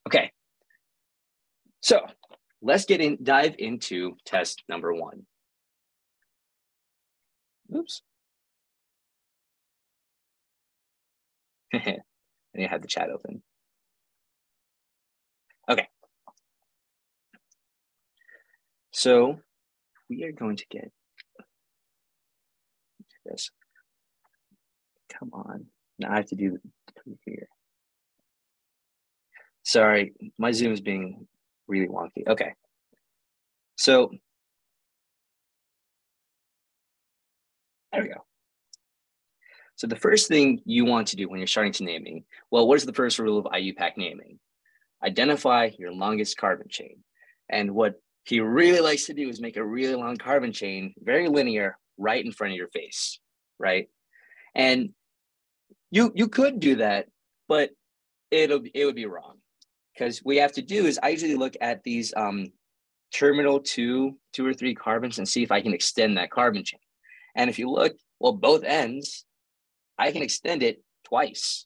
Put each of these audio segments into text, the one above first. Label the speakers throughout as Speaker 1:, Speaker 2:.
Speaker 1: Okay, so let's dive into test number 1. Oops. I need to have the chat open. Okay. So we are going to get this. Come on. Now I have to do here. Sorry, my Zoom is being really wonky. Okay. So there we go. So the first thing you want to do when you're starting to naming, well, what is the first rule of IUPAC naming? Identify your longest carbon chain. And what he really likes to do is make a really long carbon chain, very linear, right in front of your face, right? And you could do that, but it would be wrong, because what you have to do is I usually look at these terminal two or three carbons and see if I can extend that carbon chain. And if you look, well, both ends, I can extend it twice,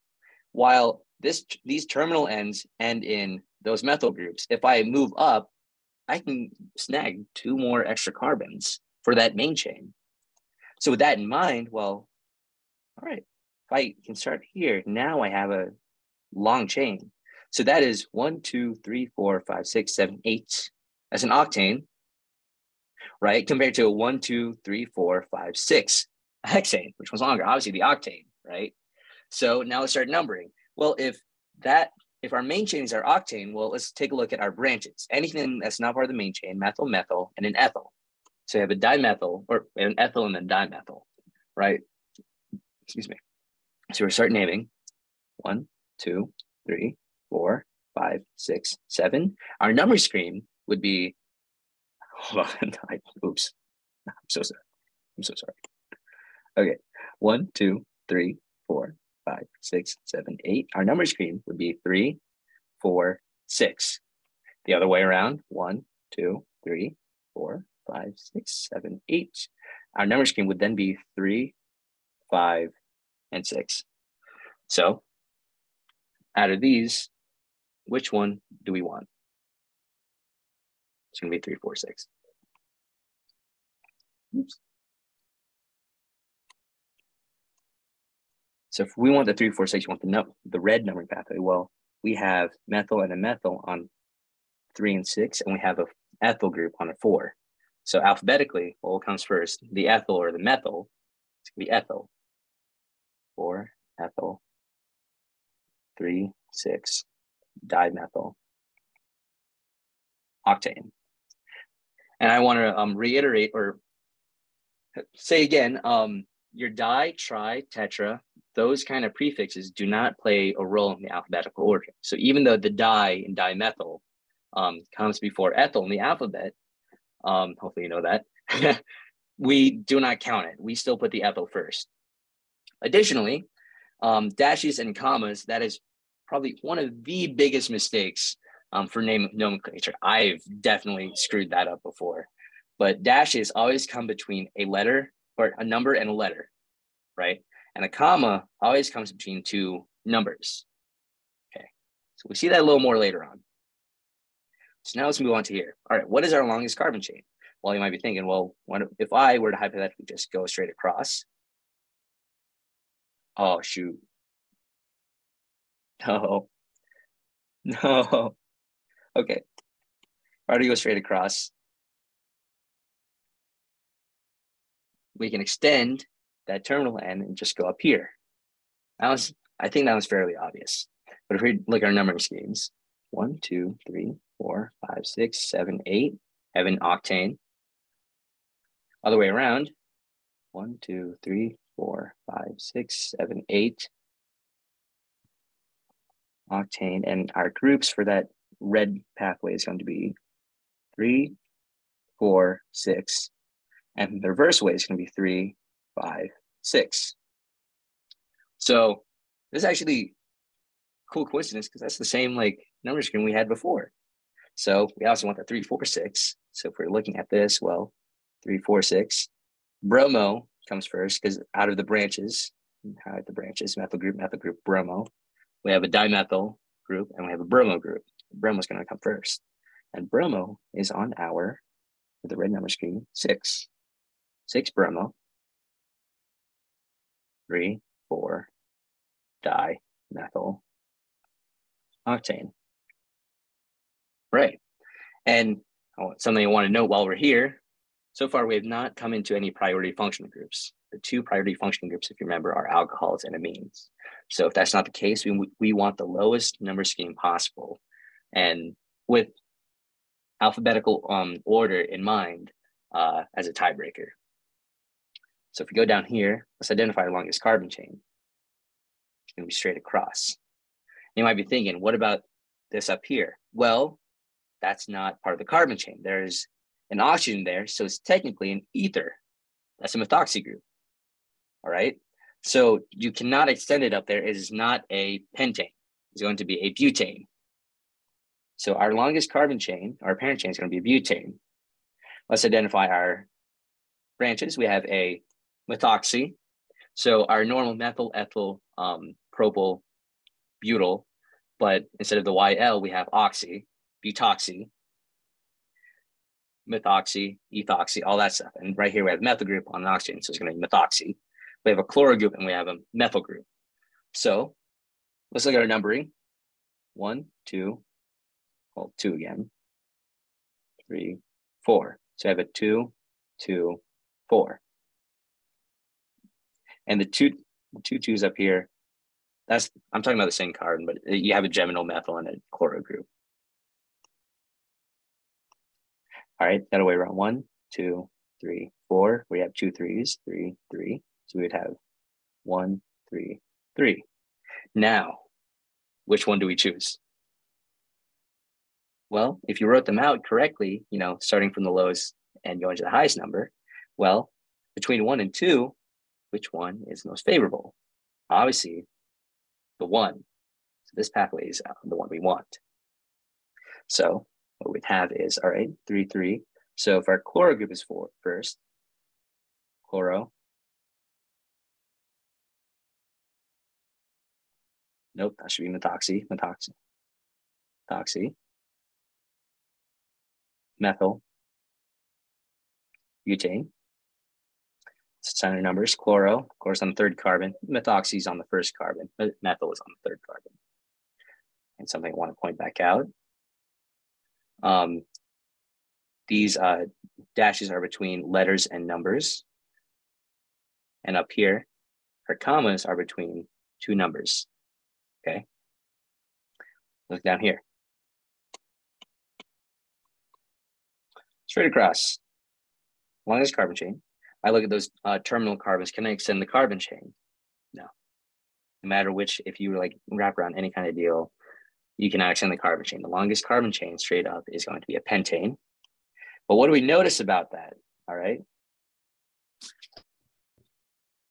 Speaker 1: while these terminal ends end in those methyl groups. If I move up, I can snag 2 more extra carbons for that main chain. So with that in mind, well, all right, if I can start here, now I have a long chain. So that is 1, 2, 3, 4, 5, 6, 7, 8. That's an octane, right? Compared to a 1, 2, 3, 4, 5, 6 hexane, which was longer, obviously the octane, right? So now let's start numbering. Well, if our main chains are octane, well, let's take a look at our branches. Anything that's not part of the main chain, methyl, methyl, and an ethyl. So you have a dimethyl, or an ethyl and a dimethyl, right? Excuse me. So we're start naming. 1, 2, 3, 4, 5, 6, 7. Our number scheme would be, hold on, oops. I'm so sorry. Okay, 1, 2, 3, 4, 5, 6, 7, 8. Our number scheme would be 3, 4, 6. The other way around, 1, 2, 3, 4, 5, 6, 7, 8. Our number scheme would then be 3, 5, and 6. So out of these, which one do we want? It's going to be 3, 4, 6. Oops. So if we want the 3, 4, 6, you want the red numbering pathway. Well, we have methyl and a methyl on 3 and 6, and we have an ethyl group on a 4. So alphabetically, what comes first? The ethyl or the methyl? It's going to be ethyl. 4, ethyl. 3, 6, dimethyl, octane. And I want to reiterate or say again, your di, tri, tetra, those kind of prefixes do not play a role in the alphabetical order. So even though the di in dimethyl comes before ethyl in the alphabet, hopefully you know that, we do not count it. We still put the ethyl first. Additionally, dashes and commas, that is probably one of the biggest mistakes for name nomenclature. I've definitely screwed that up before. But dashes always come between a letter or a number and a letter, right? And a comma always comes between 2 numbers. Okay, so we see that a little more later on. So now let's move on to here. All right, what is our longest carbon chain? Well, you might be thinking, well, if I were to hypothetically just go straight across? Oh, shoot. No. Okay. If I were to go straight across, we can extend that terminal end and just go up here. I think that was fairly obvious. But if we look at our numbering schemes, 1, 2, 3, 4, 5, 6, 7, 8, have an octane. Other way around, 1, 2, 3, 4, 5, 6, 7, 8, octane. And our groups for that red pathway is going to be 3, 4, 6. And the reverse way is going to be 3, 5, 6. So this is actually a cool coincidence, because that's the same like number scheme we had before. So we also want the 3, 4, 6. So if we're looking at this, well, 3, 4, 6. Bromo comes first, because out of the branches, methyl group, bromo. We have a dimethyl, group and we have a bromo group. Bromo is going to come first. And bromo is on our, with the red number scheme, 6. 6 bromo, 3, 4, dimethyl octane. Right. And something I want to note while we're here, so far we have not come into any priority functional groups. The 2 priority functional groups, if you remember, are alcohols and amines. So if that's not the case, we want the lowest number scheme possible. And with alphabetical order in mind as a tiebreaker. So if we go down here, let's identify our longest carbon chain. It's going to be straight across. You might be thinking, what about this up here? Well, that's not part of the carbon chain. There's an oxygen there, so it's technically an ether. That's a methoxy group. All right. So you cannot extend it up there. It is not a pentane. It's going to be a butane. So our longest carbon chain, our parent chain, is going to be butane. Let's identify our branches. We have a methoxy. So our normal methyl, ethyl, propyl, butyl, but instead of the YL, we have oxy, butoxy, methoxy, ethoxy, all that stuff. And right here we have methyl group on an oxygen, so it's going to be methoxy. We have a chloro group and we have a methyl group. So let's look at our numbering. 1, 2, well, 2 again, 3, 4. So I have a 2, 2, 4. And the two twos up here, I'm talking about the same carbon, but you have a geminal methyl and a chloro group. All right, that way around 1, 2, 3, 4. We have 2 3s, 3, 3. So we would have 1, 3, 3. Now, which one do we choose? Well, if you wrote them out correctly, starting from the lowest and going to the highest number, well, between 1 and 2, which one is most favorable? Obviously, the 1. So this pathway is the one we want. So what we'd have is, all right, 3, 3. So if our chloro group is 4 first, chloro. Nope, that should be methoxy, methyl, butane. Sign numbers, chloro, of course, on the 3rd carbon. Methoxy is on the 1st carbon. Methyl is on the 3rd carbon. And something I want to point back out. These dashes are between letters and numbers. And up here, our commas are between 2 numbers. Okay. Look down here. Straight across. Longest carbon chain. I look at those terminal carbons. Can I extend the carbon chain? No. No matter which, if you wrap around any kind of deal, you cannot extend the carbon chain. The longest carbon chain straight up is going to be a pentane. But what do we notice about that? All right.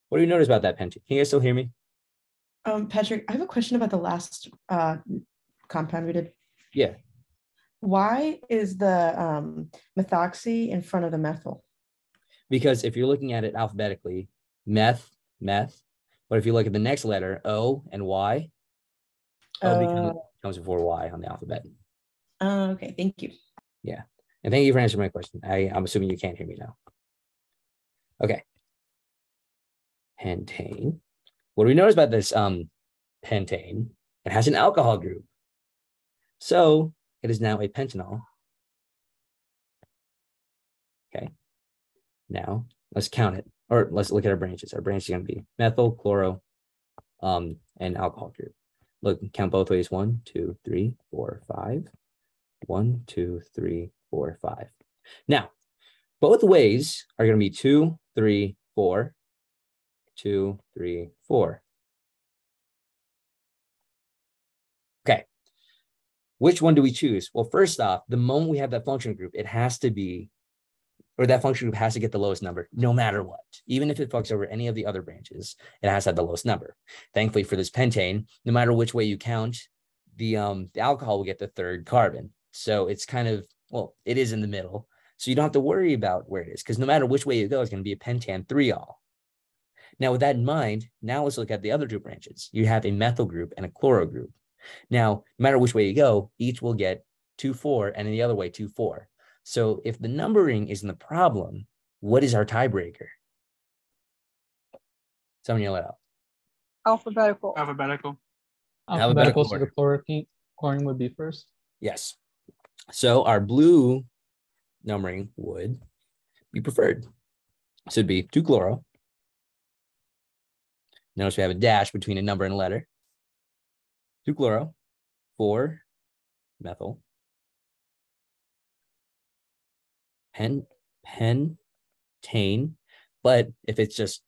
Speaker 2: What do you notice about that pentane? Can you guys still hear me?
Speaker 3: Patrick, I have a question about the last compound we did.
Speaker 2: Yeah.
Speaker 3: Why is the methoxy in front of the methyl?
Speaker 2: Because if you're looking at it alphabetically, meth, but if you look at the next letter, O and Y, O comes before Y on the alphabet.
Speaker 3: Okay, thank you.
Speaker 2: Yeah, and thank you for answering my question. I'm assuming you can't hear me now. Okay. Pentane. What do we notice about this pentane? It has an alcohol group. So it is now a pentanol. Okay. Now let's count it, or let's look at our branches. Our branches are going to be methyl, chloro, and alcohol group. Look, count both ways. 1, 2, 3, 4, 5. 1, 2, 3, 4, 5. Now, both ways are going to be 2, 3, 4. 2, 3, 4. Okay. Which one do we choose? Well, first off, the moment we have that function group, it has to be, or that function group has to get the lowest number no matter what. Even if it fucks over any of the other branches, it has to have the lowest number. Thankfully for this pentane, no matter which way you count, the alcohol will get the 3rd carbon. So it's kind of, well, it is in the middle. So you don't have to worry about where it is, because no matter which way you go, it's going to be a pentan 3-ol. Now, with that in mind, now let's look at the other 2 branches. You have a methyl group and a chloro group. Now, no matter which way you go, each will get 2, 4, and in the other way, 2, 4. So if the numbering isn't the problem, what is our tiebreaker? Someone yell it out.
Speaker 4: Alphabetical.
Speaker 5: Alphabetical.
Speaker 2: Alphabetical
Speaker 6: So the chlorine would be first.
Speaker 2: Yes. So our blue numbering would be preferred. So it'd be 2-chloro. Notice we have a dash between a number and a letter. 2-chloro, 4-methyl, pentane. But if it's just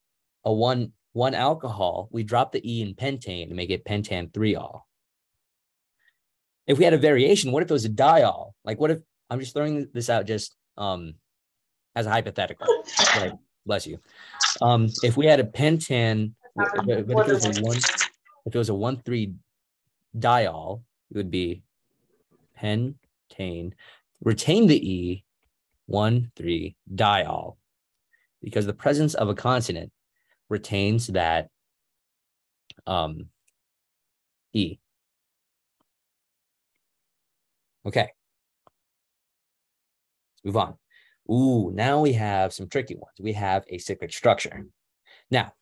Speaker 2: a one alcohol, we drop the E in pentane and make it pentan 3-ol. If we had a variation, what if it was a diol? Like, what if, I'm just throwing this out just as a hypothetical, right? Bless you. If we had a pentan, but if it was a 1,3 diol, it would be pentane, retain the E, 1,3 diol, because the presence of a consonant retains that E. Okay. Let's move on. Ooh, now we have some tricky ones. We have a cyclic structure. Now,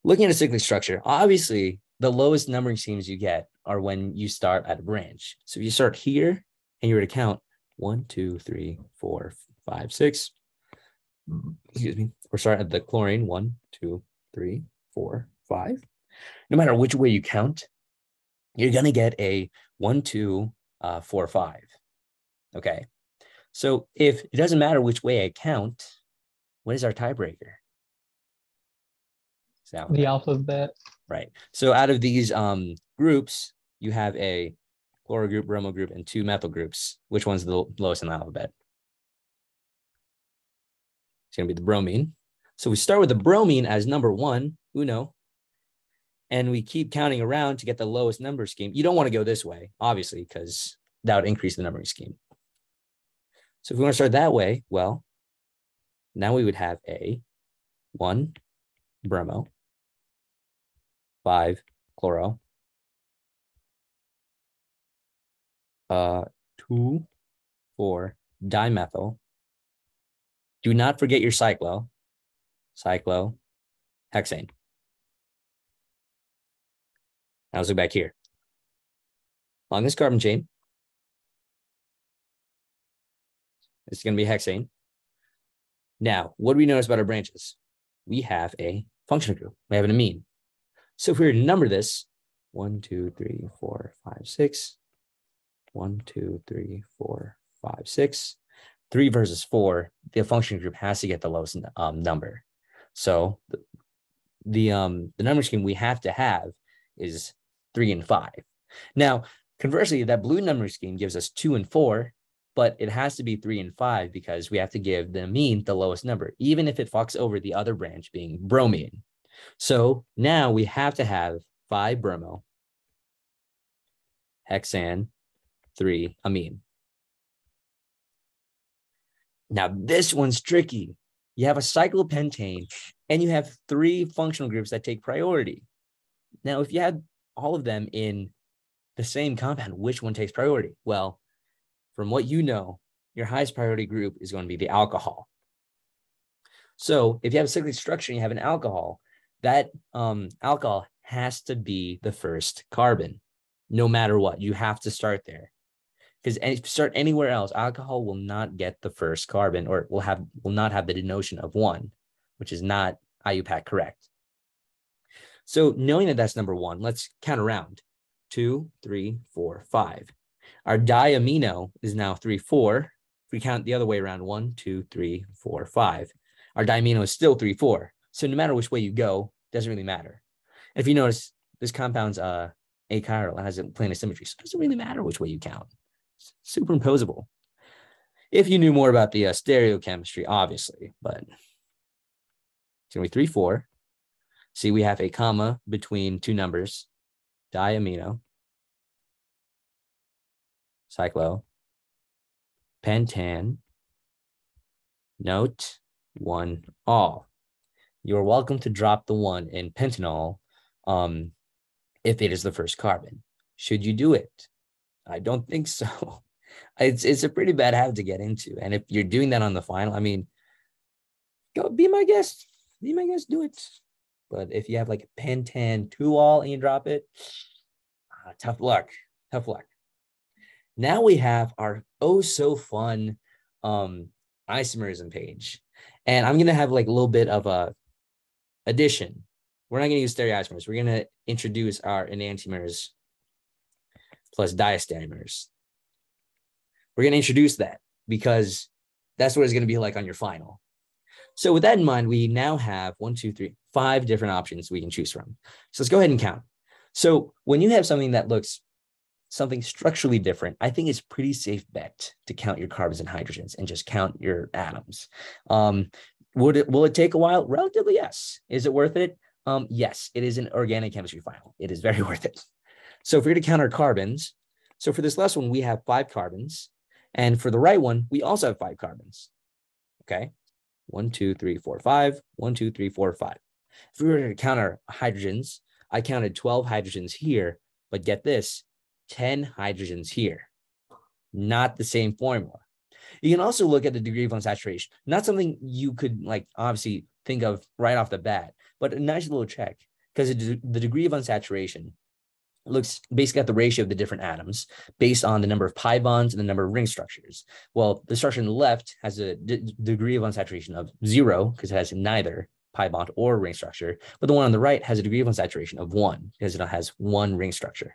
Speaker 2: looking at a cyclic structure, obviously, the lowest numbering schemes you get are when you start at a branch. So if you start here and you were to count 1, 2, 3, 4, 5, 6. Excuse me. Or start at the chlorine 1, 2, 3, 4, 5. No matter which way you count, you're going to get a 1, 2, 4, 5. Okay. So if it doesn't matter which way I count, what is our tiebreaker?
Speaker 6: The alphabet.
Speaker 2: Right. So out of these groups, you have a chloro group, bromo group, and 2 methyl groups. Which one's the lowest in the alphabet? It's going to be the bromine. So we start with the bromine as number 1, uno, and we keep counting around to get the lowest number scheme. You don't want to go this way, obviously, because that would increase the numbering scheme. So if we want to start that way, well, now we would have a 1 bromo, 5 chloro, 2, 4 dimethyl. Do not forget your cyclohexane. Now let's look back here. On this carbon chain, it's going to be hexane. Now, what do we notice about our branches? We have a functional group. We have an amine. So if we were to number this, 1, 2, 3, 4, 5, 6, 1, 2, 3, 4, 5, 6, 3 versus 4, the function group has to get the lowest number. So the number scheme we have to have is 3 and 5. Now, conversely, that blue number scheme gives us 2 and 4, but it has to be 3 and 5 because we have to give the amine the lowest number, even if it fucks over the other branch being bromine. So now we have to have 5 bromo, hexane, 3 amine. Now this one's tricky. You have a cyclopentane and you have 3 functional groups that take priority. Now, if you had all of them in the same compound, which one takes priority? Well, from what you know, your highest priority group is going to be the alcohol. So if you have a cyclic structure and you have an alcohol, that alcohol has to be the first carbon, no matter what. You have to start there. Because if you start anywhere else, alcohol will not get the first carbon, or will not have the denotation of 1, which is not IUPAC correct. So knowing that that's number 1, let's count around. 2, 3, 4, 5. Our diamino is now 3, 4. If we count the other way around, 1, 2, 3, 4, 5. Our diamino is still 3, 4. So no matter which way you go, it doesn't really matter. And if you notice, this compound's achiral, it has a plane of symmetry, so it doesn't really matter which way you count. It's superimposable. If you knew more about the stereochemistry, obviously, but it's going to be 3, 4. See, we have a comma between 2 numbers, diamino, cyclo, pentan, note 1 all. You're welcome to drop the 1 in pentanol if it is the first carbon. Should you do it? I don't think so. It's a pretty bad habit to get into. And if you're doing that on the final, I mean, go be my guest. Be my guest, do it. But if you have like a Pentan 2-all and you drop it, tough luck. Tough luck. Now we have our oh so fun isomerism page. And I'm going to have like a little bit of a addition. We're not going to use stereoisomers. We're going to introduce our enantiomers plus diastereomers. We're going to introduce that because that's what it's going to be like on your final. So with that in mind, we now have 5 different options we can choose from. So let's go ahead and count. So when you have something that looks something structurally different, I think it's a pretty safe bet to count your carbons and hydrogens and just count your atoms. Will it take a while? Relatively, yes. Is it worth it? Yes, it is an organic chemistry final. It is very worth it. So if we're going to count our carbons, so for this last one, we have 5 carbons. And for the right one, we also have 5 carbons. Okay. 1, 2, 3, 4, 5. 1, 2, 3, 4, 5. If we were to count our hydrogens, I counted 12 hydrogens here, but get this, 10 hydrogens here. Not the same formula. You can also look at the degree of unsaturation. Not something you could like obviously think of right off the bat, but a nice little check because the degree of unsaturation looks basically at the ratio of the different atoms based on the number of pi bonds and the number of ring structures. Well, the structure on the left has a degree of unsaturation of 0 because it has neither pi bond or ring structure, but the one on the right has a degree of unsaturation of 1 because it has 1 ring structure.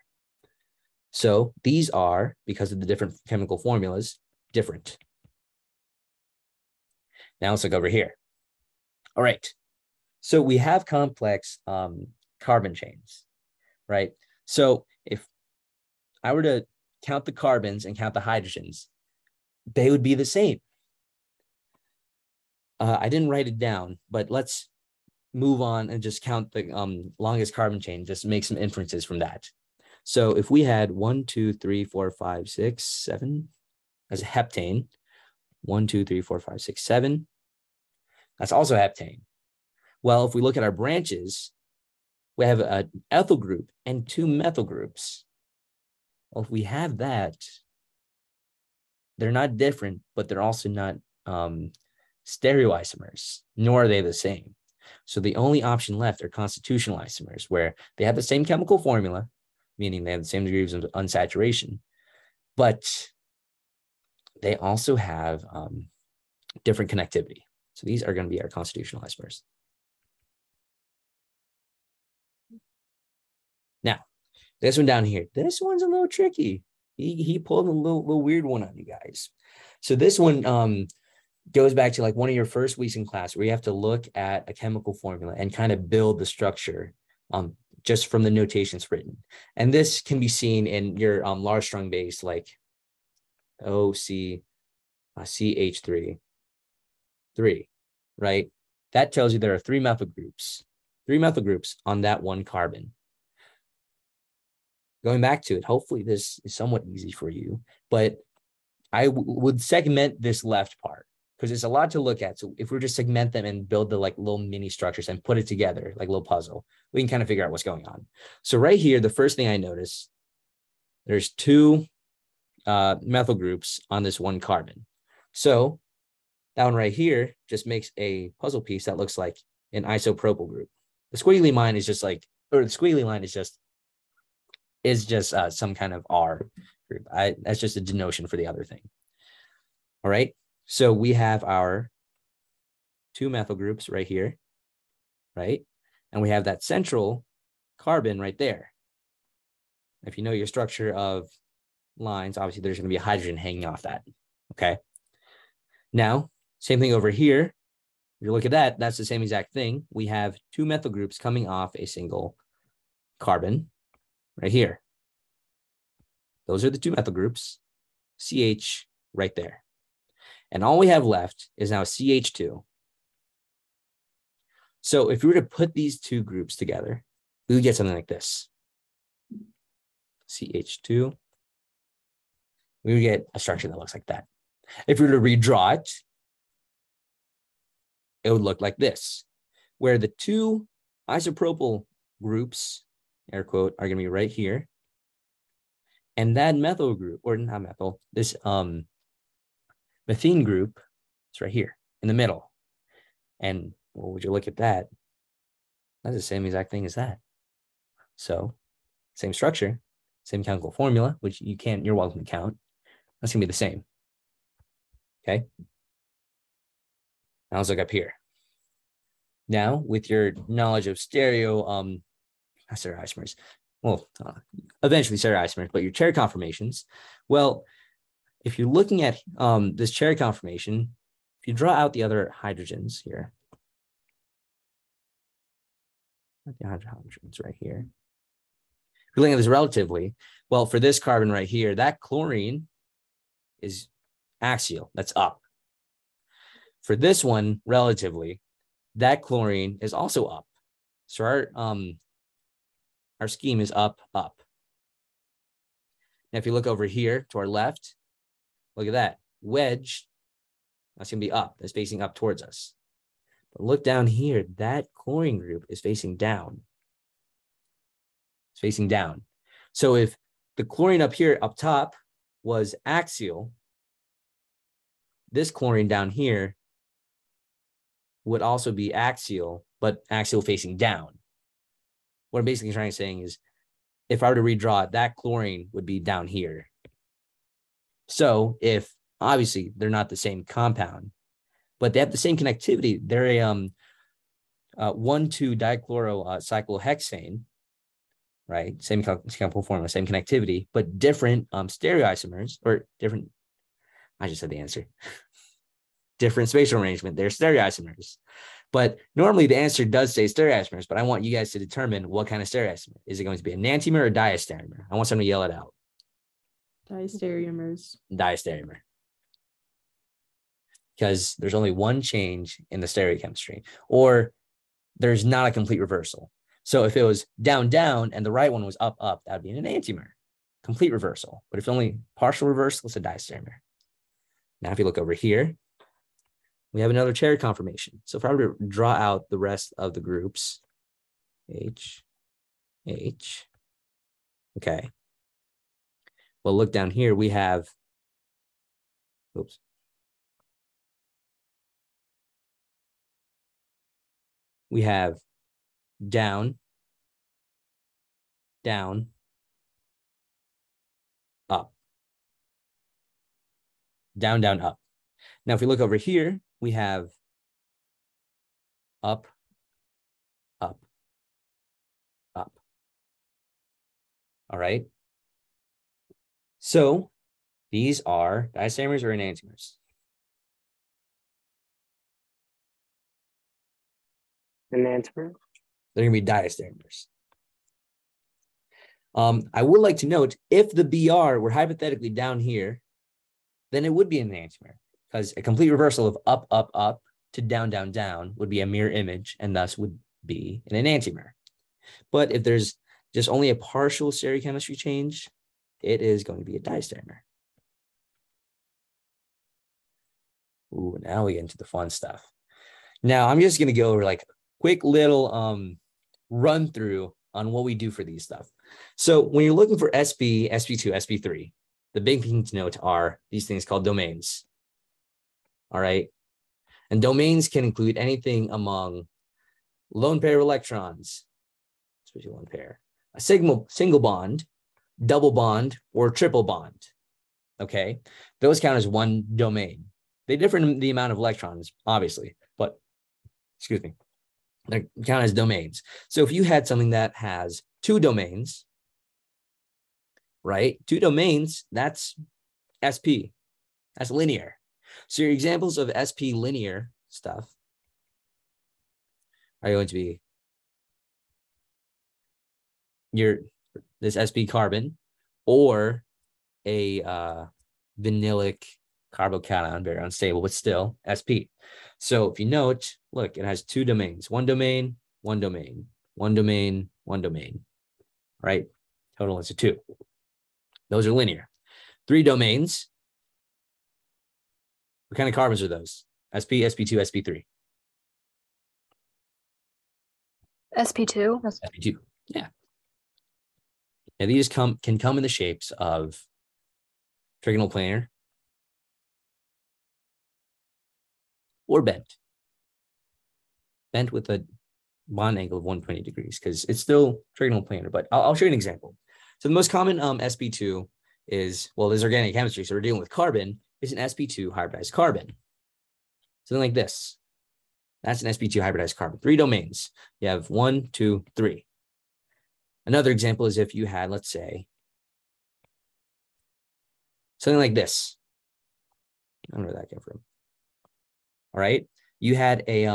Speaker 2: So these are, because of the different chemical formulas, different. Now let's look over here. All right. So we have complex carbon chains, right? So if I were to count the carbons and count the hydrogens, they would be the same. I didn't write it down, but let's move on and just count the longest carbon chain, just make some inferences from that. So if we had 1, 2, 3, 4, 5, 6, 7 as a heptane, 1, 2, 3, 4, 5, 6, 7, that's also heptane. Well, if we look at our branches, we have an ethyl group and 2 methyl groups. Well, if we have that, they're not different, but they're also not stereoisomers, nor are they the same. So the only option left are constitutional isomers, where they have the same chemical formula, meaning they have the same degrees of unsaturation, but they also have different connectivity. So these are going to be our constitutional isomers. Now, this one down here, this one's a little tricky. He pulled a little weird one on you guys. So this one goes back to like one of your first weeks in class where you have to look at a chemical formula and kind of build the structure just from the notations written. And this can be seen in your large strong base like CH3, 3, right? That tells you there are 3 methyl groups on that one carbon. Going back to it, hopefully this is somewhat easy for you, but I would segment this left part because it's a lot to look at. So if we just segment them and build the like little mini structures and put it together like a little puzzle, we can kind of figure out what's going on. So right here, the first thing I notice, there's 2 methyl groups on this one carbon. So that one right here just makes a puzzle piece that looks like an isopropyl group. The squiggly line is just like, or the squiggly line is just some kind of R group. That's just a denotion for the other thing. All right. So we have our 2 methyl groups right here, right? And we have that central carbon right there. If you know your structure of lines, obviously there's going to be a hydrogen hanging off that. Okay. Now, same thing over here. If you look at that, that's the same exact thing. We have 2 methyl groups coming off a single carbon right here. Those are the 2 methyl groups, CH right there. And all we have left is now CH2. So if we were to put these 2 groups together, we would get something like this. CH2. We would get a structure that looks like that. If we were to redraw it, it would look like this, where the 2 isopropyl groups air quote, are going to be right here. And that methyl group, or not methyl, this methane group is right here in the middle. And well, would you look at that? That's the same exact thing as that. So same structure, same chemical formula, which you're welcome to count. That's gonna be the same. Okay. Now let's look up here. Now, with your knowledge of stereoisomers, well, eventually stereoisomers, but your chair conformations, well, if you're looking at this chair conformation, if you draw out the other hydrogens here, the hydrogens right here, if you're looking at this relatively, well, for this carbon right here, that chlorine is axial, that's up. For this one, relatively, that chlorine is also up. So our scheme is up, up. Now, if you look over here to our left, look at that. Wedge, that's going to be up. That's facing up towards us. But look down here. That chlorine group is facing down. It's facing down. So if the chlorine up here, up top, was axial, this chlorine down here would also be axial, but axial facing down. What I'm basically trying to say is, if I were to redraw it, that chlorine would be down here. So if obviously they're not the same compound, but they have the same connectivity. They're a 1,2-dichlorocyclohexane, right? Same chemical formula, same connectivity, but different stereoisomers, or different. I just said the answer. Different spatial arrangement. They're stereoisomers. But normally the answer does say stereoisomers, but I want you guys to determine what kind of stereoisomer. Is it going to be a enantiomer or diastereomer? I want someone to yell it out.
Speaker 3: Diastereomers.
Speaker 2: Diastereomer. Because there's only one change in the stereochemistry, or there's not a complete reversal. So if it was down, down, and the right one was up, up, that would be an enantiomer. Complete reversal. But if only partial reversal, it's a diastereomer. Now, if you look over here, we have another chair conformation. So if I were to draw out the rest of the groups, H, H, okay. Well, look down here, we have, oops. We have down, down, up, down, down, up. Now, if we look over here, we have up, up, up. All right. So these are diastereomers or enantiomers?
Speaker 5: Enantiomer.
Speaker 2: They're going to be diastereomers. I would like to note, if the BR were hypothetically down here, then it would be an enantiomer, because a complete reversal of up, up, up to down, down, down would be a mirror image, and thus would be an enantiomer. But if there's just only a partial stereochemistry change, it is going to be a diastereomer. Ooh, now we get into the fun stuff. Now, I'm just going to go over like a quick little run through on what we do for these stuff. So when you're looking for SP, SP2, SP3, the big thing to note are these things called domains. All right. And domains can include anything among lone pair of electrons, especially one pair, a single bond, double bond, or triple bond. Okay. Those count as one domain. They differ in the amount of electrons, obviously, but excuse me, they count as domains. So if you had something that has two domains, right? Two domains, that's SP. That's linear. So your examples of SP linear stuff are going to be this SP carbon, or a vinylic carbocation, very unstable, but still SP. So if you note, look, it has two domains, one domain, one domain, one domain, one domain, right? Total is a 2. Those are linear. 3 domains. What kind of carbons are those? SP, SP2, SP3.
Speaker 7: SP2.
Speaker 2: SP2, yeah. Now these can come in the shapes of trigonal planar or bent with a bond angle of 120 degrees because it's still trigonal planar, but I'll show you an example. So the most common sp2 is, well, there's organic chemistry. So we're dealing with carbon, is an sp2 hybridized carbon. Something like this. That's an sp2 hybridized carbon. 3 domains. You have 1, 2, 3. Another example is if you had, let's say, something like this. I don't know where that came from. All right. You had a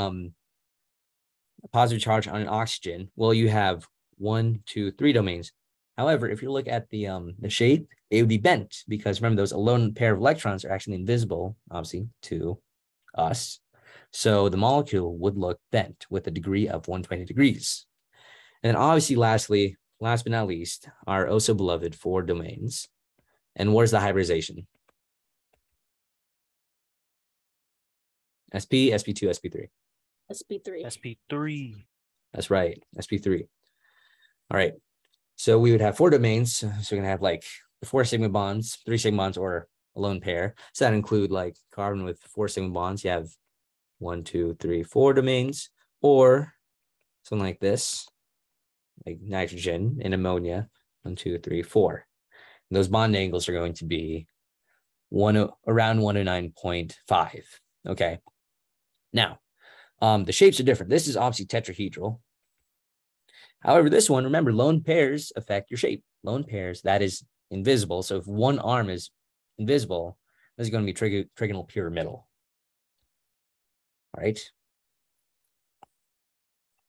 Speaker 2: positive charge on an oxygen. Well, you have 1, 2, 3 domains. However, if you look at the shape, it would be bent because remember, those alone pair of electrons are actually invisible, obviously, to us. So the molecule would look bent with a degree of 120 degrees. And then obviously, last but not least, our oh so beloved 4 domains. And what is the hybridization? SP, SP2, SP3.
Speaker 7: SP3.
Speaker 5: SP3.
Speaker 2: That's right, SP3. All right. So we would have 4 domains. So we're gonna have like 4 sigma bonds, 3 sigma bonds, or a lone pair. So that include like carbon with 4 sigma bonds. You have 1, 2, 3, 4 domains, or something like this, like nitrogen and ammonia. 1, 2, 3, 4. And those bond angles are going to be around 109.5. Okay. Now, the shapes are different. This is obviously tetrahedral. However, this one, remember, lone pairs affect your shape. Lone pairs, that is invisible. So if one arm is invisible, this is going to be trigonal pyramidal. All right.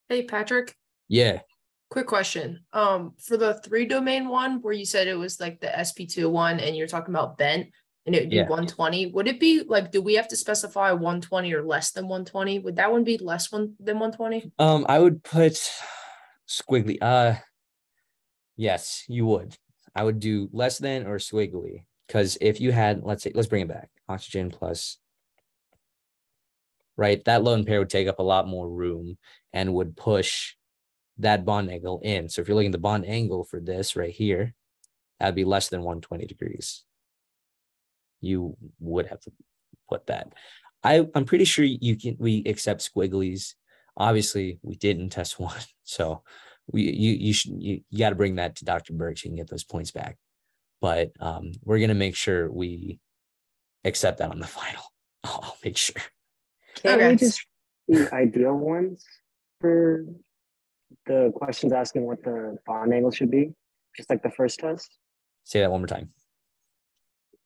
Speaker 8: Hey, Patrick,
Speaker 2: Yeah.
Speaker 8: quick question. For the 3 domain one, where you said it was like the sp2 one and you're talking about bent and it would be 120, would it be like, do we have to specify 120 or less than 120? Would that one be less than 120?
Speaker 2: I would put squiggly. Yes, you would. I would do less than or squiggly. Because if you had, let's bring it back. Oxygen plus, right? That lone pair would take up a lot more room and would push that bond angle in. So if you're looking at the bond angle for this right here, that'd be less than 120 degrees. You would have to put that. I'm pretty sure we accept squigglies. Obviously, we didn't test one. So you got to bring that to Dr. Burke so you can get those points back. But we're going to make sure we accept that on the final. I'll make sure.
Speaker 5: Can't we just the ideal ones for the questions asking what the bond angle should be? Just like the first test?
Speaker 2: Say that one more time.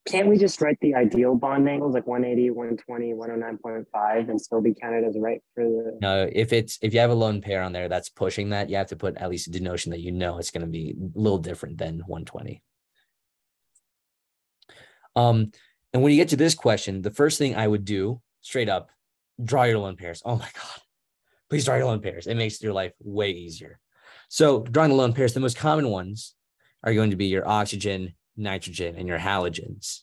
Speaker 5: Can't we just write the ideal bond angles like 180, 120, 109.5 and still be counted as right for the...
Speaker 2: No, if you have a lone pair on there that's pushing that, you have to put at least a denotation that you know it's going to be a little different than 120. And when you get to this question, the first thing I would do straight up, draw your lone pairs. Oh my God, please draw your lone pairs. It makes your life way easier. So drawing the lone pairs, the most common ones are going to be your oxygen, nitrogen, and your halogens.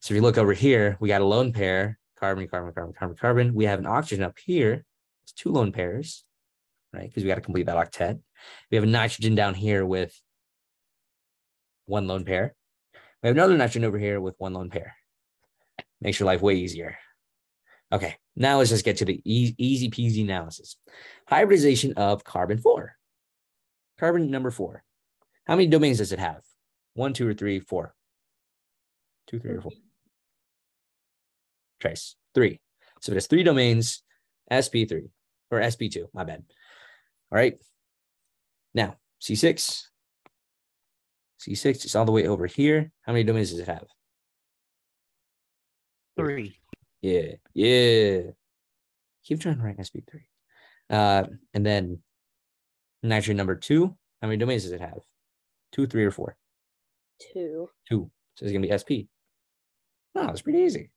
Speaker 2: So if you look over here, we got a lone pair, carbon, carbon, carbon, carbon, carbon. We have an oxygen up here. It's 2 lone pairs, right? Because we got to complete that octet. We have a nitrogen down here with 1 lone pair. We have another nitrogen over here with 1 lone pair. Makes your life way easier. Okay, now let's just get to the easy peasy analysis. Hybridization of carbon 4. Carbon number 4. How many domains does it have? 1, 2, or 3, 4? 2, 3, or 4? Trace. 3. So it has 3 domains, sp3, or sp2, my bad. All right. Now, C6. C6 is all the way over here. How many domains does it have?
Speaker 5: 3.
Speaker 2: Yeah. Keep trying to write sp3. And then nitrogen number 2. How many domains does it have? 2, 3, or 4?
Speaker 7: 2.
Speaker 2: 2. So it's going to be sp. Oh, that's pretty easy.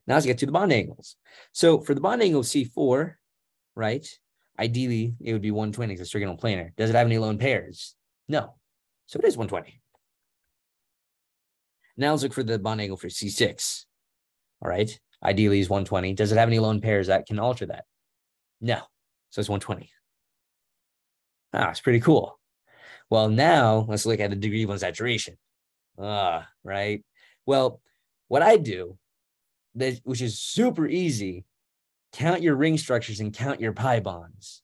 Speaker 2: Now let's get to the bond angles. So for the bond angle C4, right? Ideally, it would be 120 because it's trigonal planar. Does it have any lone pairs? No. So it is 120. Now let's look for the bond angle for C6. All right. Ideally is 120. Does it have any lone pairs that can alter that? No. So it's 120. Ah, it's pretty cool. Well, now let's look at the degree of unsaturation. Right. Well, what I do, which is super easy, count your ring structures and count your pi bonds.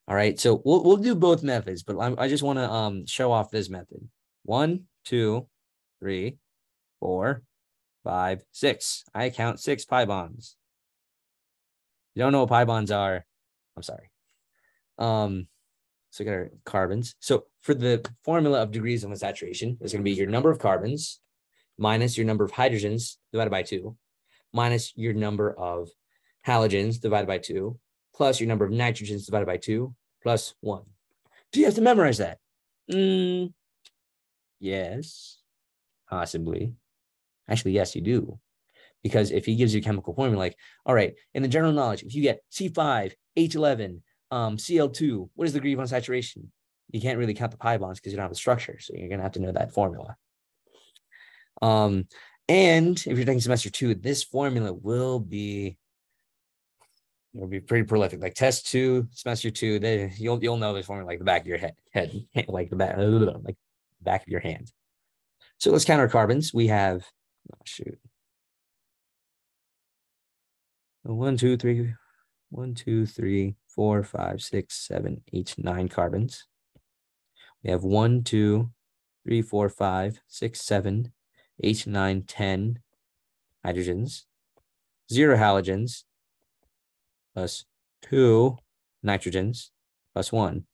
Speaker 2: All right. So we'll do both methods, but I just want to show off this method. 1, 2, 3, 4, 5, 6. I count 6 pi bonds. If you don't know what pi bonds are, I'm sorry. So we got our carbons. So for the formula of degrees of unsaturation, it's going to be your number of carbons minus your number of hydrogens divided by 2, minus your number of halogens divided by 2, plus your number of nitrogens divided by 2, plus 1. Do you have to memorize that? Yes, possibly. Actually, yes, you do. Because if he gives you a chemical formula, like, all right, in the general knowledge, if you get C5, H11, Cl2, what is the degree of unsaturation? You can't really count the pi bonds because you don't have the structure. So you're going to have to know that formula. And if you're taking semester 2, this formula will be pretty prolific. Like test 2, semester 2, you'll know this formula like the back of your head like the back of your hand. So let's count our carbons. We have, 1, 2, 3, 4, 5, 6, 7, 8, 9 carbons. We have 1, 2, 3, 4, 5, 6, 7, 8, 9, 10 hydrogens, 0 halogens, plus 2 nitrogens, plus 1.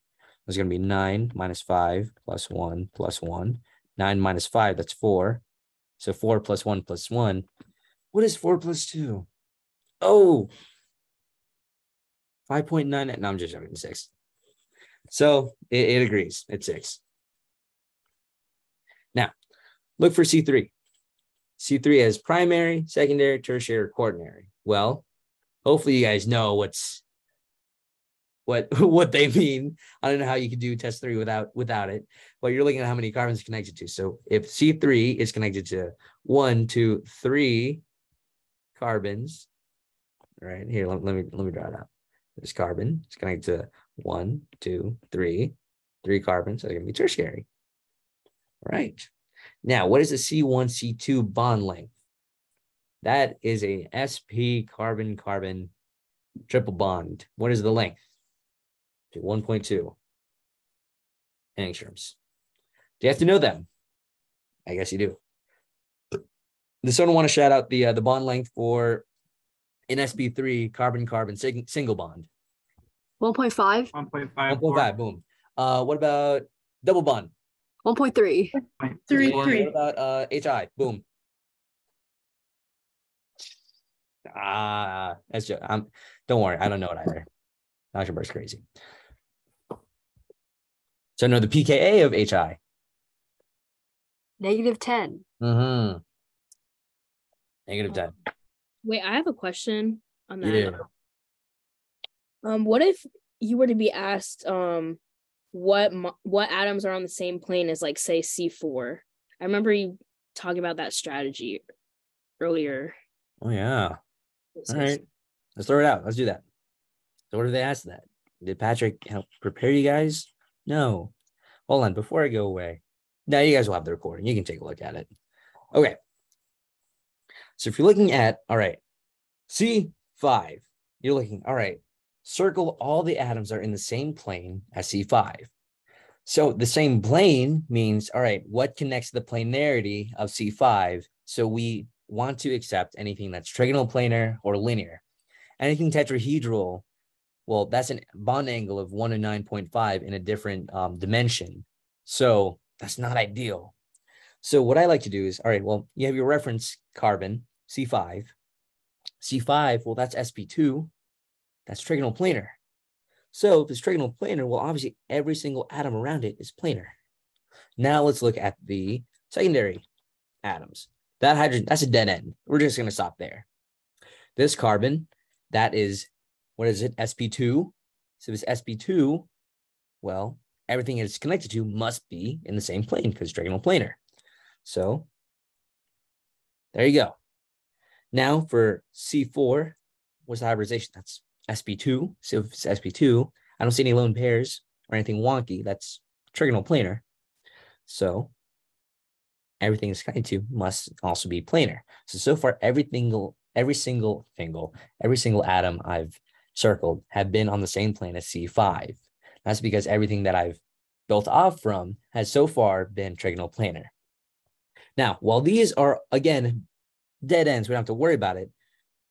Speaker 2: That's going to be 9 minus 5 plus 1 plus 1. 9 minus 5, that's 4. So 4 plus 1 plus 1. What is 4 plus 2? Oh, 5.9. No, I'm just joking. 6. So it agrees. It's 6. Now, look for C3. C3 as primary, secondary, tertiary, or quaternary. Well, hopefully you guys know what they mean. I don't know how you could do test 3 without it, but you're looking at how many carbons it's connected to. So if C3 is connected to 1, 2, 3 carbons, right here, let me draw it out. This carbon is connected to 1, 2, 3 carbons. So they're going to be tertiary. All right. Now, what is a C1, C2 bond length? That is a sp carbon-carbon triple bond. What is the length? 1.2 angstroms. Do you have to know them? I guess you do. This one I want to shout out the bond length for an sp3 carbon-carbon single bond.
Speaker 7: 1.5.
Speaker 2: 1.5. Boom. What about double bond?
Speaker 7: 1.3.
Speaker 3: 3.
Speaker 2: What about HI? Boom. That's just, don't worry, I don't know it either. Dr. Bird's crazy. So know the pKa of HI.
Speaker 7: -10.
Speaker 2: Mm-hmm. -10.
Speaker 9: Wait, I have a question on that.
Speaker 2: Yeah.
Speaker 9: What if you were to be asked what atoms are on the same plane as, like, say, C4? I remember you talking about that strategy earlier.
Speaker 2: Oh yeah. All right. Let's throw it out. Let's do that. So what did they ask that? Did Patrick help prepare you guys? No. Hold on. Before I go away. Now you guys will have the recording. You can take a look at it. Okay. So if you're looking at, all right, C5, you're looking, all right, circle all the atoms are in the same plane as C5. So the same plane means, all right, what connects the planarity of C5? So we want to accept anything that's trigonal planar or linear. Anything tetrahedral, well, that's a bond angle of 1 to 9.5 in a different dimension. So that's not ideal. So what I like to do is, all right, well, you have your reference carbon, C5. C5, well, that's sp2. That's trigonal planar. So if it's trigonal planar, well, obviously every single atom around it is planar. Now let's look at the secondary atoms. That hydrogen, that's a dead end. We're just going to stop there. This carbon, that is, what is it? sp2. So if it's sp2, well, everything it's connected to must be in the same plane because it's trigonal planar. So there you go. Now for C4, what's the hybridization? That's sp2. So if it's sp2, I don't see any lone pairs or anything wonky. That's trigonal planar. So everything is connected to must also be planar. So far, every single atom I've circled have been on the same plane as C5. That's because everything that I've built off from has so far been trigonal planar. Now, while these are, again, dead ends, we don't have to worry about it.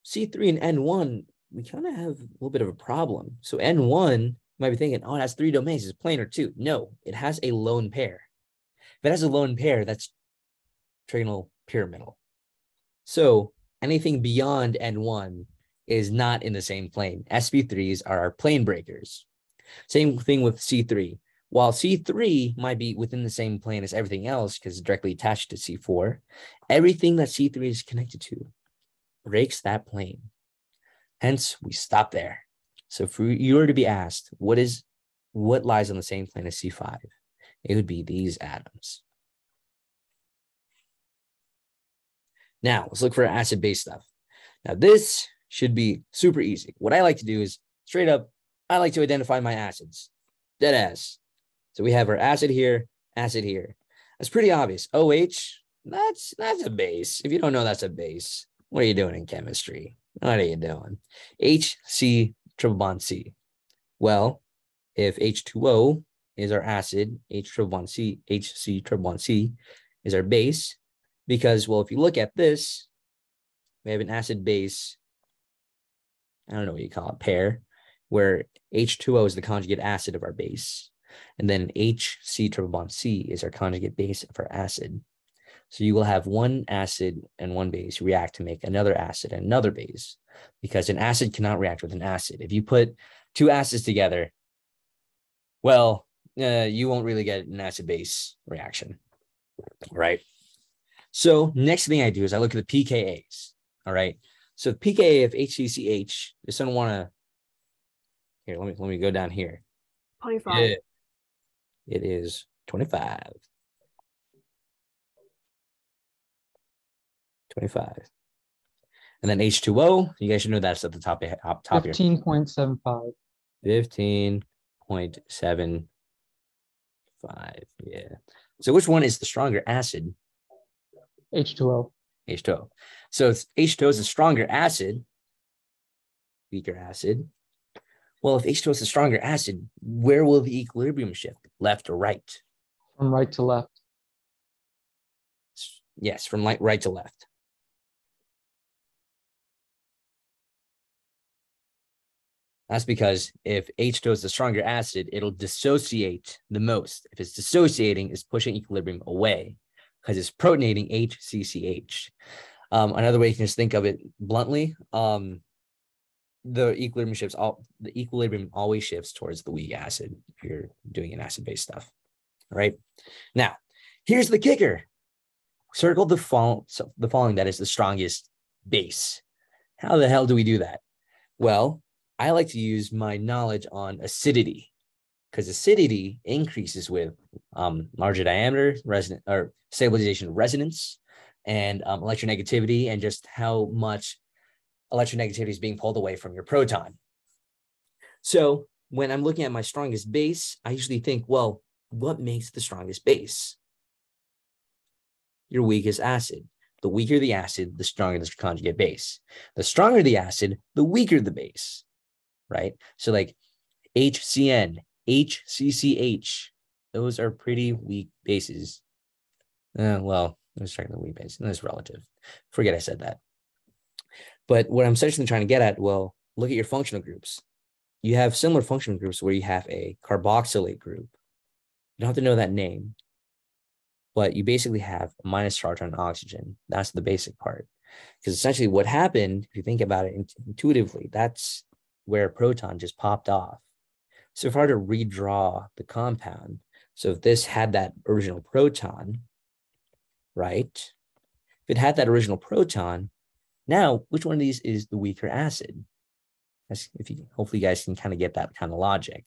Speaker 2: C3 and N1, we kind of have a little bit of a problem. So N1, you might be thinking, oh, it has 3 domains. It's planar too. No, it has a lone pair. If it has a lone pair, that's trigonal pyramidal. So anything beyond N1 is not in the same plane. SP3s are our plane breakers. Same thing with C3. While C3 might be within the same plane as everything else because it's directly attached to C4, everything that C3 is connected to breaks that plane. Hence, we stop there. So if you were to be asked, what lies on the same plane as C5? It would be these atoms. Now, let's look for acid-base stuff. Now, this should be super easy. What I like to do is, straight up, I like to identify my acids. Deadass. So we have our acid here. That's pretty obvious. OH, that's a base. If you don't know that's a base, what are you doing in chemistry? What are you doing? HC triple bond C. Well, if H2O is our acid, HC triple bond C is our base, because, well, if you look at this, we have an acid base, I don't know what you call it, pair, where H2O is the conjugate acid of our base. And then HC triple bond C is our conjugate base of our acid. So you will have one acid and one base react to make another acid and another base, because an acid cannot react with an acid. If you put 2 acids together, well, you won't really get an acid-base reaction, right? So next thing I do is I look at the pKa's, all right? So the pKa of HCCH, just don't want to, here, let me go down here.
Speaker 7: 25.
Speaker 2: Yeah, it is 25. 25. And then H2O, you guys should know that's at the top here.
Speaker 6: 15.75.
Speaker 2: 15.75. Yeah. So which one is the stronger acid?
Speaker 6: H2O.
Speaker 2: H2O. So if H2O is a stronger acid, weaker acid. Well, if H2O is a stronger acid, where will the equilibrium shift? Left or right?
Speaker 6: From right to left.
Speaker 2: Yes, from right to left. That's because if H2O is the stronger acid, it'll dissociate the most. If it's dissociating, it's pushing equilibrium away because it's protonating HCCH. Another way you can just think of it bluntly, the equilibrium always shifts towards the weak acid if you're doing an acid-based stuff. All right. Now, here's the kicker. Circle the following that is the strongest base. How the hell do we do that? Well, I like to use my knowledge on acidity, because acidity increases with larger diameter, stabilization of resonance, and electronegativity, and just how much electronegativity is being pulled away from your proton. So when I'm looking at my strongest base, I usually think, well, what makes the strongest base? Your weakest acid. The weaker the acid, the stronger the conjugate base. The stronger the acid, the weaker the base. Right? So like HCN, HCCH, those are pretty weak bases. Well, let's try the weak base. That's relative. Forget I said that. But what I'm essentially trying to get at, well, look at your functional groups. You have similar functional groups where you have a carboxylate group. You don't have to know that name, but you basically have a minus charge on oxygen. That's the basic part. Because essentially what happened, if you think about it intuitively, that's where a proton just popped off. So if I were to redraw the compound, so if this had that original proton, right? If it had that original proton, now which one of these is the weaker acid? Hopefully you guys can kind of get that kind of logic,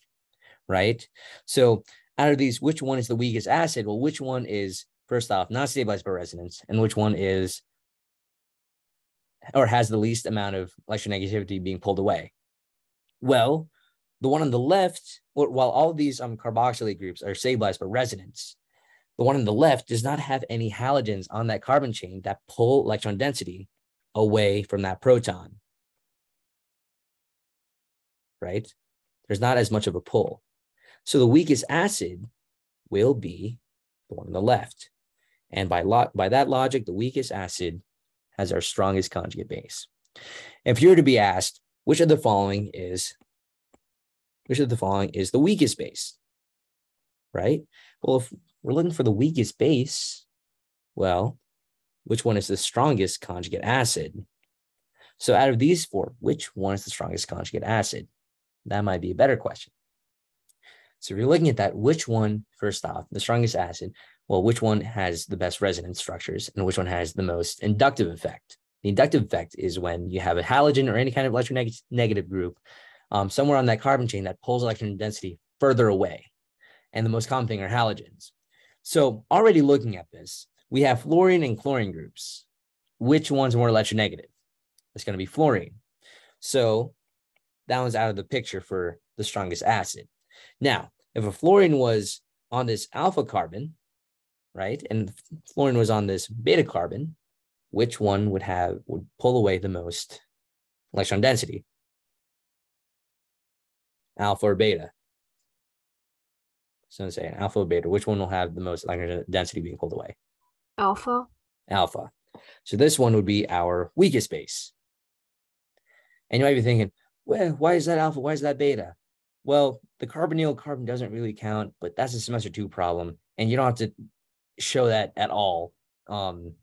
Speaker 2: right? So out of these, which one is the weakest acid? Well, which one is, first off, not stabilized by resonance, and which one is, or has the least amount of electronegativity being pulled away? Well, the one on the left, while all of these carboxylate groups are stabilized by resonance, The one on the left does not have any halogens on that carbon chain that pull electron density away from that proton, right? There's not as much of a pull. So the weakest acid will be the one on the left. And by that logic, the weakest acid has our strongest conjugate base. If you were to be asked, which of the following is the weakest base, right? Well, if we're looking for the weakest base, well, which one is the strongest conjugate acid? So out of these four, which one is the strongest conjugate acid? That might be a better question. So if you're looking at that, which one, first off, the strongest acid, well, which one has the best resonance structures and which one has the most inductive effect? The inductive effect is when you have a halogen or any kind of electronegative group somewhere on that carbon chain that pulls electron density further away. And the most common thing are halogens. So already looking at this, we have fluorine and chlorine groups. Which one's more electronegative? It's going to be fluorine. So that one's out of the picture for the strongest acid. Now, if a fluorine was on this alpha carbon, right, and fluorine was on this beta carbon, which one would pull away the most electron density? Alpha or beta? So say alpha or beta, which one will have the most electron density being pulled away?
Speaker 7: Alpha.
Speaker 2: Alpha. So this one would be our weakest base. And you might be thinking, well, why is that alpha? Why is that beta? Well, the carbonyl carbon doesn't really count, but that's a semester 2 problem. And you don't have to show that at all on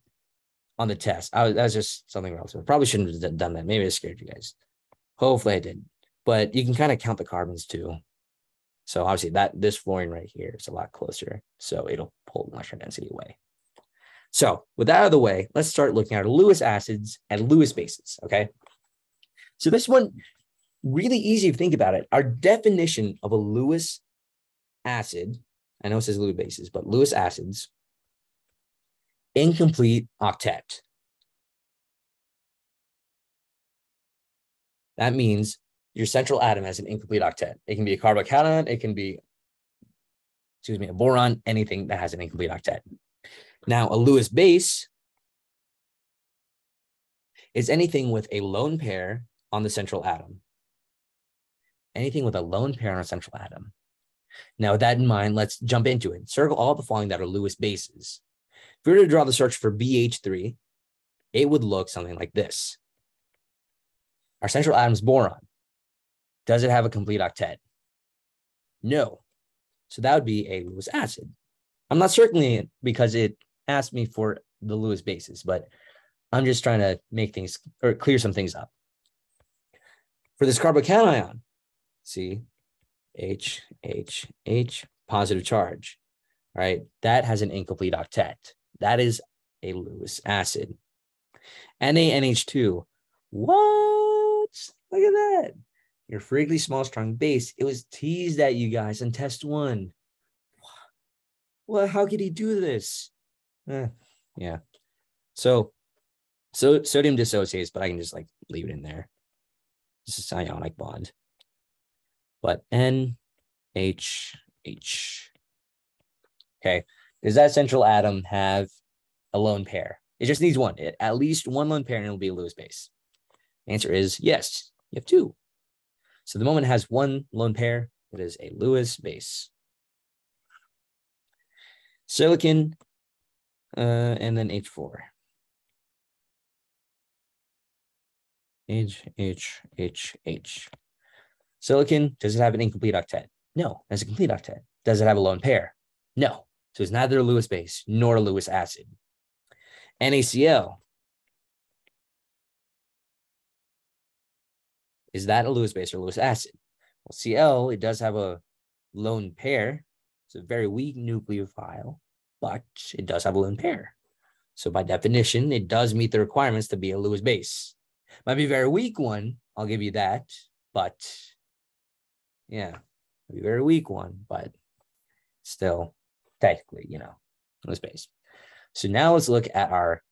Speaker 2: the test. That's just something relative. Probably shouldn't have done that. Maybe I scared you guys. Hopefully I didn't. But you can kind of count the carbons too. So obviously this fluorine right here is a lot closer. So it'll pull electron density away. So with that out of the way, let's start looking at Lewis acids and Lewis bases, okay? So this one, really easy if you think about it. Our definition of a Lewis acid, I know it says Lewis bases, but Lewis acids, incomplete octet. That means your central atom has an incomplete octet. It can be a carbocation, it can be, a boron, anything that has an incomplete octet. Now, a Lewis base is anything with a lone pair on the central atom. Anything with a lone pair on a central atom. Now, with that in mind, let's jump into it. Circle all the following that are Lewis bases. If we were to draw the search for BH3, it would look something like this. Our central atom is boron. Does it have a complete octet? No. So that would be a Lewis acid. I'm not circling because it asked me for the Lewis bases, but I'm just trying to make things or clear some things up. For this carbocation, see, H, positive charge, right? That has an incomplete octet. That is a Lewis acid. NaNH2, what? Look at that. Your freakily small, strong base. It was teased at you guys in test 1. Well, how could he do this? Yeah. So sodium dissociates, but I can just like leave it in there. This is ionic bond. But NH. Okay. Does that central atom have a lone pair? It just needs one. At least one lone pair and it'll be a Lewis base. The answer is yes. You have 2. So the moment it has one lone pair, it is a Lewis base. Silicon, and then H4. H. Silicon, does it have an incomplete octet? No, it has a complete octet. Does it have a lone pair? No. So it's neither a Lewis base nor a Lewis acid. NaCl. Is that a Lewis base or Lewis acid? Well, Cl, it does have a lone pair. It's a very weak nucleophile, but it does have a lone pair. So by definition, it does meet the requirements to be a Lewis base. Might be a very weak one, I'll give you that, but yeah, might be a very weak one, but still technically, Lewis base. So now let's look at our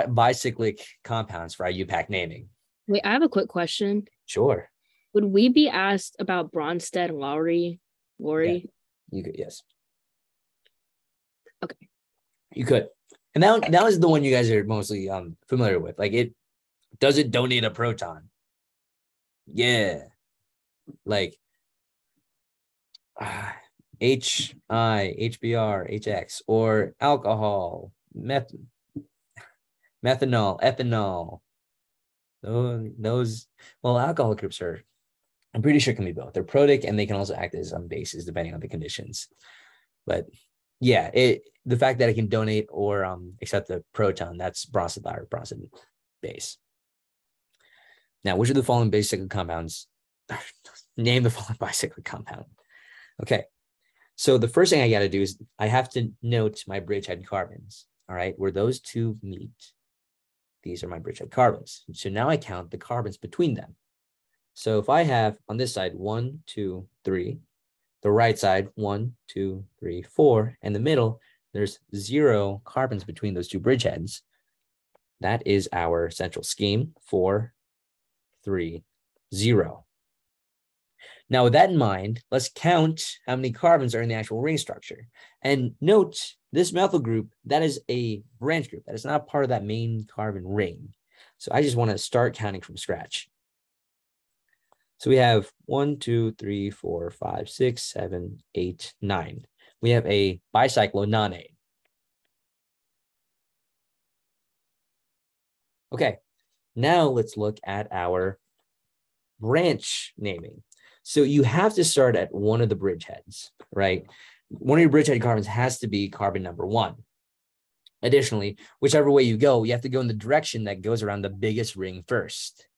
Speaker 2: bicyclic compounds for IUPAC naming.
Speaker 9: Wait, I have a quick question.
Speaker 2: Sure.
Speaker 9: Would we be asked about Bronsted and Lowry?
Speaker 2: Yeah, you could, yes. You could. And that was the one you guys are mostly familiar with. Like does it donate a proton? Yeah. Like HI, HBr, HX, or alcohol, methanol, ethanol. Those well, alcohol groups I'm pretty sure can be both. They're protic and they can also act as bases depending on the conditions. But yeah, the fact that it can donate or accept the proton, that's bronzodide, bronzid base. Now, which of the following bicyclic compounds? Name the following bicyclic compound. Okay, so the first thing I got to do is I have to note my bridgehead carbons. All right, where those two meet, these are my bridgehead carbons. So now I count the carbons between them. So if I have on this side 1, 2, 3, the right side 1, 2, 3, 4, and the middle there's 0 carbons between those two bridgeheads. That is our central scheme 4, 3, 0. Now, with that in mind, let's count how many carbons are in the actual ring structure. And note this methyl group, that is a branch group. That is not part of that main carbon ring. So I just want to start counting from scratch. So we have 1, 2, 3, 4, 5, 6, 7, 8, 9. We have a bicyclo-nonane. Okay, now let's look at our branch naming. So you have to start at one of the bridgeheads, right? One of your bridgehead carbons has to be carbon number 1. Additionally, whichever way you go, you have to go in the direction that goes around the biggest ring first.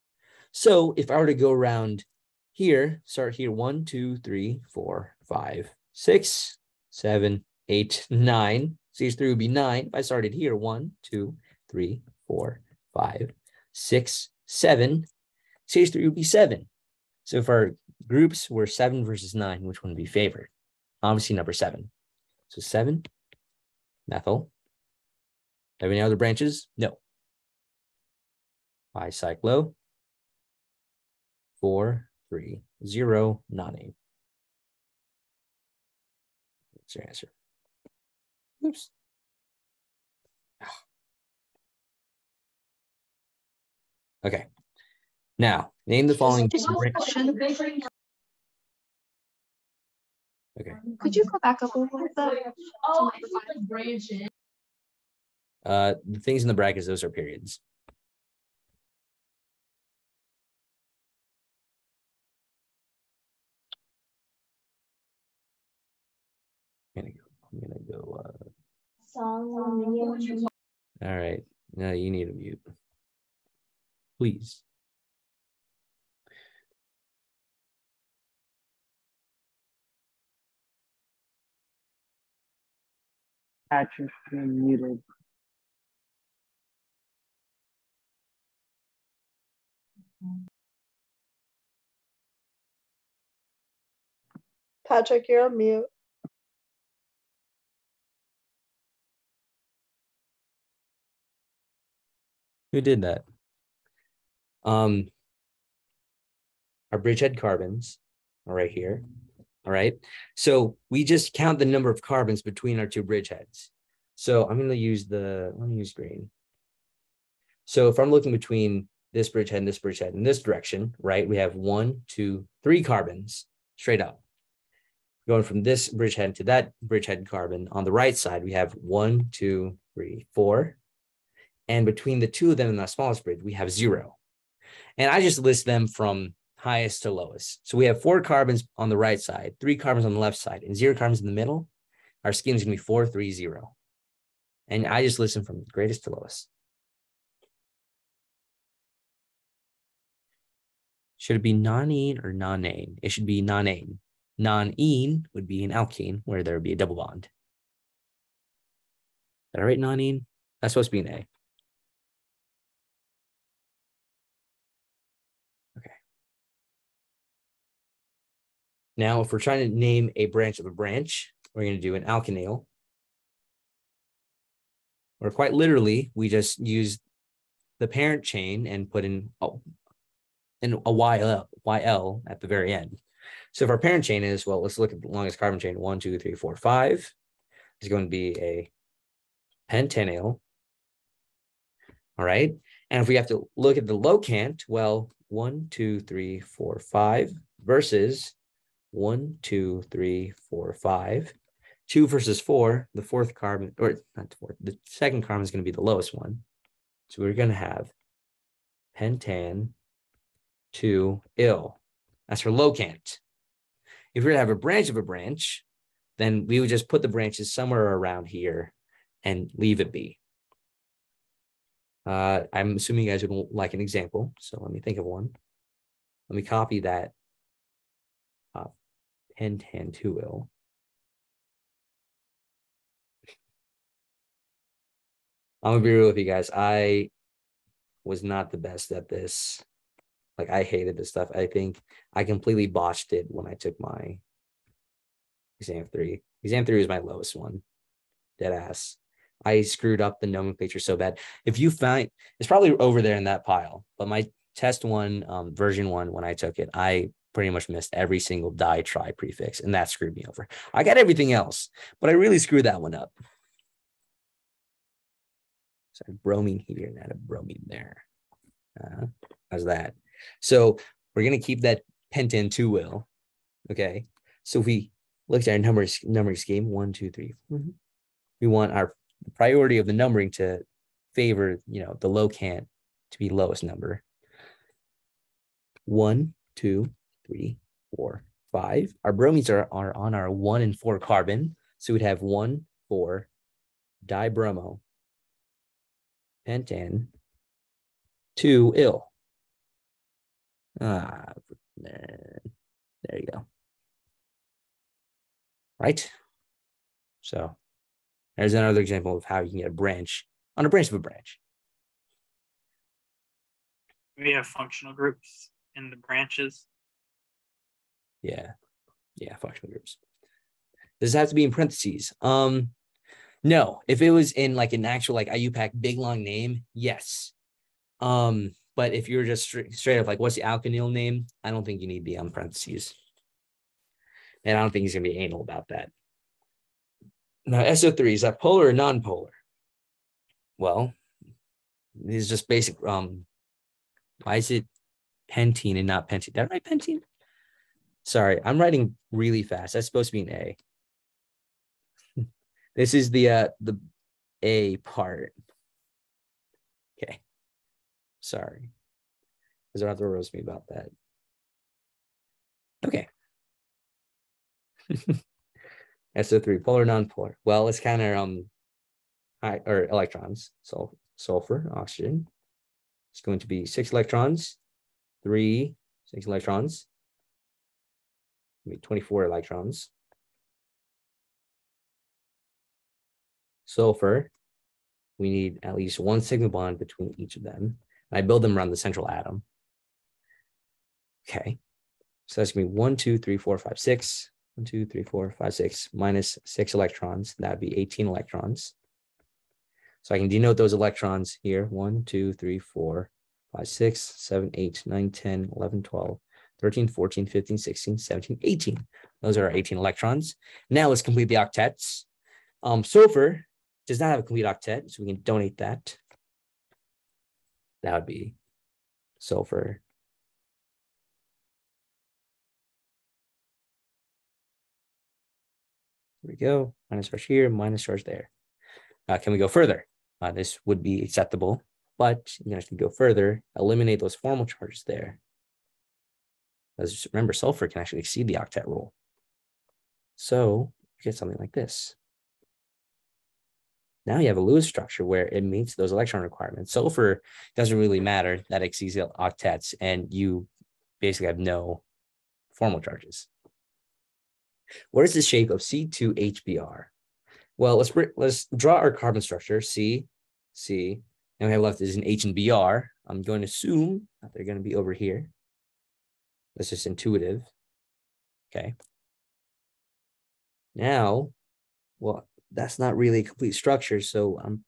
Speaker 2: So if I were to go around here, start here, 1, 2, 3, 4, 5, 6, 7, 8, 9. CH3 would be 9. If I started here, 1, 2, 3, 4, 5, 6, 7. CH3 would be 7. So if our groups were 7 versus 9, which one would be favored? Obviously number 7. So 7, methyl. Have any other branches? No. Bicyclo. 4, 3, 0, nonane. What's your answer? Oops. Okay. Now, name the following. Okay.
Speaker 10: Could you go back up a little bit?
Speaker 2: The things in the brackets, those are periods. I'm gonna go. All right. Now you need a mute, please.
Speaker 5: Patrick, you're muted.
Speaker 3: Patrick, you're on mute.
Speaker 2: Who did that? Our bridgehead carbons are right here. All right. So we just count the number of carbons between our two bridgeheads. So I'm going to use let me use green. So if I'm looking between this bridgehead in this direction, right, we have 1, 2, 3 carbons straight up. Going from this bridgehead to that bridgehead carbon on the right side, we have 1, 2, 3, 4. And between the two of them in the smallest bridge, we have 0. And I just list them from highest to lowest. So we have 4 carbons on the right side, 3 carbons on the left side, and 0 carbons in the middle. Our scheme is going to be 4, 3, 0. And I just list them from greatest to lowest. Should it be nonene or nonane? It should be nonane. Non-ene would be an alkene where there would be a double bond. Did I write nonene? That's supposed to be an A. Okay. Now, if we're trying to name a branch of a branch, we're going to do an alkenyl. Or quite literally, we just use the parent chain and put in a YL at the very end. So if our parent chain is, well, let's look at the longest carbon chain, 1, 2, 3, 4, 5. It's going to be a pentanal. All right. And if we have to look at the locant, well, 1, 2, 3, 4, 5 versus 1, 2, 3, 4, 5. 2 versus 4, the fourth carbon, or not the fourth, the second carbon is going to be the lowest one. So we're going to have pentan 2 ill. That's for locant. If we were to have a branch of a branch, then we would just put the branches somewhere around here and leave it be. I'm assuming you guys would like an example. So let me think of one. Let me copy that pentan 2 ill. I'm gonna be real with you guys. I was not the best at this. Like, I hated this stuff. I think I completely botched it when I took my exam 3. Exam 3 was my lowest one. Dead ass. I screwed up the nomenclature so bad. If you find, it's probably over there in that pile, but my test 1, version 1, when I took it, I pretty much missed every single di, tri prefix, and that screwed me over. I got everything else, but I really screwed that one up. So bromine here, not a bromine there. How's that? So we're going to keep that pentan 2 will. Okay. So if we looked at our numbering scheme, 1, 2, 3. We want our priority of the numbering to favor, the locant to be lowest number. 1, 2, 3, 4, 5. Our bromines are on our 1 and 4 carbon. So we'd have 1, 4, dibromo, pentan, 2 ill. There you go. Right? So there's another example of how you can get a branch on a branch of a branch.
Speaker 11: We have functional groups in the branches.
Speaker 2: Yeah, functional groups. Does it have to be in parentheses? No. If it was in like an actual like IUPAC big long name, yes. But if you're just straight up like, what's the alkynyl name? I don't think you need to be on parentheses. And I don't think he's gonna be anal about that. Now, SO3, is that polar or non-polar? Well, this is just basic. Why is it pentene and not pentene? Did I write pentene? Sorry, I'm writing really fast. That's supposed to be an A. This is the A part. Okay. Sorry. Because I don't have to roast me about that. Okay. SO3, polar, non-polar. Well, it's kind of or electrons. So sulfur, oxygen. It's going to be 6 electrons, 3, 6 electrons. 24 electrons. Sulfur, we need at least 1 sigma bond between each of them. I build them around the central atom. Okay. So that's going to be 1, 2, 3, 4, 5, 6. 1, 2, 3, 4, 5, 6 minus 6 electrons. That would be 18 electrons. So I can denote those electrons here. 1, 2, 3, 4, 5, 6, 7, 8, 9, 10, 11, 12, 13, 14, 15, 16, 17, 18. Those are our 18 electrons. Now let's complete the octets. Sulfur does not have a complete octet, so we can donate that. That would be sulfur. Here we go. Minus charge here, minus charge there. Can we go further? This would be acceptable, but you can actually go further, eliminate those formal charges there. Because remember, sulfur can actually exceed the octet rule. So you get something like this. Now you have a Lewis structure where it meets those electron requirements. Sulfur doesn't really matter, that exceeds the octets, and you basically have no formal charges. What is the shape of C2HBr? Well, let's draw our carbon structure, C, and we have left is an H and Br. I'm going to assume that they're going to be over here. That's just intuitive. Okay. Now, well, that's not really a complete structure, so I'm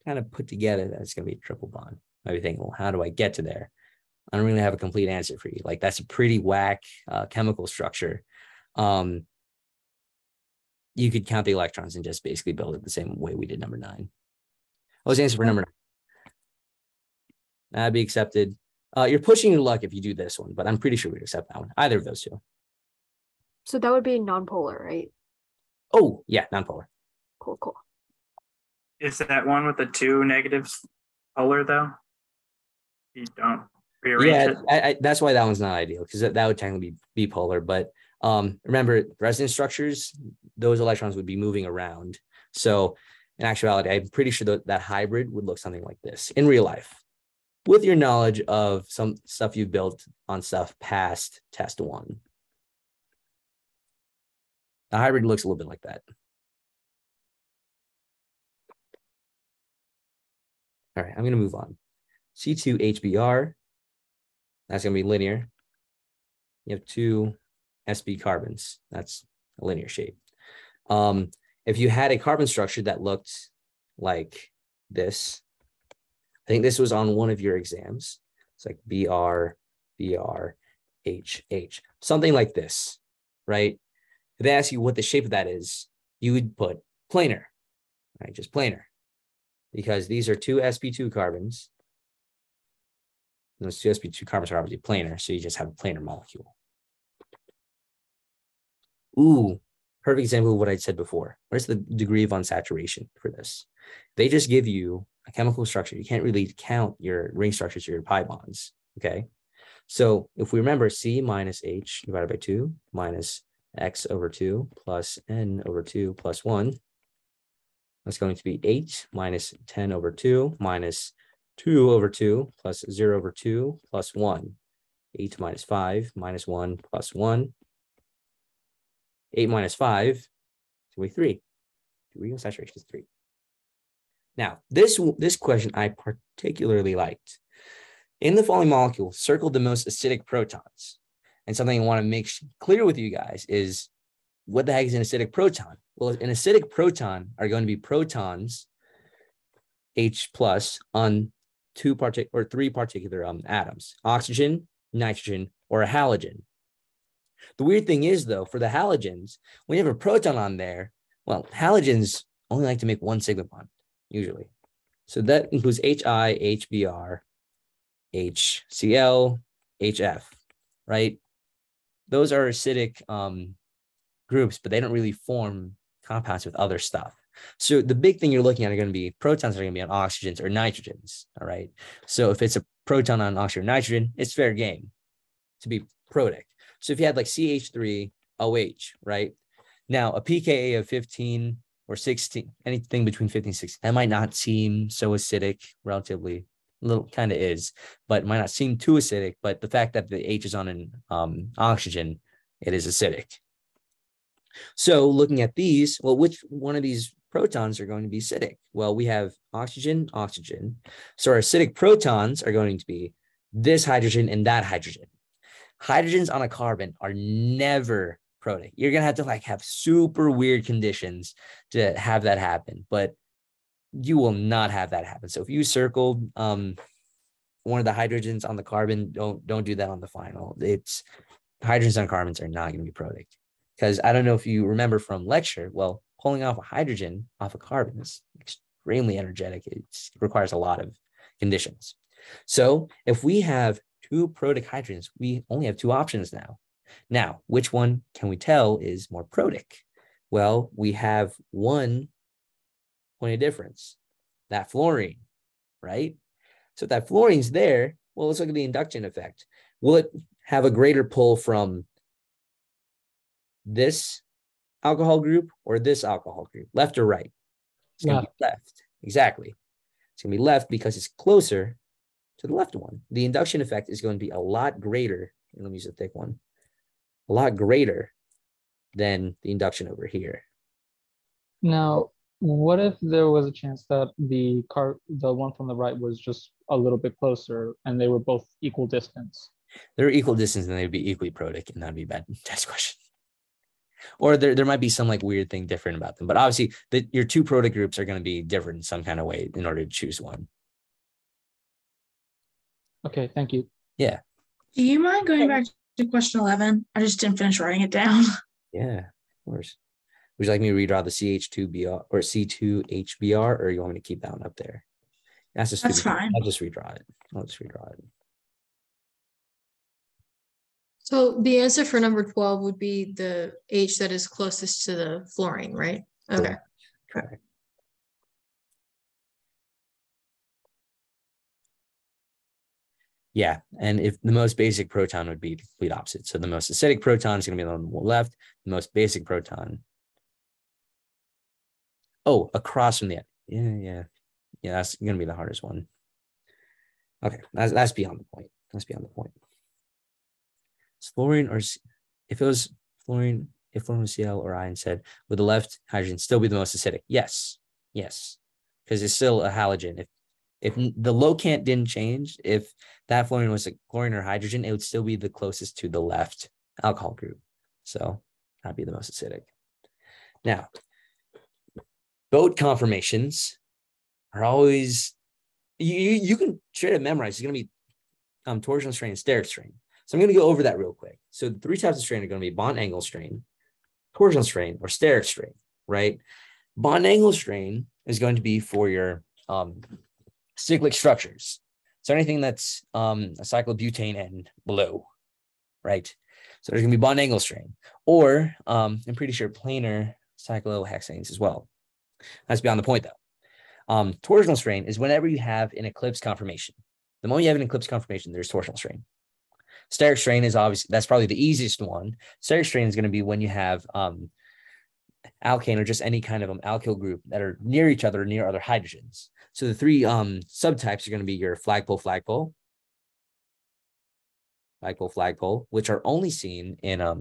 Speaker 2: kind of put together that it's going to be a triple bond. Maybe thinking, well, how do I get to there? I don't really have a complete answer for you. Like, that's a pretty whack chemical structure. you could count the electrons and just basically build it the same way we did number 9. What was the answer for number 9? That'd be accepted. You're pushing your luck if you do this one, but I'm pretty sure we'd accept that one. Either of those two.
Speaker 7: So that would be nonpolar, right?
Speaker 2: Oh, yeah, nonpolar.
Speaker 7: Cool, cool.
Speaker 11: Is that one with the 2 negatives polar though? You don't rearrange it.
Speaker 2: That's why that one's not ideal, because that would technically be polar. But remember, resonance structures, those electrons would be moving around. So in actuality, I'm pretty sure that hybrid would look something like this in real life, with your knowledge of some stuff you've built on stuff past test 1. The hybrid looks a little bit like that. All right, I'm going to move on. C2HBr, that's going to be linear. You have 2 sp carbons. That's a linear shape. If you had a carbon structure that looked like this, I think this was on one of your exams. It's like Br, Br, H, something like this, right? If they ask you what the shape of that is, you would put planar, right? Just planar, because these are 2 sp2 carbons. Those 2 sp2 carbons are obviously planar, so you just have a planar molecule. Ooh, perfect example of what I said before. Where's the degree of unsaturation for this? They just give you a chemical structure. You can't really count your ring structures or your pi bonds, okay? So if we remember, C minus H divided by 2 minus X over 2 plus N over 2 plus 1, that's going to be 8 minus 10 over 2 minus 2 over 2 plus 0 over 2 plus 1. 8 minus 5 minus 1 plus 1. 8 minus 5 is going to be 3. Degree of saturation is 3. Now, this question I particularly liked. In the following molecule, circle the most acidic protons. And something I want to make clear with you guys is, what the heck is an acidic proton? Well, an acidic proton are going to be protons, H plus, on 3 particular atoms: oxygen, nitrogen, or a halogen. The weird thing is, though, for the halogens, when you have a proton on there, well, halogens only like to make 1 sigma bond, usually. So that includes HI, HBr, HCl, HF, right? Those are acidic groups, but they don't really form compounds with other stuff. So the big thing you're looking at are going to be protons that are going to be on oxygens or nitrogens, all right? So if it's a proton on oxygen or nitrogen, it's fair game to be protic. So if you had like CH3OH, right? Now a pKa of 15 or 16, anything between 15 and 16, that might not seem so acidic, relatively, little kind of is, but it might not seem too acidic. But the fact that the H is on an oxygen, it is acidic. So looking at these, well, which one of these protons are going to be acidic? Well, we have oxygen, oxygen. So our acidic protons are going to be this hydrogen and that hydrogen. Hydrogens on a carbon are never protic. You're going to have to like have super weird conditions to have that happen, but you will not have that happen. So if you circled one of the hydrogens on the carbon, don't do that on the final. It's hydrogens on carbons are not going to be protic, because I don't know if you remember from lecture, well, pulling off a hydrogen off a carbon is extremely energetic. It requires a lot of conditions. So if we have 2 protic hydrogens, we only have 2 options now. Now, which one can we tell is more protic? Well, we have one point of difference, that fluorine, right? So if that fluorine's there, well, let's look at the induction effect. Will it have a greater pull from this alcohol group or this alcohol group, left or right? It's going to be left. Exactly. It's going to be left because it's closer to the left one. The induction effect is going to be a lot greater. Let me use a thick one. A lot greater than the induction over here.
Speaker 6: Now, what if there was a chance that the one from the right was just a little bit closer and they were both equal distance?
Speaker 2: They're equal distance and they'd be equally protic, and that'd be a bad test question. Or there might be some like weird thing different about them. But obviously your 2 protic groups are going to be different in some kind of way in order to choose one.
Speaker 6: Okay, thank you.
Speaker 2: Yeah.
Speaker 10: Do you mind going back to question 11? I just didn't finish writing it down.
Speaker 2: Yeah, of course. Would you like me to redraw the CH2BR or C2HBR, or you want me to keep that one up there? That's
Speaker 10: fine.
Speaker 2: I'll just redraw it.
Speaker 12: So the answer for number 12 would be the H that is closest to the fluorine, right? Okay.
Speaker 2: Correct. Yeah, and if the most basic proton would be the complete opposite. So the most acidic proton is going to be on the left. The most basic proton. Oh, across from the yeah. That's going to be the hardest one. Okay, that's beyond the point. It's fluorine, or if it was fluorine, if fluorine was Cl or I instead, would the left hydrogen still be the most acidic? Yes, because it's still a halogen. If the locant didn't change, if that fluorine was a chlorine or hydrogen, it would still be the closest to the left alcohol group. So that'd be the most acidic. Now, boat conformations are always, you can try to memorize. It's going to be torsional strain and steric strain. So I'm going to go over that real quick. So the three types of strain are going to be bond angle strain, torsional strain, or steric strain, right? Bond angle strain is going to be for your cyclic structures. So anything that's a cyclobutane and below, right? So there's going to be bond angle strain, or I'm pretty sure planar cyclohexanes as well. That's beyond the point though. Torsional strain is whenever you have an eclipse conformation. The moment you have an eclipse conformation, there's torsional strain. Steric strain is obviously, that's probably the easiest one. Steric strain is going to be when you have alkane or just any kind of alkyl group that are near each other, near other hydrogens. So the three subtypes are going to be your flagpole, which are only seen in our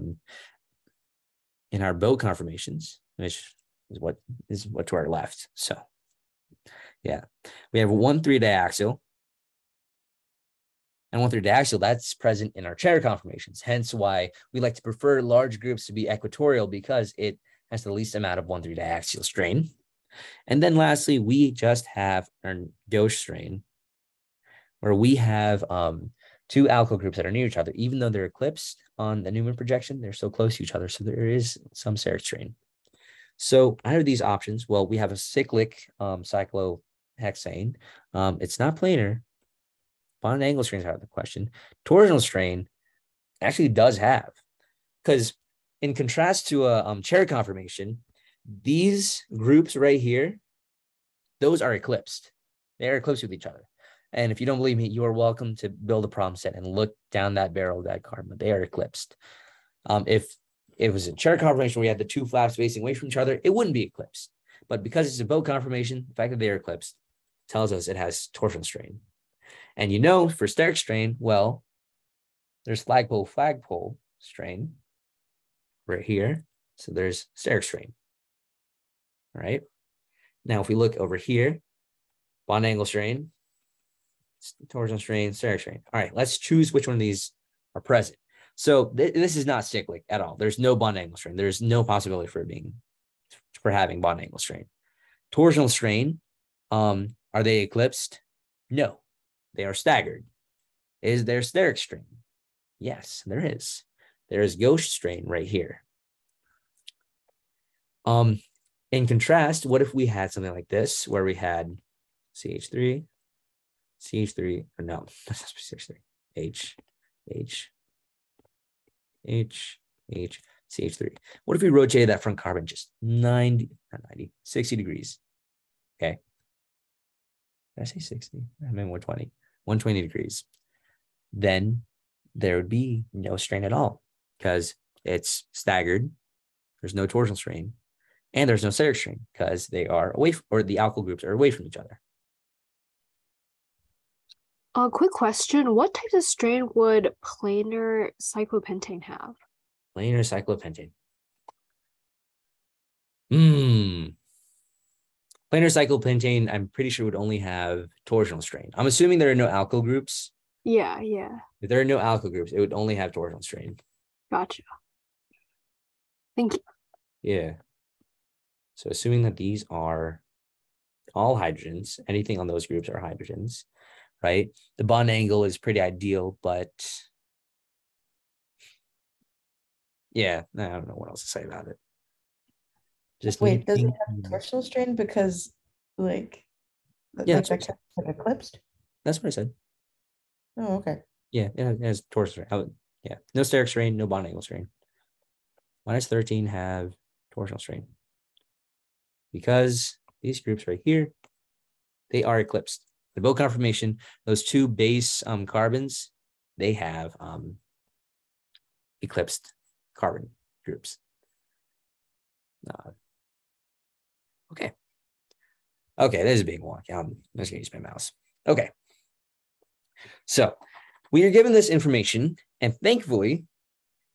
Speaker 2: boat conformations, which is what to our left. So yeah, we have 1,3 diaxial. And 1,3 diaxial, that's present in our chair conformations. Hence why we like to prefer large groups to be equatorial, because it has the least amount of 1,3 diaxial strain. And then lastly, we just have our gauche strain, where we have two alkyl groups that are near each other. Even though they're eclipsed on the Newman projection, they're so close to each other. So there is some steric strain. So out of these options, well, we have a cyclic cyclohexane. It's not planar. Bond angle strain is out of the question. Torsional strain actually does have, because in contrast to a chair conformation, these groups right here, those are eclipsed. They are eclipsed with each other. And if you don't believe me, you are welcome to build a problem set and look down that barrel of that carbon. They are eclipsed. If it was a chair conformation where we had the two flaps facing away from each other, it wouldn't be eclipsed. But because it's a boat conformation, the fact that they are eclipsed tells us it has torsional strain. And for steric strain, well, there's flagpole strain right here. So there's steric strain. All right. Now, if we look over here, bond angle strain, torsional strain, steric strain. All right, let's choose which one of these are present. So this is not cyclic at all. There's no bond angle strain. There's no possibility for having bond angle strain. Torsional strain, are they eclipsed? No, they are staggered. Is there steric strain? Yes, there is. There is gauche strain right here. In contrast, what if we had something like this, where we had CH3, or no, that's not CH3, H, CH3. What if we rotated that front carbon just 60 degrees? Okay. Did I say 60? I meant 120 degrees. Then there would be no strain at all, because it's staggered. There's no torsional strain, and there's no steric strain, because they are away or the alkyl groups are away from each other.
Speaker 7: A quick question. What types of strain would planar cyclopentane have?
Speaker 2: Planar cyclopentane. Planar cyclopentane, I'm pretty sure would only have torsional strain. I'm assuming there are no alkyl groups.
Speaker 7: Yeah.
Speaker 2: If there are no alkyl groups, it would only have torsional strain.
Speaker 7: Gotcha. Thank you.
Speaker 2: Yeah. So assuming that these are all hydrogens, anything on those groups are hydrogens, right? The bond angle is pretty ideal, but yeah, I don't know what else to say about it. Just
Speaker 3: Wait, does it
Speaker 2: looping.
Speaker 3: have torsional strain because like
Speaker 2: Yeah,
Speaker 3: like
Speaker 2: that's what I
Speaker 3: that
Speaker 2: said.
Speaker 3: kept it eclipsed?
Speaker 2: That's what I said.
Speaker 3: Oh, okay.
Speaker 2: Yeah, it has torsional strain. Yeah, no steric strain, no bond angle strain. Minus 13 have torsional strain because these groups right here, they are eclipsed. The boat conformation, those two base carbons, they have eclipsed carbon groups. Okay. Okay, that is a big wonk. I'm just gonna use my mouse. Okay. So we are given this information, and thankfully,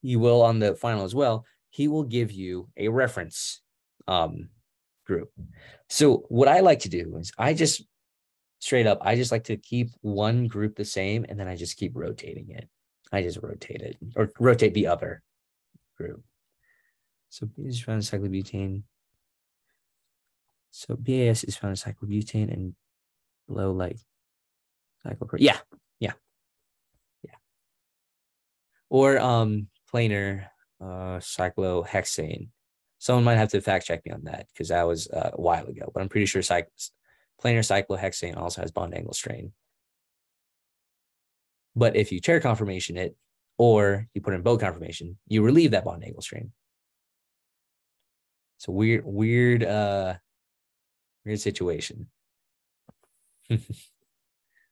Speaker 2: you will on the final as well. He will give you a reference group. So what I like to do is I just like to keep one group the same, and then I just keep rotating it. I just rotate it or rotate the other group. So B is found in cyclobutane. So BAS is found in cyclobutane and below like cyclopropane. Yeah. Or planar cyclohexane. Someone might have to fact check me on that because that was a while ago, but I'm pretty sure planar cyclohexane also has bond angle strain. But if you chair conformation it, or you put in boat conformation, you relieve that bond angle strain. It's a weird situation.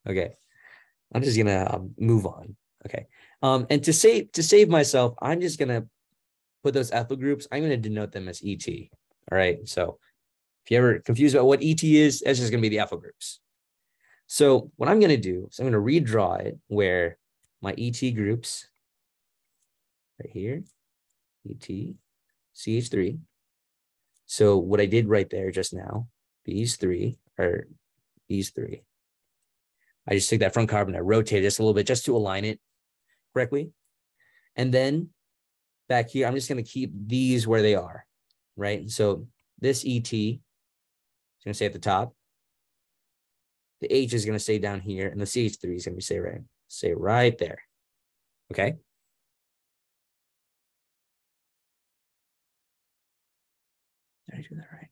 Speaker 2: Okay, I'm just gonna move on. Okay, and to save myself, I'm just gonna put those ethyl groups. I'm gonna denote them as ET. All right. So if you're ever confused about what ET is, that's just gonna be the ethyl groups. So what I'm gonna do is I'm gonna redraw it where my ET groups right here, ET, CH3. So what I did right there just now, these three. I just took that front carbon, I rotated this a little bit just to align it correctly. And then back here, I'm just going to keep these where they are, right? So this ET is going to stay at the top. The H is going to stay down here, and the CH3 is going to stay right there. Okay. Did I do that right?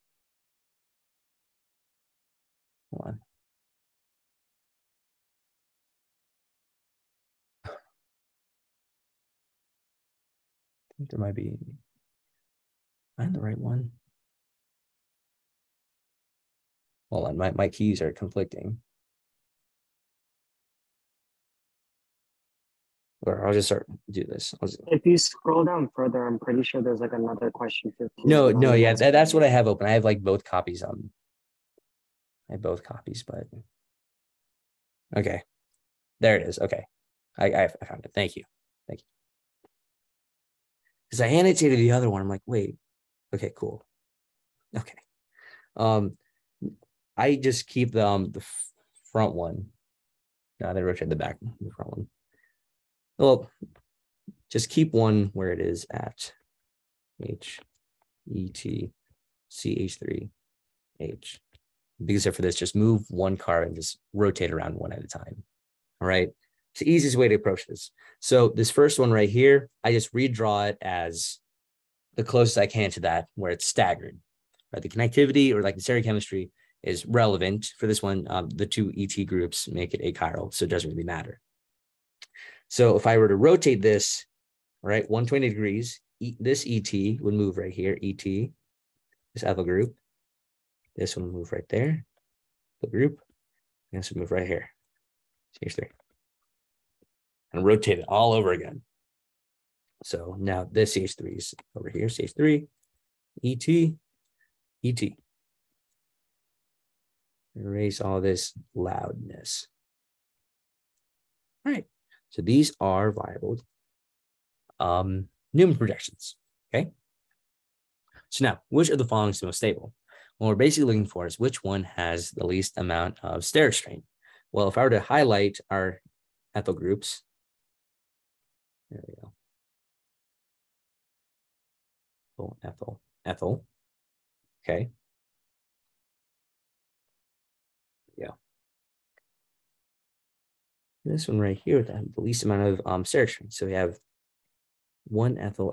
Speaker 2: Hold on. I think there might be. Am I in the right one? Hold on, my keys are conflicting. Or I'll just do this.
Speaker 5: If you scroll down further, I'm pretty sure there's like another question 15.
Speaker 2: No, yeah, that's what I have open. I have like both copies on. I have both copies, but okay, there it is. Okay, I found it. Thank you. Because I annotated the other one. I'm like, wait, okay, cool. Okay, I just keep the front one. No, they rotate the back, the front one. Well, just keep one where it is at H, E, T, C, H3, H. Except for this, just move one carbon, just rotate around one at a time. All right. It's the easiest way to approach this. So this first one right here, I just redraw it as the closest I can to that where it's staggered. Right? The connectivity or like the stereochemistry is relevant for this one. The two ET groups make it achiral, so it doesn't really matter. So if I were to rotate this, right, 120 degrees, this ET would move right here, ET, this ethyl group. This one will move right there, the group. And this will move right here, CH3. And rotate it all over again. So now this CH3 is over here, CH3, ET, ET. Erase all this loudness. All right. So these are viable Newman projections. Okay. So now, which of the following is the most stable? What we're basically looking for is which one has the least amount of steric strain. Well, if I were to highlight our ethyl groups, there we go. Ethyl. Okay. Yeah. This one right here, the least amount of steric strain. So we have one ethyl,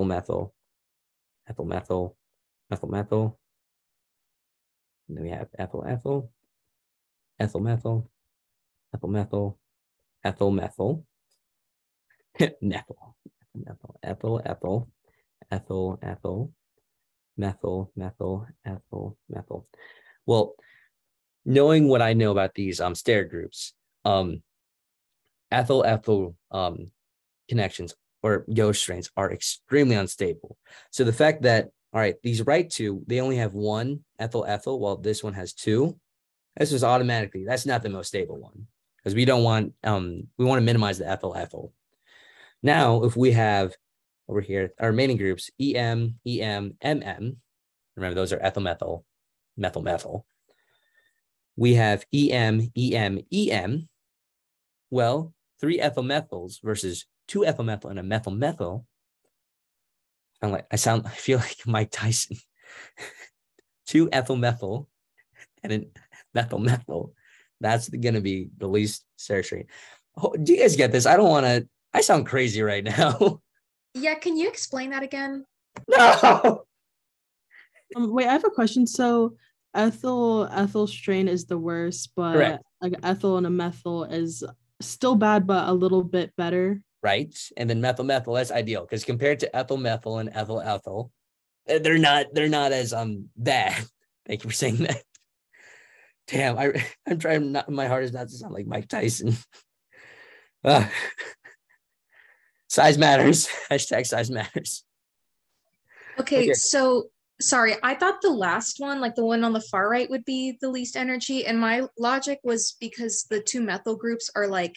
Speaker 2: methyl, ethyl methyl, methyl methyl. And then we have ethyl ethyl, ethyl methyl, ethyl methyl, ethyl methyl, methyl, methyl, ethyl ethyl, ethyl ethyl, methyl methyl, ethyl methyl. Well, knowing what I know about these steric groups, ethyl ethyl connections or ghost strains are extremely unstable. So the fact that, all right, these right two, they only have one ethyl ethyl, while this one has two, this is automatically, that's not the most stable one, because we don't want, we want to minimize the ethyl ethyl. Now, if we have over here our remaining groups, EM, EM, MM, remember those are ethyl methyl, methyl methyl. We have EM, EM, EM. Well, 3 ethyl methyls versus 2 ethyl methyl and a methyl methyl. I feel like Mike Tyson. 2 ethyl methyl and a methyl methyl. That's gonna be the least steric strain. Oh, do you guys get this? I don't want to. I sound crazy right now.
Speaker 12: Yeah, can you explain that again?
Speaker 2: No.
Speaker 3: Wait, I have a question. So ethyl strain is the worst, but
Speaker 2: Correct.
Speaker 3: like ethyl and a methyl is still bad, but a little bit better.
Speaker 2: Right. And then methyl methyl, that's ideal because compared to ethyl methyl and ethyl ethyl, they're not as bad. Thank you for saying that. Damn, I'm trying not, my heart is not to sound like Mike Tyson. Size matters. Hashtag size matters.
Speaker 12: Okay, so sorry, I thought the last one, like the one on the far right, would be the least energy. And my logic was because the 2 methyl groups are like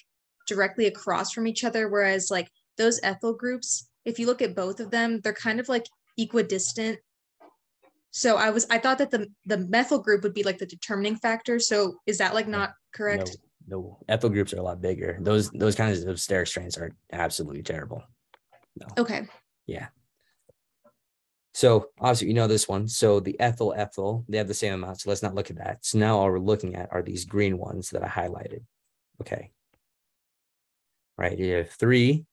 Speaker 12: directly across from each other, whereas like those ethyl groups, if you look at both of them, they're kind of like equidistant. So I thought that the methyl group would be like the determining factor. So is that like not correct?
Speaker 2: No, ethyl groups are a lot bigger. Those kinds of steric strains are absolutely terrible. No.
Speaker 12: Okay.
Speaker 2: Yeah. So obviously you know this one. So the ethyl ethyl, they have the same amount. So let's not look at that. So now all we're looking at are these green ones that I highlighted. Okay. Right. You have 3.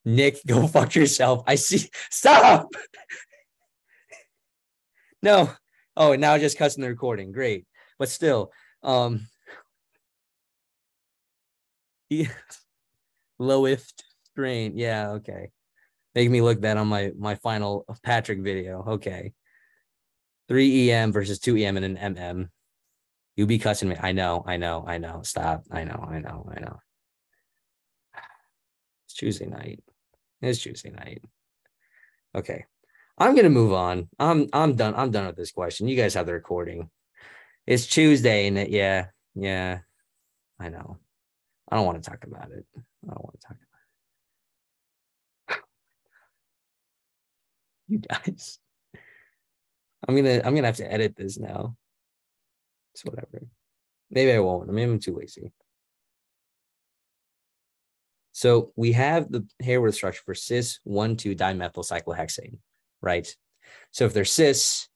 Speaker 2: Nick, go fuck yourself. I see. Stop. No. Oh, now just cussing the recording. Great. But still, lowest strain. Yeah, okay. Make me look that on my final Patrick video. Okay. 3 EM versus 2 EM and an MM. You be cussing me. I know. Stop. I know. It's Tuesday night. Okay. I'm gonna move on. I'm done. I'm done with this question. You guys have the recording. It's Tuesday, and yeah. I know. I don't want to talk about it. You guys. I'm gonna have to edit this now. It's whatever. Maybe I won't. Maybe I'm too lazy. So we have the Hayward structure for cis 1,2 dimethyl cyclohexane, right? So if they're cis,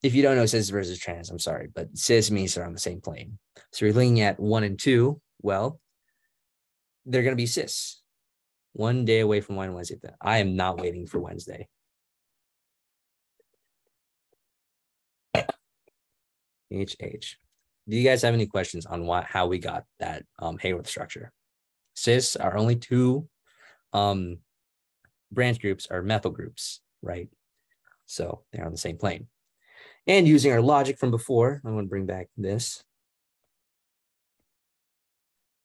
Speaker 2: if you don't know cis versus trans, I'm sorry, but cis means they're on the same plane. So you're looking at 1 and 2. Well, they're going to be cis. 1 day away from Wednesday. I am not waiting for Wednesday. HH. Do you guys have any questions on how we got that Hayward structure? Cis, our only 2 branch groups are methyl groups, right? So they're on the same plane. And using our logic from before, I want to bring back this.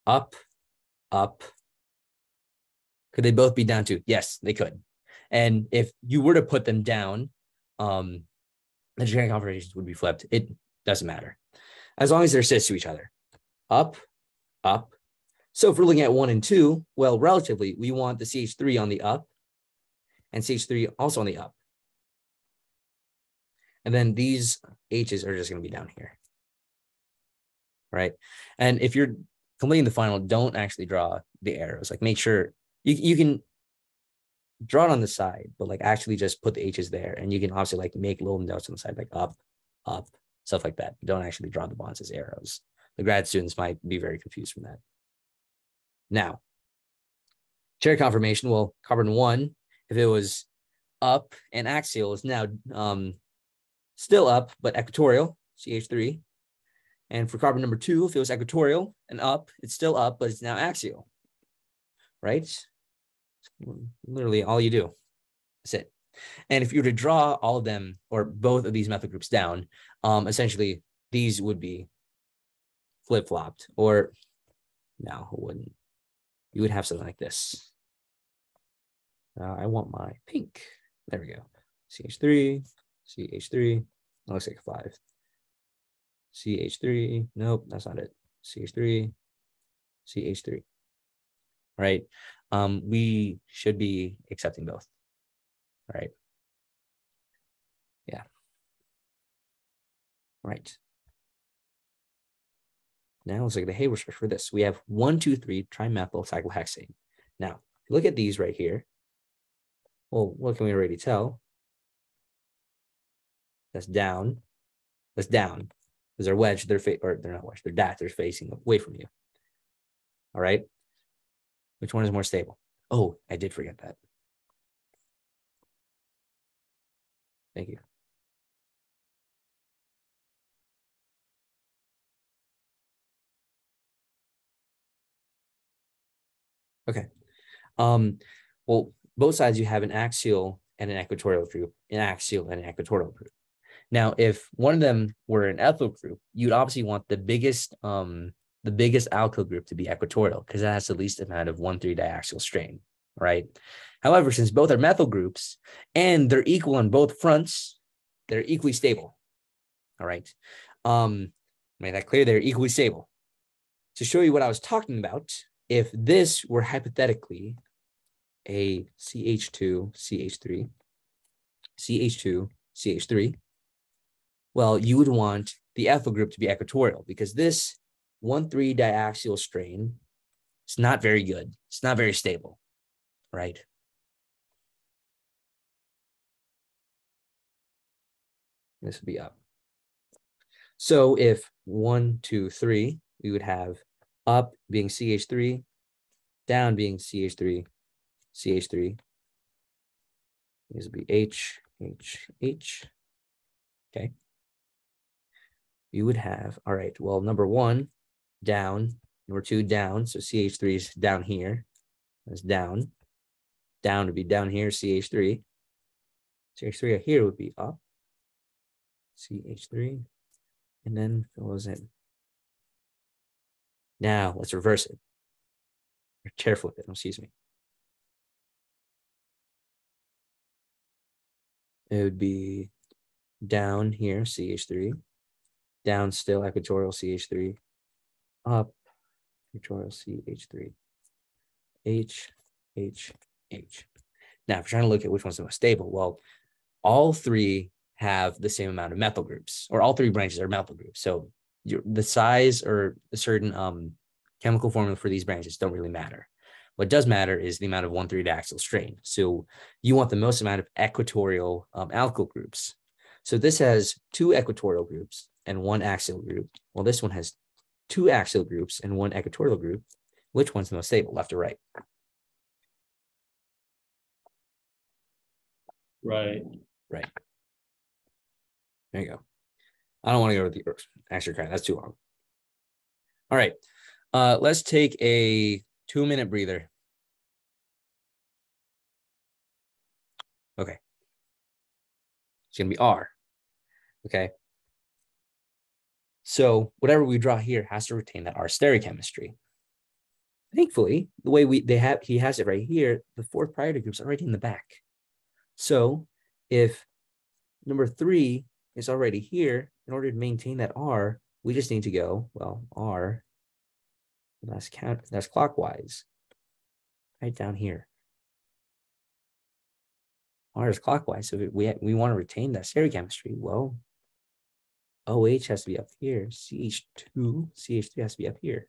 Speaker 2: Up. Could they both be down 2? Yes, they could. And if you were to put them down, the genetic configurations would be flipped. It doesn't matter. As long as they're cis to each other. Up. So if we're looking at 1 and 2, well, relatively, we want the CH3 on the up and CH3 also on the up. And then these H's are just going to be down here. Right. And if you're completing the final, don't actually draw the arrows. Like make sure you can draw it on the side, but like actually just put the H's there. And you can also like make little notes on the side, like up, stuff like that. Don't actually draw the bonds as arrows. The grad students might be very confused from that. Now, chair conformation, well, carbon 1, if it was up and axial is now still up, but equatorial, CH3. And for carbon number 2, if it was equatorial and up, it's still up, but it's now axial, right? Literally all you do. That's it. And if you were to draw all of them or both of these methyl groups down, essentially these would be flip-flopped, or no, it wouldn't. You would have something like this. I want my pink. There we go. CH3, CH3. That looks like a 5. CH3. Nope, that's not it. CH3, CH3. Right. We should be accepting both. All right. Yeah. Right. Now let's look at the Hayward structure for this. We have 1, 2, 3 trimethyl cyclohexane. Now, if you look at these right here, well, what can we already tell? That's down. That's down. Because they're wedged, or they're not wedged, they're facing away from you. All right. Which one is more stable? Oh, I did forget that. Thank you. Okay. Well, both sides you have an axial and an equatorial group, an axial and an equatorial group. Now, if one of them were an ethyl group, you'd obviously want the biggest alkyl group to be equatorial because it has the least amount of 1,3 diaxial strain, right? However, since both are methyl groups and they're equal on both fronts, they're equally stable. All right. Made that clear, they're equally stable. To show you what I was talking about, if this were hypothetically a CH2, CH3, CH2, CH3, well, you would want the ethyl group to be equatorial because this 1,3 diaxial strain is not very good. It's not very stable, right? This would be up. So if 1, 2, 3, we would have up being CH3, down being CH3, CH3. This would be H, H, H. Okay. You would have, all right, well, number 1, down, number 2, down. So CH3 is down here. That's down. Down would be down here, CH3. CH3 here would be up. CH3. And then fill those in. Now let's reverse it. Or chair flip it, excuse me. It would be down here, CH3. Down still, equatorial CH3. Up, equatorial CH3. H, H, H. Now, if we're trying to look at which one's the most stable, well, all 3 have the same amount of methyl groups, or all 3 branches are methyl groups. So the size or a certain chemical formula for these branches don't really matter. What does matter is the amount of 1,3 diaxial strain. So you want the most amount of equatorial alkyl groups. So this has 2 equatorial groups and 1 axial group. Well, this one has 2 axial groups and 1 equatorial group. Which one's the most stable, left or right?
Speaker 13: Right.
Speaker 2: Right. There you go. I don't want to go to the extra credit. That's too long. All right. Let's take a 2-minute breather. Okay. It's going to be R. Okay. So whatever we draw here has to retain that R stereochemistry. Thankfully, the way he has it right here, the 4th priority group is already in the back. So if number 3 is already here, in order to maintain that R, we just need to go, well, R, that's clockwise, right down here. R is clockwise, so we want to retain that stereochemistry. Well, OH has to be up here, CH2, CH3 has to be up here.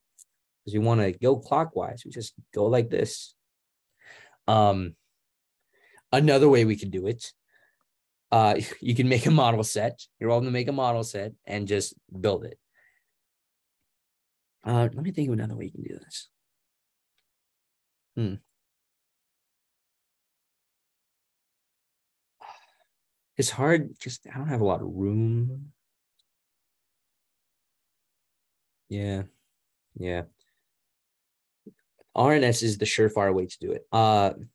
Speaker 2: Because we want to go clockwise, we just go like this. Another way we can do it, you can make a model set. You're welcome to make a model set and just build it. Let me think of another way you can do this. It's hard, just I don't have a lot of room. Yeah. RNS is the surefire way to do it. I'm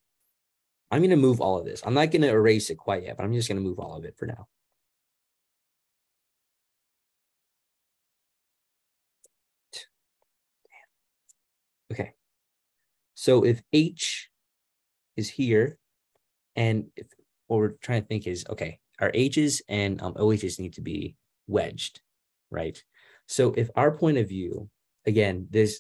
Speaker 2: going to move all of this. I'm not going to erase it quite yet, but I'm just going to move all of it for now. Okay. So if H is here, and if what we're trying to think is, okay, our H's and OH's need to be wedged, right? So if our point of view, again, the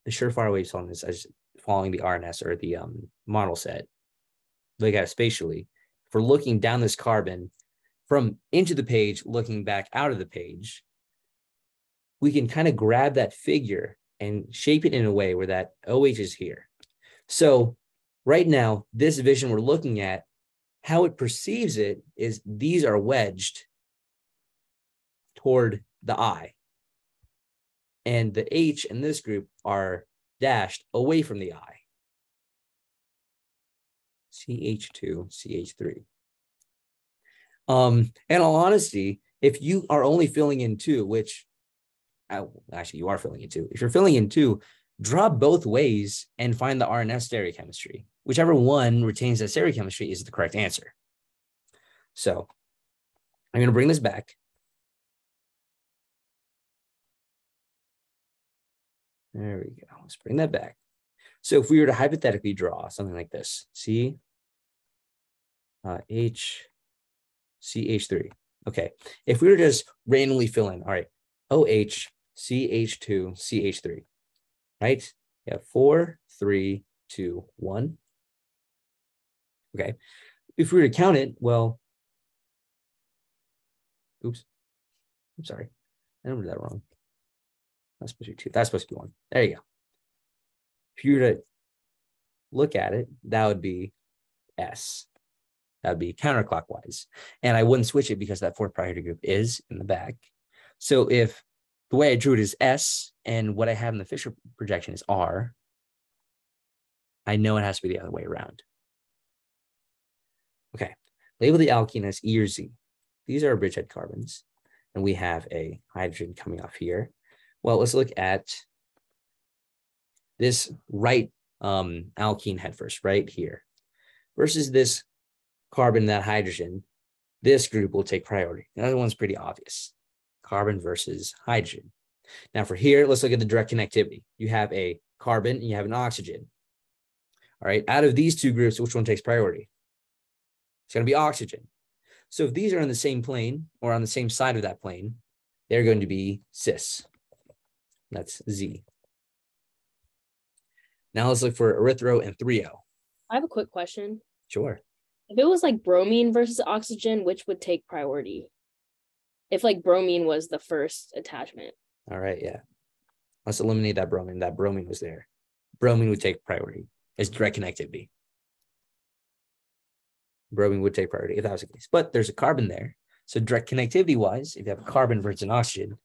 Speaker 2: surefire way of solving this is following the RNS or the model set, look at it spatially. If we're looking down this carbon from into the page, looking back out of the page, we can kind of grab that figure and shape it in a way where that OH is here. So right now, this vision we're looking at, how it perceives it is these are wedged toward the eye. And the H in this group are dashed away from the eye. CH2, CH3. In all honesty, if you are only filling in 2, which actually you are filling in 2. If you're filling in 2, draw both ways and find the RNS stereochemistry. Whichever one retains that stereochemistry is the correct answer. So I'm going to bring this back. There we go. Let's bring that back. So if we were to hypothetically draw something like this, C, H, CH3. Okay. If we were to just randomly fill in, all right, OH, CH2, CH3, right? Yeah, 4, 3, 2, 1. Okay. If we were to count it, well, oops. I'm sorry. I numbered that wrong. That's supposed to be 2. That's supposed to be 1. There you go. If you were to look at it, that would be S. That would be counterclockwise. And I wouldn't switch it because that fourth priority group is in the back. So if the way I drew it is S and what I have in the Fisher projection is R, I know it has to be the other way around. Okay. Label the alkene as E or Z. These are our bridgehead carbons. And we have a hydrogen coming off here. Well, let's look at this right alkene head first, right here, versus this carbon, that hydrogen. This group will take priority. The other one's pretty obvious. Carbon versus hydrogen. Now for here, let's look at the direct connectivity. You have a carbon and you have an oxygen. All right, out of these two groups, which one takes priority? It's going to be oxygen. So if these are on the same plane or on the same side of that plane, they're going to be cis. That's Z. Now let's look for erythro and threo.
Speaker 9: I have a quick question.
Speaker 2: Sure.
Speaker 9: If it was like bromine versus oxygen, which would take priority? If like bromine was the first attachment.
Speaker 2: All right, yeah. Let's eliminate that bromine. That bromine was there. Bromine would take priority. It's direct connectivity. Bromine would take priority if that was the case. But there's a carbon there. So direct connectivity wise, if you have a carbon versus an oxygen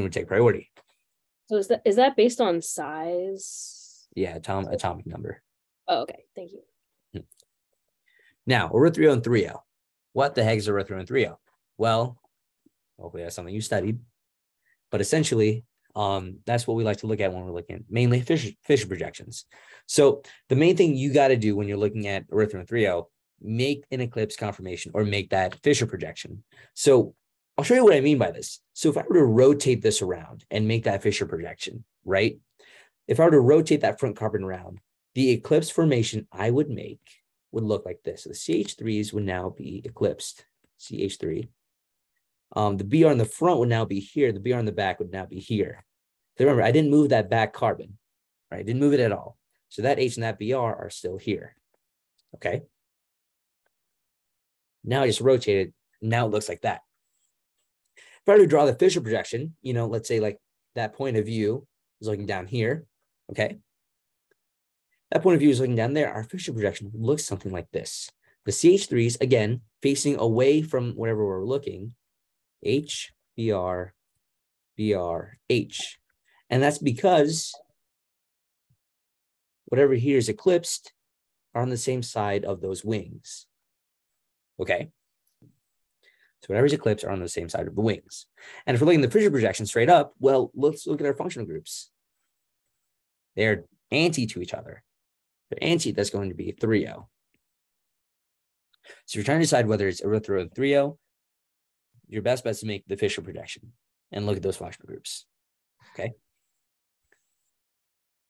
Speaker 2: would take priority.
Speaker 9: So is that based on size?
Speaker 2: Yeah, atomic number.
Speaker 9: Oh, okay. Thank you.
Speaker 2: Now, erythro and threo. What the heck is erythro and threo? Well, hopefully that's something you studied. But essentially, that's what we like to look at when we're looking at mainly Fisher projections. So the main thing you got to do when you're looking at erythro and threo, make an eclipse conformation or make that Fisher projection. So I'll show you what I mean by this. So if I were to rotate this around and make that Fisher projection, right? If I were to rotate that front carbon around, the eclipse formation I would make would look like this. So the CH3s would now be eclipsed, CH3. The Br in the front would now be here. The Br in the back would now be here. So remember, I didn't move that back carbon, right? I didn't move it at all. So that H and that Br are still here, okay? Now I just rotate it. Now it looks like that. If I were to draw the Fisher projection, you know, let's say like that point of view is looking down here, okay? That point of view is looking down there. Our Fisher projection looks something like this. The CH3s, again, facing away from whatever we're looking, H, Br, Br, H. And that's because whatever here is eclipsed are on the same side of those wings. Okay, So whatever's eclipsed are on the same side of the wings. And if we're looking at the Fisher projection straight up, well, let's look at our functional groups. They're anti to each other. They're anti, that's going to be 3O. So you're trying to decide whether it's erythro and 3O, your best bet is to make the Fisher projection and look at those functional groups. Okay.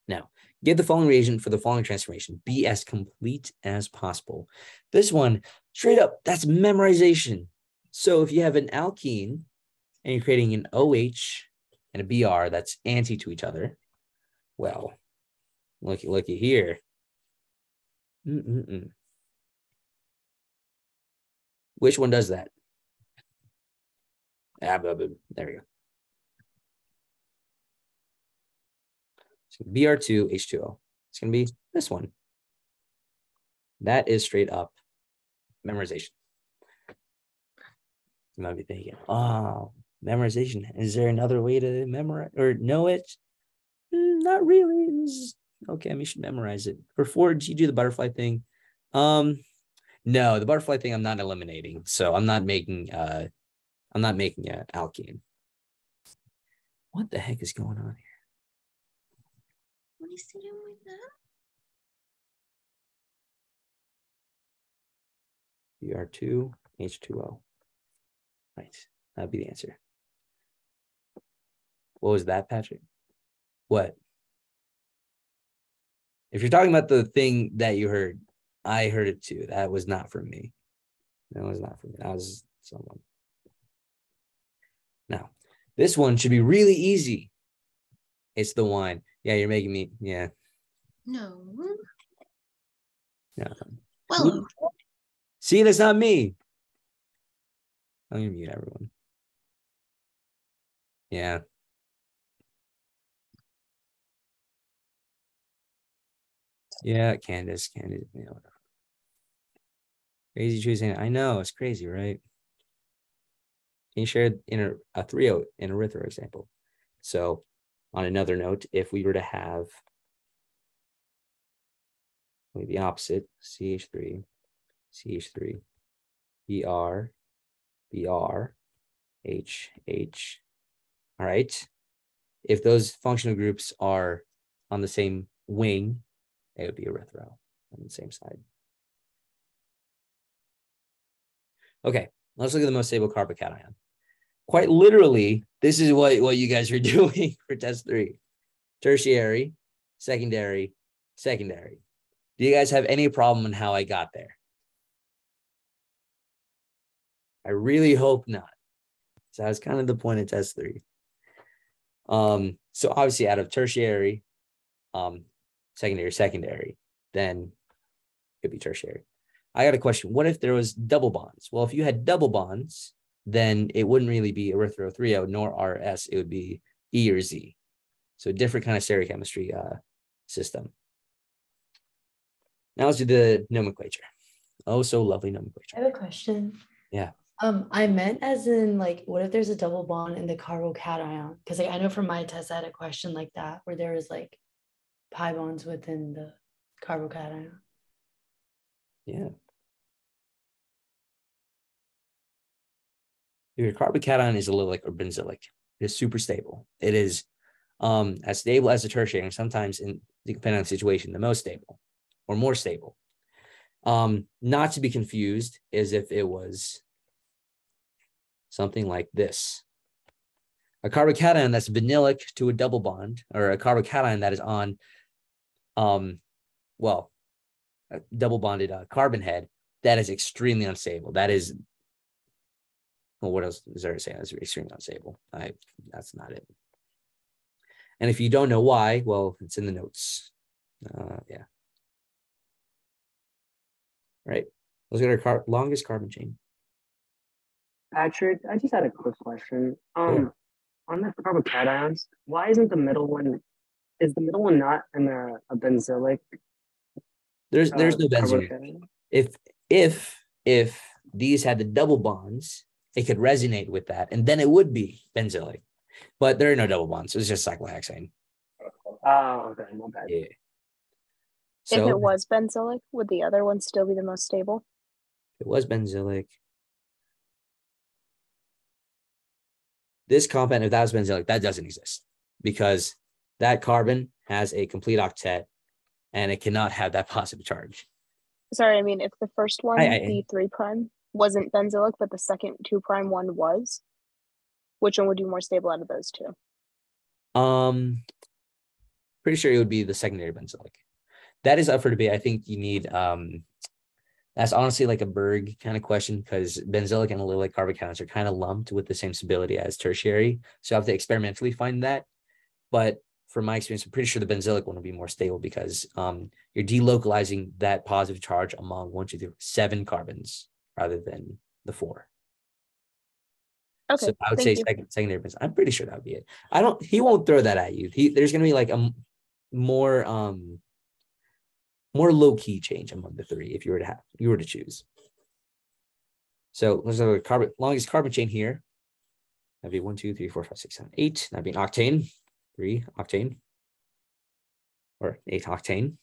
Speaker 2: Now, get the following reagent for the following transformation. Be as complete as possible. This one, straight up, that's memorization. So if you have an alkene and you're creating an OH and a BR that's anti to each other, well, looky here. Which one does that? There we go. So BR2, H2O. It's going to be this one. That is straight up memorization. You might be thinking, oh, memorization. Is there another way to memorize or know it? Not really. Okay, you should memorize it. For Forge, you do the butterfly thing. No, the butterfly thing I'm not eliminating. So I'm not making an alkene. What the heck is going on here?
Speaker 12: What is he doing with that?
Speaker 2: BR2, H2O. Right, that'd be the answer. What was that, Patrick? What? If you're talking about the thing that you heard, I heard it too. That was not from me. That was not from me. That was someone. Now, this one should be really easy. It's the wine. Yeah, you're making me, yeah.
Speaker 12: No.
Speaker 2: No.
Speaker 12: Well.
Speaker 2: See, that's not me. I'm going to mute everyone. Yeah. Yeah, Candace, yeah, whatever. Crazy choosing. I know, it's crazy, right? Can you share in a 3O in a erythro example? So on another note, if we were to have the opposite, CH3, CH3, BR, BR, H, H. All right. If those functional groups are on the same wing, it would be erythro on the same side. Okay, let's look at the most stable carbocation. Quite literally, this is what you guys are doing for test 3. Tertiary, secondary, secondary. Do you guys have any problem in how I got there? I really hope not. So that's kind of the point of test 3. So obviously out of tertiary, secondary, then it'd be tertiary. I got a question. What if there was double bonds? Well, if you had double bonds, then it wouldn't really be erythro 3O nor RS. It would be E or Z. So different kind of stereochemistry system. Now let's do the nomenclature. Oh, so lovely nomenclature.
Speaker 13: I have a question.
Speaker 2: Yeah.
Speaker 13: I meant as in like, what if there's a double bond in the carbocation? Because like I know from my test I had a question like that where there was like pi bonds within the carbocation.
Speaker 2: Yeah. Your carbocation is a little like benzoic. It is super stable. It is as stable as a tertiary, and sometimes, depending on the situation, the most stable or more stable. Not to be confused as if it was something like this. A carbocation that's vinylic to a double bond, or a carbocation that is on, a double bonded carbon head, that is extremely unstable. That is, well, what else is there to say? That's extremely unstable. That's not it. And if you don't know why, well, it's in the notes. Yeah. Right. Let's get our longest carbon chain.
Speaker 5: Patrick, I just had a quick question.
Speaker 2: Sure.
Speaker 5: On the carbocations, why isn't the middle one? Is the middle one not in a benzoic?
Speaker 2: There's no benzoic. If these had the double bonds, it could resonate with that, and then it would be benzoic. But there are no double bonds. It's just cyclohexane.
Speaker 5: Oh, okay, my bad.
Speaker 2: Yeah.
Speaker 10: So, if it was benzoic, would the other one still be the most stable?
Speaker 2: If it was benzoic, This compound, if that was benzoic, that doesn't exist because that carbon has a complete octet and it cannot have that positive charge.
Speaker 10: Sorry, I mean, if the first one, the 3' wasn't benzoic, but the second 2' one was, which one would be more stable out of those two?
Speaker 2: Pretty sure it would be the secondary benzoic. That is up for debate. I think you need that's honestly like a Berg kind of question because benzoic and allylic carbon cations are kind of lumped with the same stability as tertiary. So I have to experimentally find that. But from my experience, I'm pretty sure the benzoic one will be more stable because you're delocalizing that positive charge among 1, 2, 3, 7 carbons rather than the 4.
Speaker 10: Okay.
Speaker 2: So I would say secondary benzoic. I'm pretty sure that would be it. He won't throw that at you. There's gonna be like a more low-key change among the 3 if you were to choose. So let's have a longest carbon chain here. That'd be 1, 2, 3, 4, 5, 6, 7, 8. That'd be an octane, 3 octane, or 8 octane.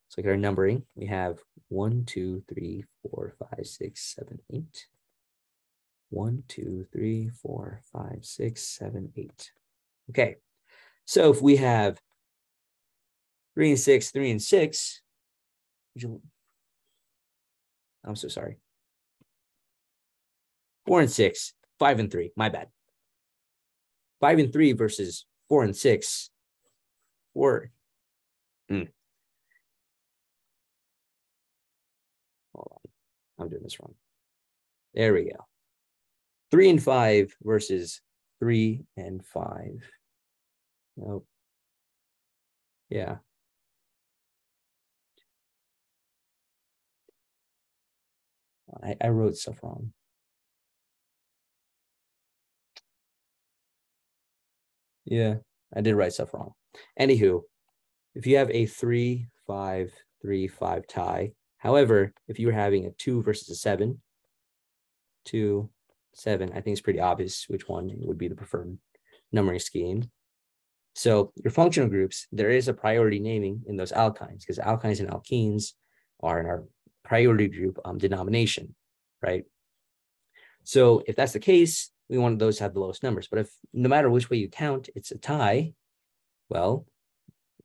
Speaker 2: Let's look at our numbering. We have 1, 2, 3, 4, 5, 6, 7, 8. 1, 2, 3, 4, 5, 6, 7, 8. Okay. So if we have 3 and 6, 3 and 6, I'm so sorry. 4 and 6, 5 and 3, my bad. 5 and 3 versus 4 and 6. 4. Hold on. I'm doing this wrong. There we go. 3 and 5 versus 3 and 5. Nope. Yeah. I wrote stuff wrong. Yeah, I did write stuff wrong. Anywho, if you have a 3, 5, 3, 5 tie, however, if you were having a 2 versus a 7, 2, 7, I think it's pretty obvious which one would be the preferred numbering scheme. So your functional groups, there is a priority naming in those alkynes because alkynes and alkenes are in our priority group denomination, right? So if that's the case, we want those to have the lowest numbers. But if no matter which way you count, it's a tie, well,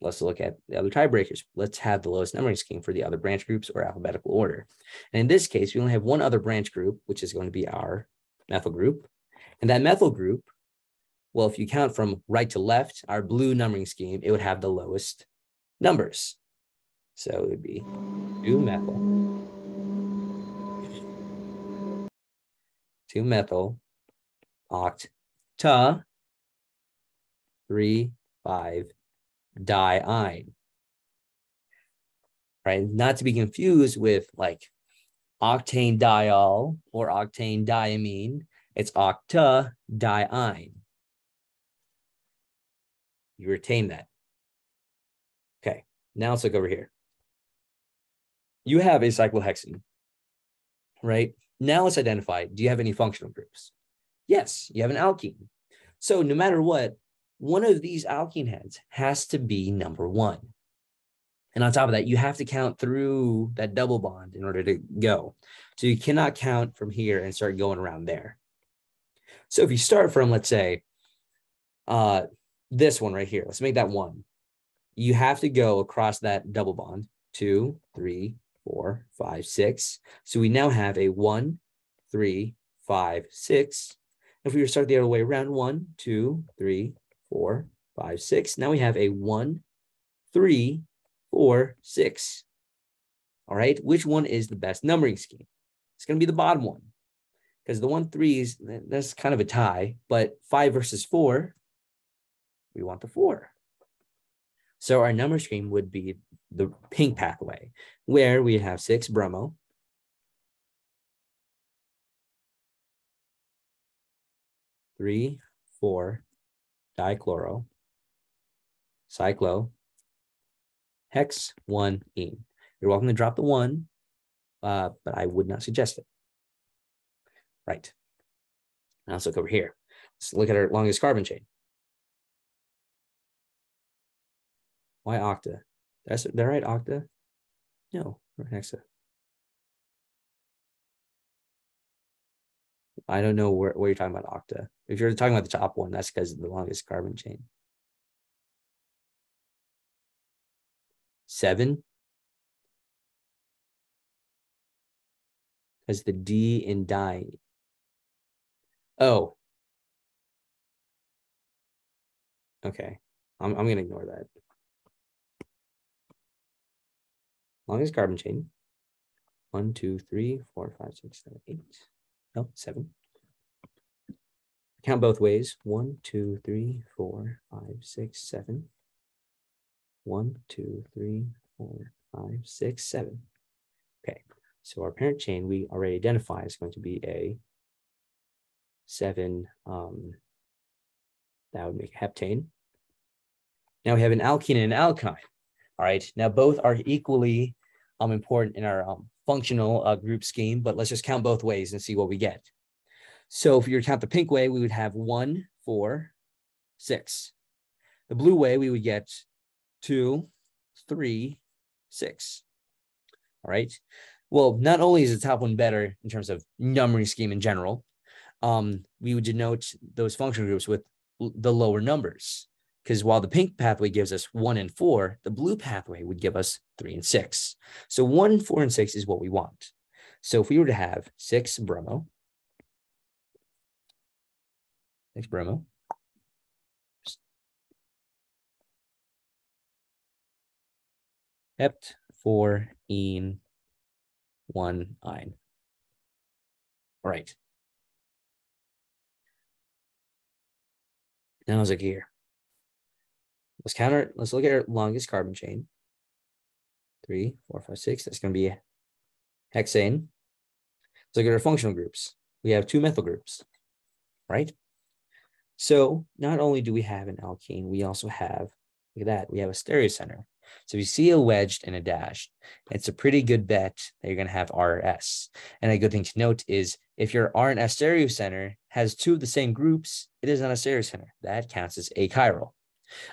Speaker 2: let's look at the other tiebreakers. Let's have the lowest numbering scheme for the other branch groups or alphabetical order. And in this case, we only have one other branch group, which is going to be our methyl group. And that methyl group, well, if you count from right to left, our blue numbering scheme, it would have the lowest numbers. So it would be 2-methyl, 2-methyl, octa, 3, 5, diene. Right? Not to be confused with like octane diol or octane diamine. It's octa diene. You retain that. Okay, now let's look over here. You have a cyclohexane, right? Now let's identify, do you have any functional groups? Yes, you have an alkene. So no matter what, one of these alkene heads has to be number 1. And on top of that, you have to count through that double bond in order to go. So you cannot count from here and start going around there. So if you start from, let's say, this one right here, let's make that 1. You have to go across that double bond, 2, 3, 4, 5, 6. So we now have a 1, 3, 5, 6. If we were to start the other way around, 1, 2, 3, 4, 5, 6. Now we have a 1, 3, 4, 6. All right, which one is the best numbering scheme? It's going to be the bottom one because the 1, 3s, that's kind of a tie, but 5 versus 4, we want the 4. So our number scheme would be the pink pathway where we have 6 bromo, 3, 4 dichloro, cyclo, hex, 1 ene. You're welcome to drop the 1, but I would not suggest it. Right. Now let's look over here. Let's look at our longest carbon chain. Why octa? Did I write octa? No, hexa. I don't know where you're talking about octa. If you're talking about the top one, that's because of the longest carbon chain. 7. Because the D in di. Oh. Okay. I'm going to ignore that. Longest carbon chain. 1, 2, 3, 4, 5, 6, 7, 8. No, 7. Count both ways. 1, 2, 3, 4, 5, 6, 7. 1, 2, 3, 4, 5, 6, 7. Okay, so our parent chain we already identify is going to be a 7. That would make a heptane. Now we have an alkene and an alkyne. All right, now both are equally important in our functional group scheme, but let's just count both ways and see what we get. So if you were to count the pink way, we would have 1, 4, 6. The blue way, we would get 2, 3, 6. All right. Well, not only is the top one better in terms of numbering scheme in general, we would denote those function groups with the lower numbers. Because while the pink pathway gives us 1 and 4, the blue pathway would give us 3 and 6. So 1, 4, and 6 is what we want. So if we were to have 6 bromo, hept 4 ene 1 ine. All right. Now let's look here. Let's look at our longest carbon chain. 3, 4, 5, 6. That's going to be hexane. Let's look at our functional groups. We have 2 methyl groups, right? So not only do we have an alkene, we also have, look at that, we have a stereocenter. So if you see a wedged and a dashed, it's a pretty good bet that you're going to have R or S. And a good thing to note is if your R and S stereocenter has 2 of the same groups, it is not a stereocenter. That counts as achiral.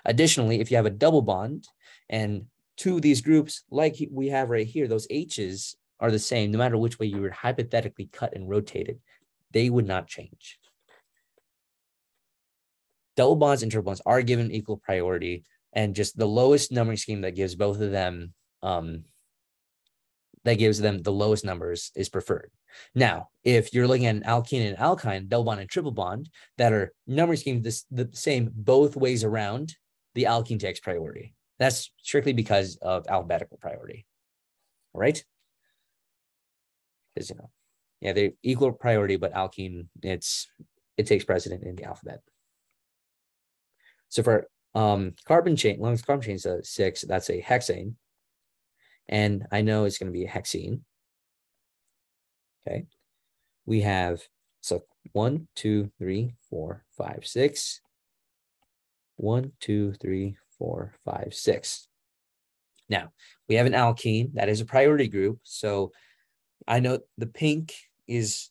Speaker 2: Additionally, if you have a double bond and 2 of these groups, like we have right here, those H's are the same, no matter which way you were hypothetically cut and rotated, they would not change. Double bonds and triple bonds are given equal priority, and just the lowest numbering scheme that gives both of them, that gives them the lowest numbers is preferred. Now, if you're looking at an alkene and alkyne, double bond and triple bond, that are numbering schemes the same both ways around, the alkene takes priority. That's strictly because of alphabetical priority. All right? Because, yeah, they're equal priority, but alkene, it takes precedent in the alphabet. So for carbon chain, longest carbon chain is a 6, that's a hexane. And I know it's going to be a hexene. Okay. We have, so 1, 2, 3, 4, 5, 6. 1, 2, 3, 4, 5, 6. Now, we have an alkene. That is a priority group. So I know the pink is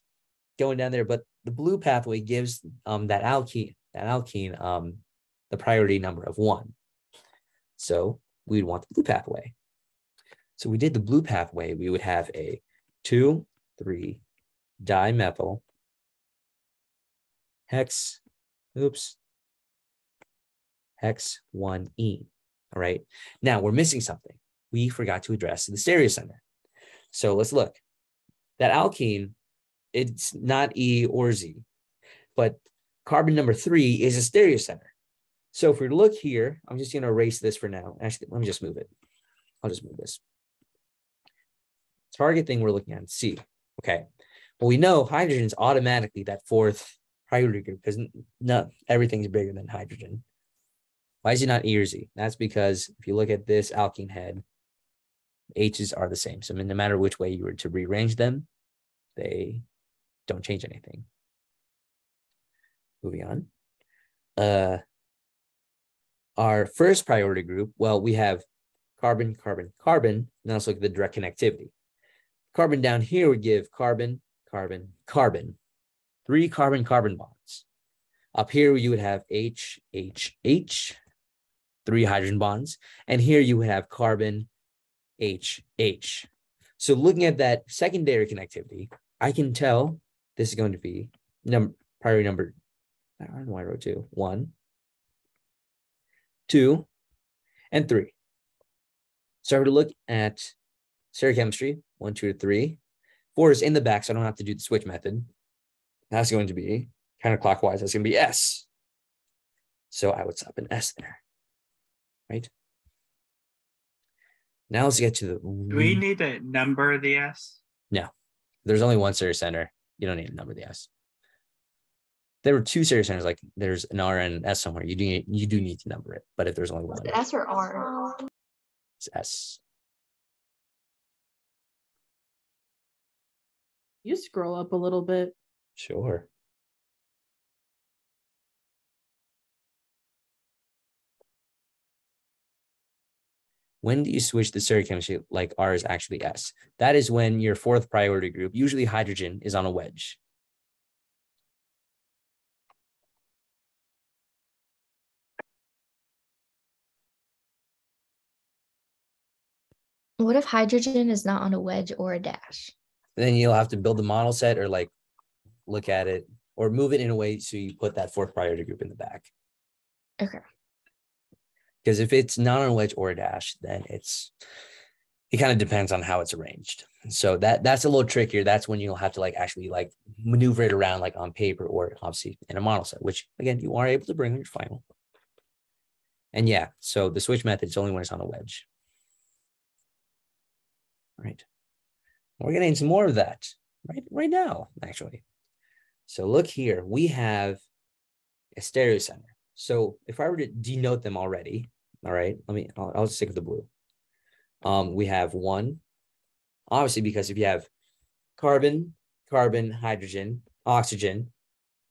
Speaker 2: going down there, but the blue pathway gives that alkene the priority number of 1. So we'd want the blue pathway. So we did the blue pathway, we would have a 2, 3 dimethyl hex 1E. All right. Now we're missing something. We forgot to address the stereocenter. So let's look. That alkene, it's not E or Z, but carbon number 3 is a stereocenter. So if we look here, I'm just going to erase this for now. Actually, let me just move it. I'll just move this. Target thing we're looking at, C. Okay. Well, we know hydrogen is automatically that 4th priority group because not everything's bigger than hydrogen. Why is it not E or Z? That's because if you look at this alkene head, H's are the same. So no matter which way you were to rearrange them, they don't change anything. Moving on. Our first priority group, well, we have carbon, carbon, carbon. Now let's look at the direct connectivity. Carbon down here would give carbon, carbon, carbon. 3 carbon-carbon bonds. Up here, you would have H, H, H, 3 hydrogen bonds. And here you would have carbon, H, H. So looking at that secondary connectivity, I can tell this is going to be priority number, I don't know why I wrote 2. 1, 2, and 3. So we're to look at stereochemistry, 1, 2, 3. 4 is in the back, so I don't have to do the switch method. That's going to be counterclockwise. That's going to be S. So I would stop an S there, right? Now let's get to the.
Speaker 11: Do we need to number the S?
Speaker 2: No, there's only one series center. You don't need to number the S. There were 2 series centers, like there's an R and an S somewhere. You do need to number it, but if there's only one,
Speaker 12: S or R?
Speaker 2: It's S.
Speaker 3: You scroll up a little bit.
Speaker 2: Sure. When do you switch the stereochemistry like R is actually S? That is when your 4th priority group, usually hydrogen, is on a wedge.
Speaker 14: What if hydrogen is not on a wedge or a dash?
Speaker 2: Then you'll have to build the model set or like look at it or move it in a way so you put that 4th priority group in the back.
Speaker 14: Okay.
Speaker 2: Because if it's not on a wedge or a dash, then it kind of depends on how it's arranged. So that's a little trickier. That's when you'll have to like actually like maneuver it around like on paper or obviously in a model set, which again, you are able to bring on your final. And yeah, so the switch method is only when it's on a wedge. All right. We're getting some more of that right now, actually. So look here, we have a stereo center. So if I were to denote them already, all right, I'll stick with the blue. We have 1, obviously, because if you have carbon, hydrogen, oxygen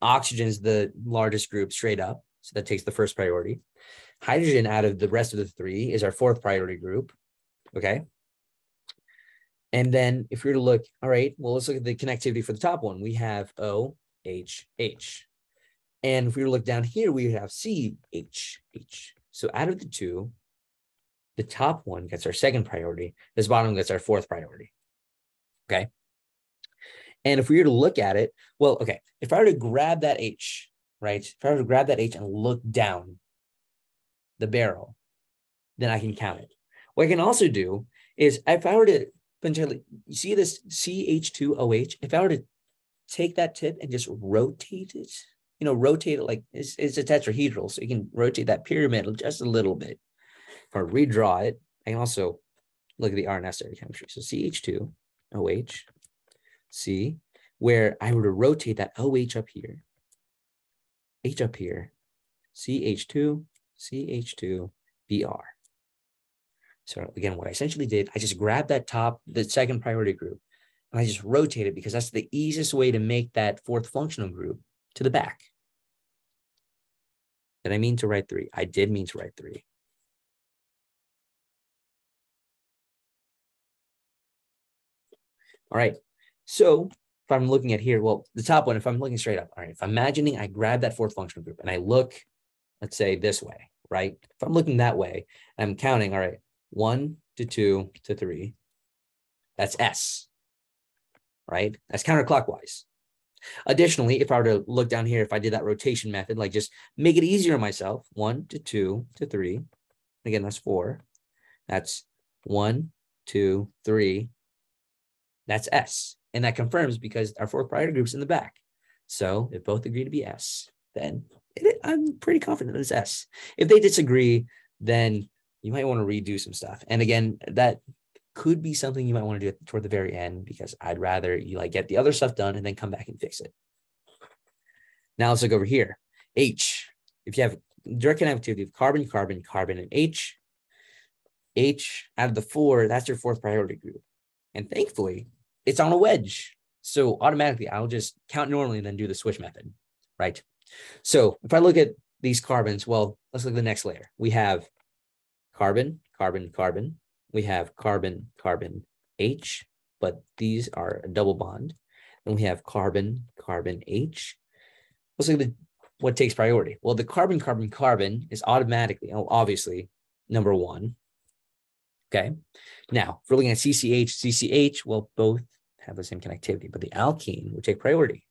Speaker 2: is the largest group straight up. So that takes the 1st priority. Hydrogen out of the rest of the 3 is our 4th priority group. Okay. And then if we were to look, all right, well, let's look at the connectivity for the top one. We have O, H, H. And if we were to look down here, we have C, H, H. So out of the 2, the top one gets our 2nd priority. This bottom gets our 4th priority. Okay. And if we were to look at it, well, okay, if I were to grab that H, right? If I were to grab that H and look down the barrel, then I can count it. What I can also do is if I were to potentially, you see this CH2OH, if I were to take that tip and just rotate it, rotate it like it's a tetrahedral, so you can rotate that pyramid just a little bit. If I redraw it, I can also look at the RNS stereochemistry. So CH2OH, C, where I were to rotate that OH up here, H up here, CH2, Br. So again, what I essentially did, I just grabbed the 2nd priority group, and I just rotate it because that's the easiest way to make that 4th functional group to the back. Did I mean to write 3? I did mean to write 3. All right. So if I'm looking at here, well, the top one, if I'm looking straight up, all right, if I'm imagining I grab that 4th functional group and I look, let's say this way, right? If I'm looking that way, I'm counting, all right, 1 to 2 to 3, that's S, right? That's counterclockwise. Additionally, if I were to look down here, if I did that rotation method, like just make it easier on myself, 1 to 2 to 3, again, that's 4. That's 1, 2, 3, that's S. And that confirms because our 4th priority group's in the back. So if both agree to be S, then I'm pretty confident it's S. If they disagree, then you might want to redo some stuff. And again, that could be something you might want to do toward the very end, because I'd rather you like get the other stuff done and then come back and fix it. Now let's look over here. H, if you have direct connectivity of carbon, and H out of the 4, that's your 4th priority group. And thankfully, it's on a wedge. So automatically, I'll just count normally and then do the switch method, right? So if I look at these carbons, well, let's look at the next layer. We have carbon. We have carbon, H, but these are a double bond. And we have carbon, H. Let's look at what takes priority. Well, the carbon is automatically, obviously, number 1. Okay. Now, if we're looking at CCH, well, both have the same connectivity, but the alkene would take priority.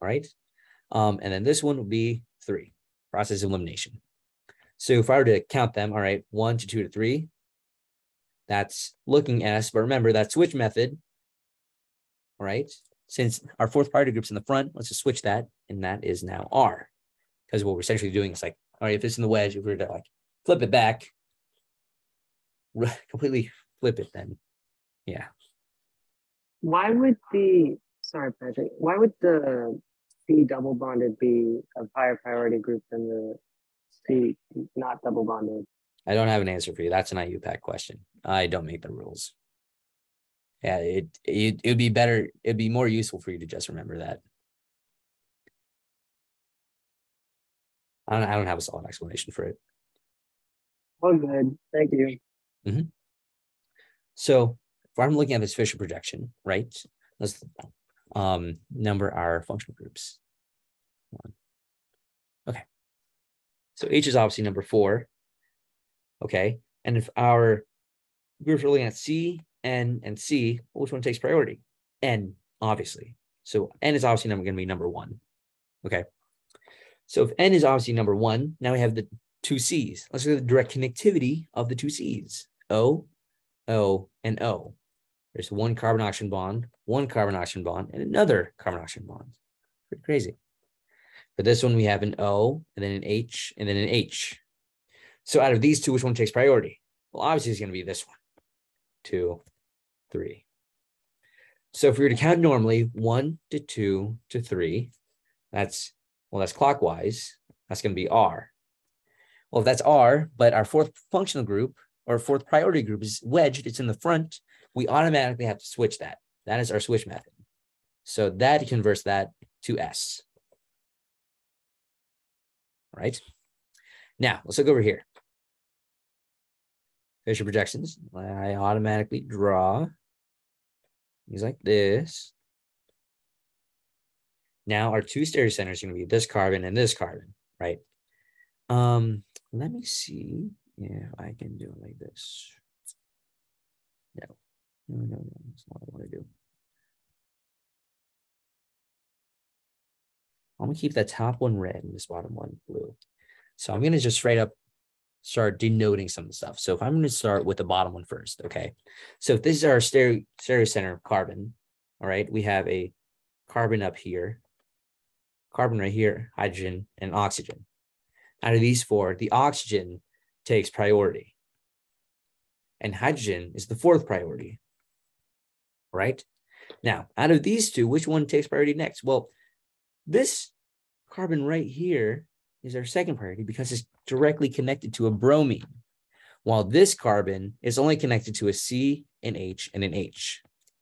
Speaker 2: All right. And then this one would be 3, process of elimination. So if I were to count them, all right, 1 to 2 to 3, that's looking S, but remember that switch method, all right? Since our fourth priority group's in the front, let's just switch that, and that is now R. Because what we're essentially doing is like, all right, if it's in the wedge, if we were to like flip it back, completely flip it, then yeah.
Speaker 5: Why would sorry, Patrick, why would the C double bonded be a higher priority group than the C not double bonded?
Speaker 2: I don't have an answer for you. That's an IUPAC question. I don't make the rules. Yeah, it would be better. It'd be more useful for you to just remember that. I don't have a solid explanation for it.
Speaker 5: Oh, good. Thank you.
Speaker 2: Mm-hmm. So if I'm looking at this Fisher projection, right? Let's number our functional groups. 1. Okay. So H is obviously number 4. Okay. And if our groups are looking at C, N, and C, which one takes priority? N, obviously. So N is obviously going to be number 1. Okay. So if N is obviously number 1, now we have the 2 C's. Let's look at the direct connectivity of the 2 C's. O, O, and O. There's 1 carbon-oxygen bond, 1 carbon-oxygen bond, and another carbon-oxygen bond. Pretty crazy. For this one, we have an O, and then an H, and then an H. So out of these 2, which one takes priority? Well, obviously, it's going to be this one. 2, 3. So if we were to count normally, 1 to 2 to 3, that's clockwise. That's going to be R. Well, if that's R, but our fourth functional group or fourth priority group is wedged, it's in the front, we automatically have to switch that. That is our switch method. So that converts that to S. All right. Now, let's look over here. Fisher projections. I automatically draw things like this. Now our 2 stereocenters are going to be this carbon and this carbon, right? Let me see if I can do it like this. No, that's not what I want to do. I'm going to keep the top one red and this bottom one blue. So I'm going to just straight up start denoting some of the stuff. So if I'm going to start with the bottom one first, okay? So if this is our stereocenter carbon, all right, we have a carbon up here, carbon right here, hydrogen, and oxygen. Out of these 4, the oxygen takes priority. And hydrogen is the 4th priority, right? Now, out of these 2, which one takes priority next? Well, this carbon right here is our 2nd priority because it's directly connected to a bromine, while this carbon is only connected to a C, an H, and an H.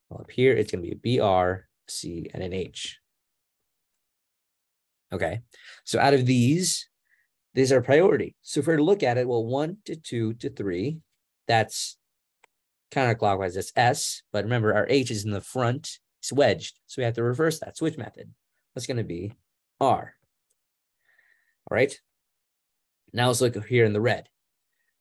Speaker 2: Well, up here, it's going to be a Br, C, and an H. Okay, so out of these are priority. So if we're to look at it, well, 1 to 2 to 3, that's counterclockwise, that's S, but remember our H is in the front, it's wedged, so we have to reverse that switch method. That's going to be R. All right, now let's look here in the red.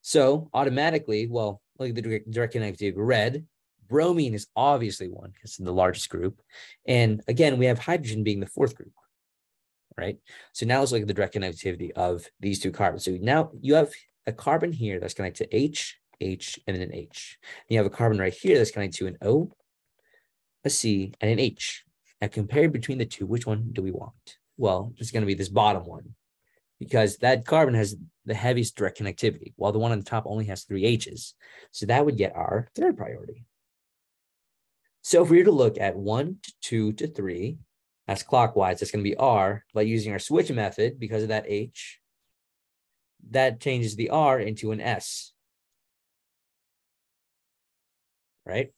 Speaker 2: So automatically, well, look at the direct connectivity. Red, bromine is obviously 1 because it's the largest group. And again, we have hydrogen being the 4th group, right? So now let's look at the direct connectivity of these 2 carbons. So now you have a carbon here that's connected to H, H, and then an H. And you have a carbon right here that's connected to an O, a C, and an H. Now compared between the 2, which one do we want? Well, it's going to be this bottom one because that carbon has the heaviest direct connectivity, while the one on the top only has 3 H's. So that would get our 3rd priority. So if we were to look at 1 to 2 to 3, that's clockwise, that's going to be R, but using our switch method, because of that H, that changes the R into an S. Right?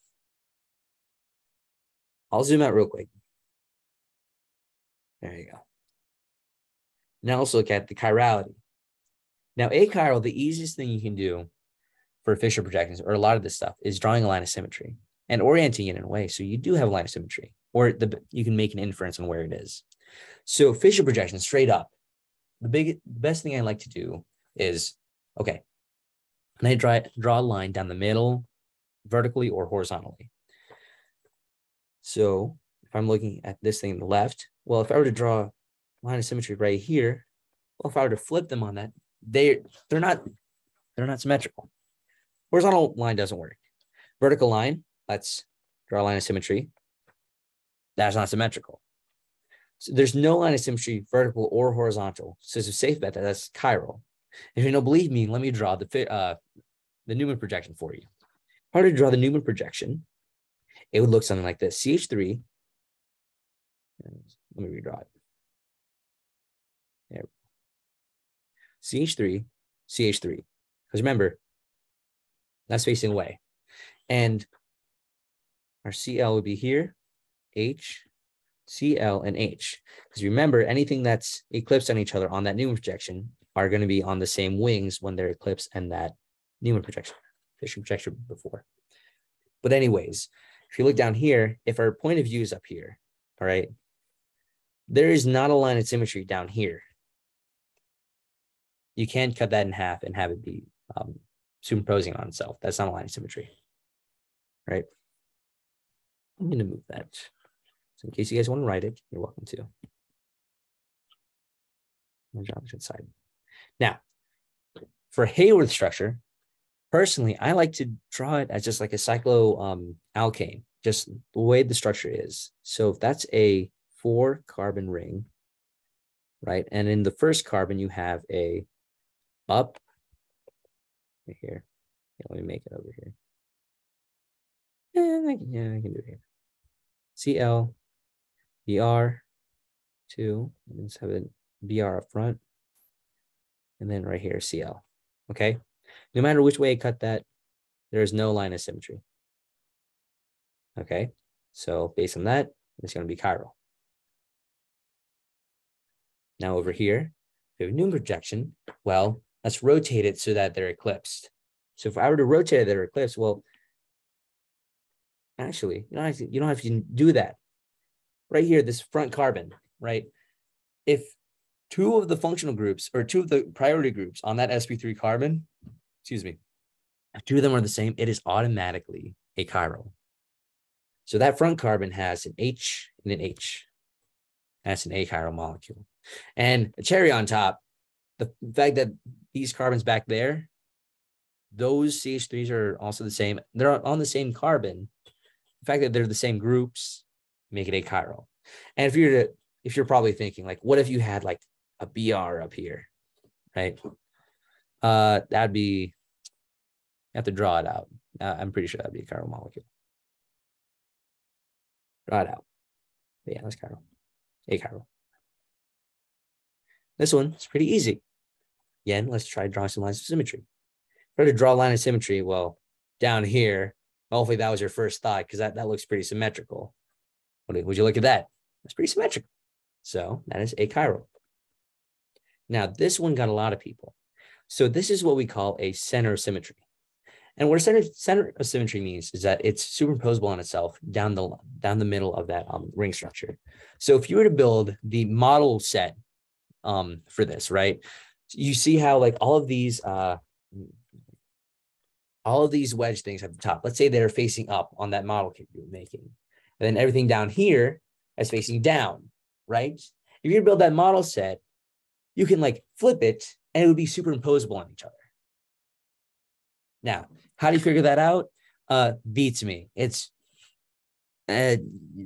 Speaker 2: I'll zoom out real quick. There you go. Now let's look at the chirality. Now, achiral, the easiest thing you can do for Fisher projections, or a lot of this stuff, is drawing a line of symmetry and orienting it in a way so you do have a line of symmetry, or you can make an inference on where it is. So Fisher projections, straight up, the best thing I like to do is, okay, and I draw a line down the middle, vertically or horizontally. So if I'm looking at this thing on the left, well, if I were to draw a line of symmetry right here, well, if I were to flip them on that, they're not symmetrical. Horizontal line doesn't work. Vertical line, let's draw a line of symmetry. That's not symmetrical. So there's no line of symmetry, vertical or horizontal. So it's a safe bet that that's chiral. If you don't believe me, let me draw the Newman projection for you. If I were to draw the Newman projection, it would look something like this. CH3, let me redraw it. There. CH3, CH3. Because remember, that's facing away. And our CL would be here, H, CL, and H. Because remember, anything that's eclipsed on each other on that Newman projection are going to be on the same wings when they're eclipsed and that Newman projection, Fisher projection before. But anyways, if you look down here, if our point of view is up here, all right, there is not a line of symmetry down here. You can't cut that in half and have it be superimposing on itself. That's not a line of symmetry, right? I'm going to move that. So in case you guys want to write it, you're welcome to. On the opposite side. Now, for Hayward structure, personally, I like to draw it as just like a cycloalkane, just the way the structure is. So if that's a 4-carbon ring, right? And in the first carbon, you have a up right here. Yeah, let me make it over here. Yeah, I can do it here. CL, BR, 2. Let's have it BR up front. And then right here, CL. Okay. No matter which way I cut that, there is no line of symmetry. Okay. So based on that, it's going to be chiral. Now over here, we have a Newman projection. Well, let's rotate it so that they're eclipsed. So if I were to rotate it, they're eclipsed. Well, actually, you don't have to do that. Right here, this front carbon, right? If 2 of the functional groups or 2 of the priority groups on that sp3 carbon, excuse me, if 2 of them are the same, it is automatically a chiral. So that front carbon has an H and an H. That's an achiral molecule. And a cherry on top, the fact that these carbons back there, those CH3s are also the same. They're on the same carbon. The fact that they're the same groups make it achiral. And if you're probably thinking like, what if you had like a BR up here, right? That'd be, you have to draw it out. I'm pretty sure that'd be a chiral molecule. Draw it out. But yeah, that's chiral. Achiral. This one is pretty easy. Again, let's try drawing some lines of symmetry. Try to draw a line of symmetry. Well, down here, hopefully that was your first thought because that looks pretty symmetrical. Would you look at that? That's pretty symmetrical. So that is achiral. Now, this one got a lot of people. So this is what we call a center of symmetry. And what a center of symmetry means is that it's superimposable on itself down the middle of that ring structure. So if you were to build the model set for this, right, you see how like all of these wedge things at the top, let's say they're facing up on that model kit you're making. And then everything down here is facing down, right? If you build that model set, you can like flip it and it would be superimposable on each other. Now, how do you figure that out? Beats me. It's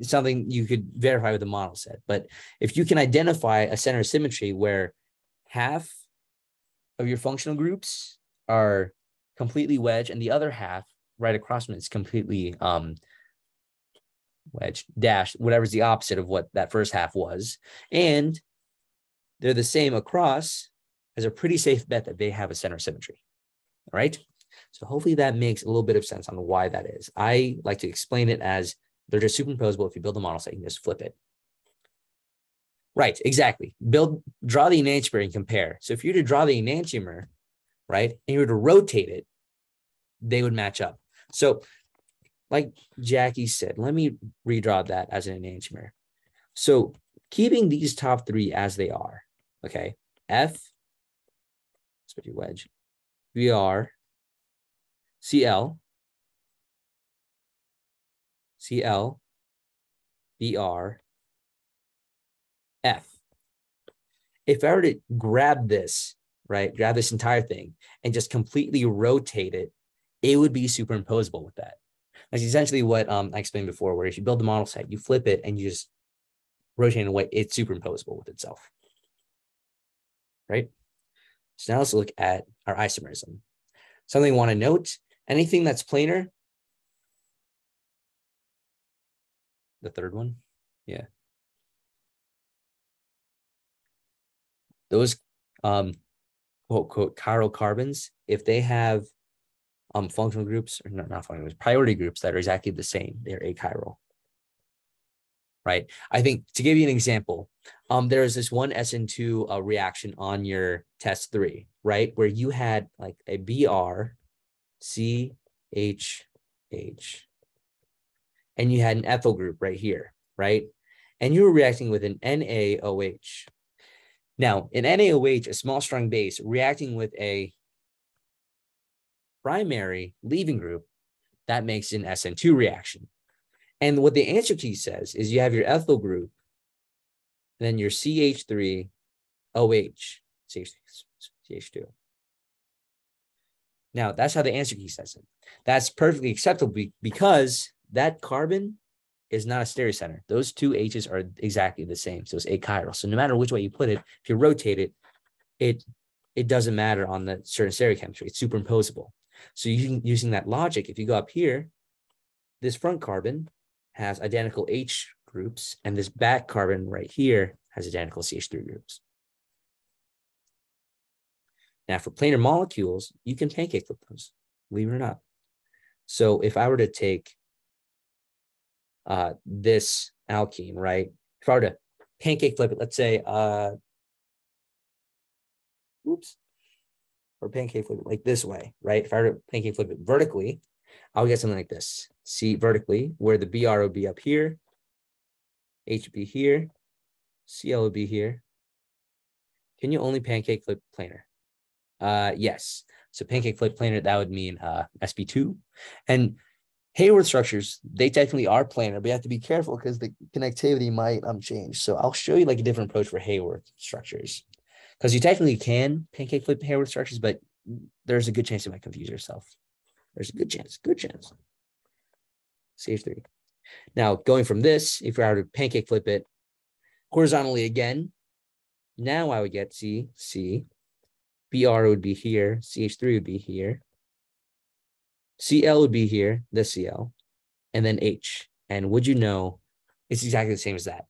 Speaker 2: something you could verify with the model set. But if you can identify a center of symmetry where half of your functional groups are completely wedged and the other half right across from it is completely wedged, dashed, whatever's the opposite of what that first half was, and they're the same across, as a pretty safe bet that they have a center of symmetry. All right. So hopefully that makes a little bit of sense on why that is. I like to explain it as they're just superimposable. If you build a model set, you can just flip it. Right, exactly. Draw the enantiomer and compare. So if you were to draw the enantiomer, right, and you were to rotate it, they would match up. So like Jackie said, let me redraw that as an enantiomer. So keeping these top 3 as they are, okay, F, let's put your wedge, VR, CL, CL, BR, F. If I were to grab this, right, grab this entire thing and just completely rotate it, it would be superimposable with that. That's essentially what I explained before, where if you build the model set, you flip it and you just rotate it away, it's superimposable with itself, right? So now let's look at our isomerism. Something I want to note, anything that's planar, the third one, yeah. Those quote, quote, chiral carbons, if they have functional groups, or not functional groups, priority groups that are exactly the same, they're achiral, right? I think to give you an example, there's this one SN2 reaction on your test 3, right? Where you had like a BR, CH, H, and you had an ethyl group right here, right? And you were reacting with an NaOH. Now, an NaOH, a small strong base, reacting with a primary leaving group, that makes an SN2 reaction. And what the answer key says is you have your ethyl group, then your CH3OH, CH2. Now, that's how the answer key says it. That's perfectly acceptable because that carbon is not a stereocenter. Those two H's are exactly the same. So it's achiral. So no matter which way you put it, if you rotate it, it doesn't matter on the certain stereochemistry. It's superimposable. So using that logic, if you go up here, this front carbon has identical H groups, and this back carbon right here has identical CH3 groups. Now, for planar molecules, you can pancake flip those, believe it or not. So if I were to take this alkene, right? If I were to pancake flip it, let's say, or pancake flip it like this way, right? If I were to pancake flip it vertically, I'll get something like this. C vertically, where the BR would be up here, H would be here, Cl would be here. Can you only pancake flip planar? Yes. So pancake flip planar, that would mean sp2. And Hayward structures, they technically are planar, but you have to be careful because the connectivity might change. So I'll show you like a different approach for Hayward structures, because you technically can pancake flip Hayward structures, but there's a good chance you might confuse yourself. There's a good chance. CH3. Now, going from this, if I were to pancake flip it horizontally again, now I would get C, BR would be here, CH3 would be here, Cl would be here, the Cl, and then H. And would you know, it's exactly the same as that.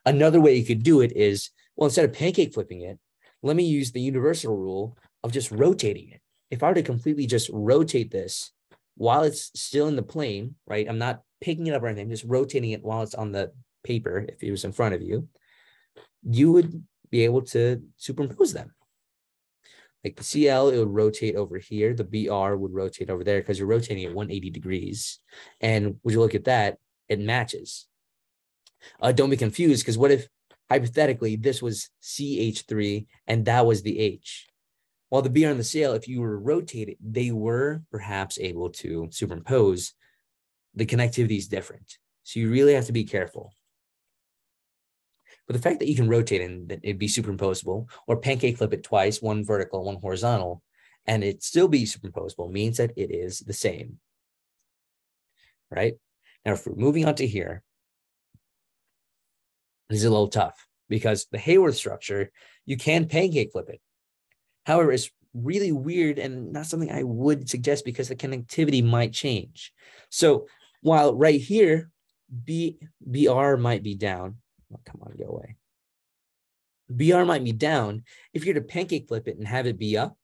Speaker 2: Another way you could do it is, well, instead of pancake flipping it, let me use the universal rule of just rotating it. If I were to completely just rotate this while it's still in the plane, right? I'm not picking it up or anything, just rotating it while it's on the paper, if it was in front of you, you would be able to superimpose them. Like the Cl, it would rotate over here. The Br would rotate over there because you're rotating at 180 degrees. And when you look at that, it matches. Don't be confused, because what if, hypothetically, this was CH3 and that was the H? While the Br and the Cl, if you were to rotate it, they were perhaps able to superimpose. The connectivity is different. So you really have to be careful. But the fact that you can rotate and that it'd be superimposable, or pancake flip it twice, one vertical, one horizontal, and it still be superimposable, means that it is the same, right? Now, if we're moving on to here, this is a little tough because the Hayward structure, you can pancake flip it. However, it's really weird and not something I would suggest because the connectivity might change. So while right here, BR might be down. Oh, come on, go away. BR might be down. If you're to pancake flip it and have it be up,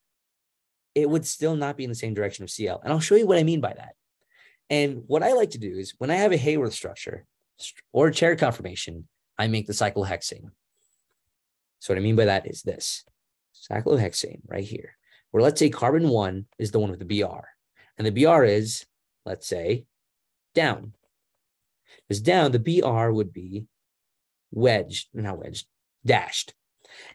Speaker 2: it would still not be in the same direction of Cl. And I'll show you what I mean by that. And what I like to do is when I have a Hayward structure or a chair conformation, I make the cyclohexane. So what I mean by that is this. Cyclohexane right here, where let's say carbon 1 is the one with the BR. And the BR is, let's say, down. Because down, the BR would be dashed.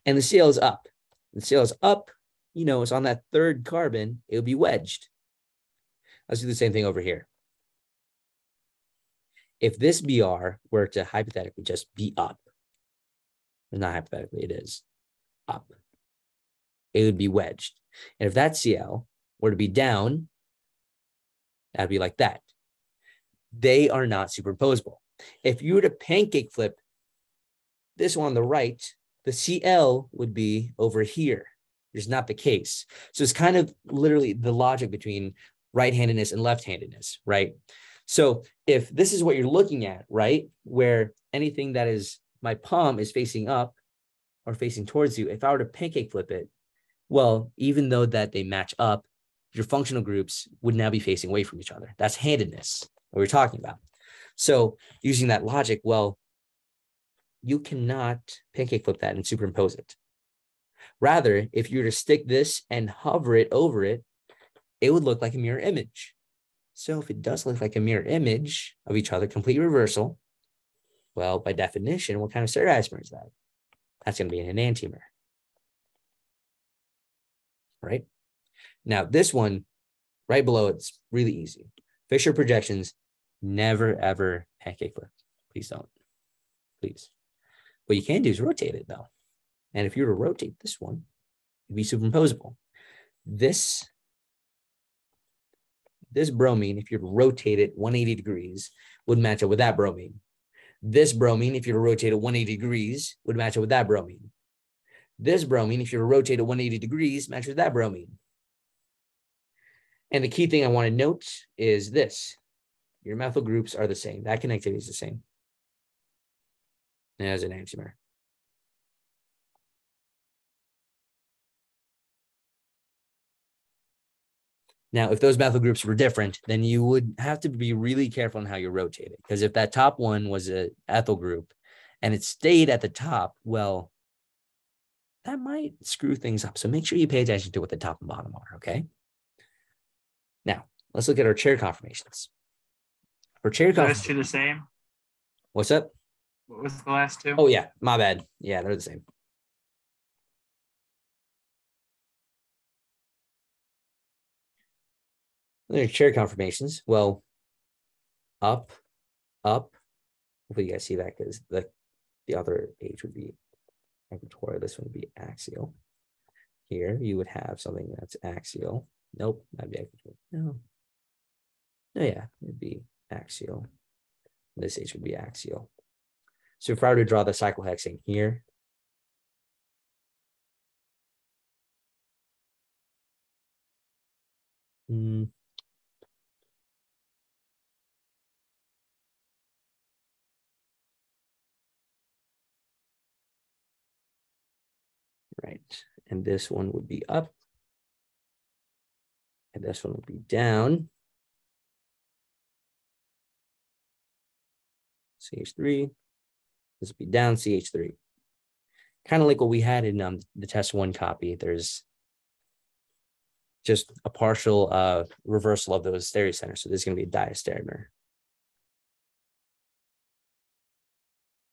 Speaker 2: And the Cl is up. The Cl is up, it's on that third carbon, it would be wedged. Let's do the same thing over here. If this BR were to hypothetically just be up, not hypothetically, it is up. It would be wedged. And if that CL were to be down, that'd be like that. They are not superimposable. If you were to pancake flip this one on the right, the CL would be over here. It's not the case. So it's kind of literally the logic between right-handedness and left-handedness, right? So if this is what you're looking at, right, where anything that is my palm is facing up or facing towards you, if I were to pancake flip it, well, even though that they match up, your functional groups would now be facing away from each other. That's handedness, what we're talking about. So using that logic, well, you cannot pancake flip that and superimpose it. Rather, if you were to stick this and hover it over it, it would look like a mirror image. So if it does look like a mirror image of each other, complete reversal, well, by definition, what kind of stereoisomer is that? That's going to be an enantiomer. Right? Now, this one, right below, it's really easy. Fisher projections, never, ever pancake flip. Please don't. Please. What you can do is rotate it, though. And if you were to rotate this one, it'd be superimposable. This bromine, if you were to rotate it 180 degrees, would match up with that bromine. This bromine, if you were to rotate it 180 degrees, would match up with that bromine. This bromine, if you were to rotate it 180 degrees, matches with that bromine. And the key thing I want to note is this. Your methyl groups are the same. That connectivity is the same. As an enantiomer. Now, if those methyl groups were different, then you would have to be really careful on how you rotate it. Because if that top one was an ethyl group and it stayed at the top, well, that might screw things up. So make sure you pay attention to what the top and bottom are, okay? Now, let's look at our chair conformations. For chair conformations.
Speaker 11: Those two the same?
Speaker 2: What's up?
Speaker 11: What was the last two?
Speaker 2: Oh, yeah, my bad. Yeah, they're the same. They're chair conformations. Well, up. Hopefully you guys see that because the other H would be equatorial. This one would be axial. Here you would have something that's axial. Nope, that'd be equatorial. No. Oh yeah, it'd be axial. This H would be axial. So if I were to draw the cyclohexane here, right, and this one would be up, and this one would be down. CH3, this would be down CH3. Kind of like what we had in the test one copy. There's just a partial reversal of those stereocenters. So this is going to be a diastereomer.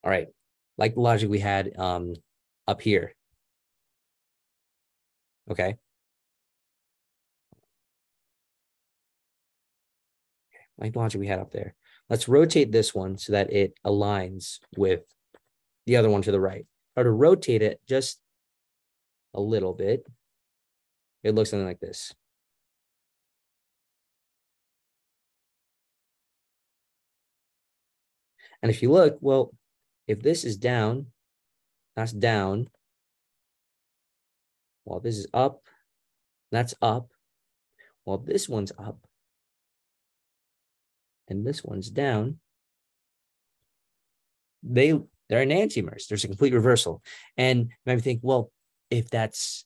Speaker 2: All right, like the logic we had up here. Okay. Like the logic we had up there. Let's rotate this one so that it aligns with the other one to the right. Or to rotate it just a little bit, it looks something like this. And if you look, well, if this is down, that's down. Well, this is up, that's up. Well, this one's up. And this one's down. They're enantiomers. There's a complete reversal. And you might think, well, if that's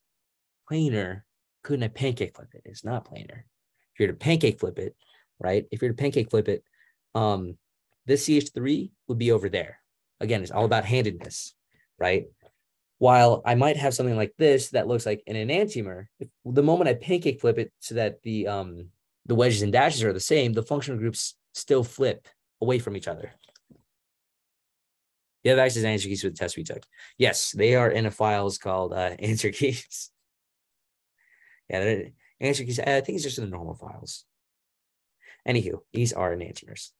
Speaker 2: planar, couldn't I pancake flip it? It's not planar. If you're to pancake flip it, right? If you're to pancake flip it, this CH3 would be over there. Again, it's all about handedness, right? While I might have something like this that looks like an enantiomer, the moment I pancake flip it so that the wedges and dashes are the same, the functional groups still flip away from each other. You have access to answer keys for the test we took. Yes, they are in a files called answer keys. Yeah, they're answer keys. I think it's just in the normal files. Anywho, these are enantiomers.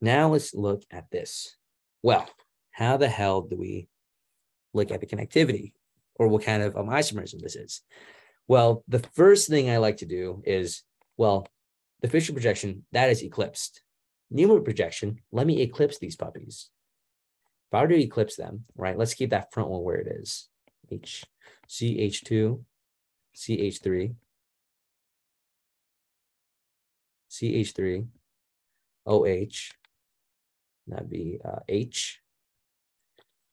Speaker 2: Now let's look at this. Well, how the hell do we look at the connectivity, or what kind of isomerism this is? Well, the first thing I like to do is, well, the Fisher projection, that is eclipsed. Newman projection, let me eclipse these puppies. If I were to eclipse them, right, let's keep that front one where it is. CH2, CH3, CH3, OH, that'd be H.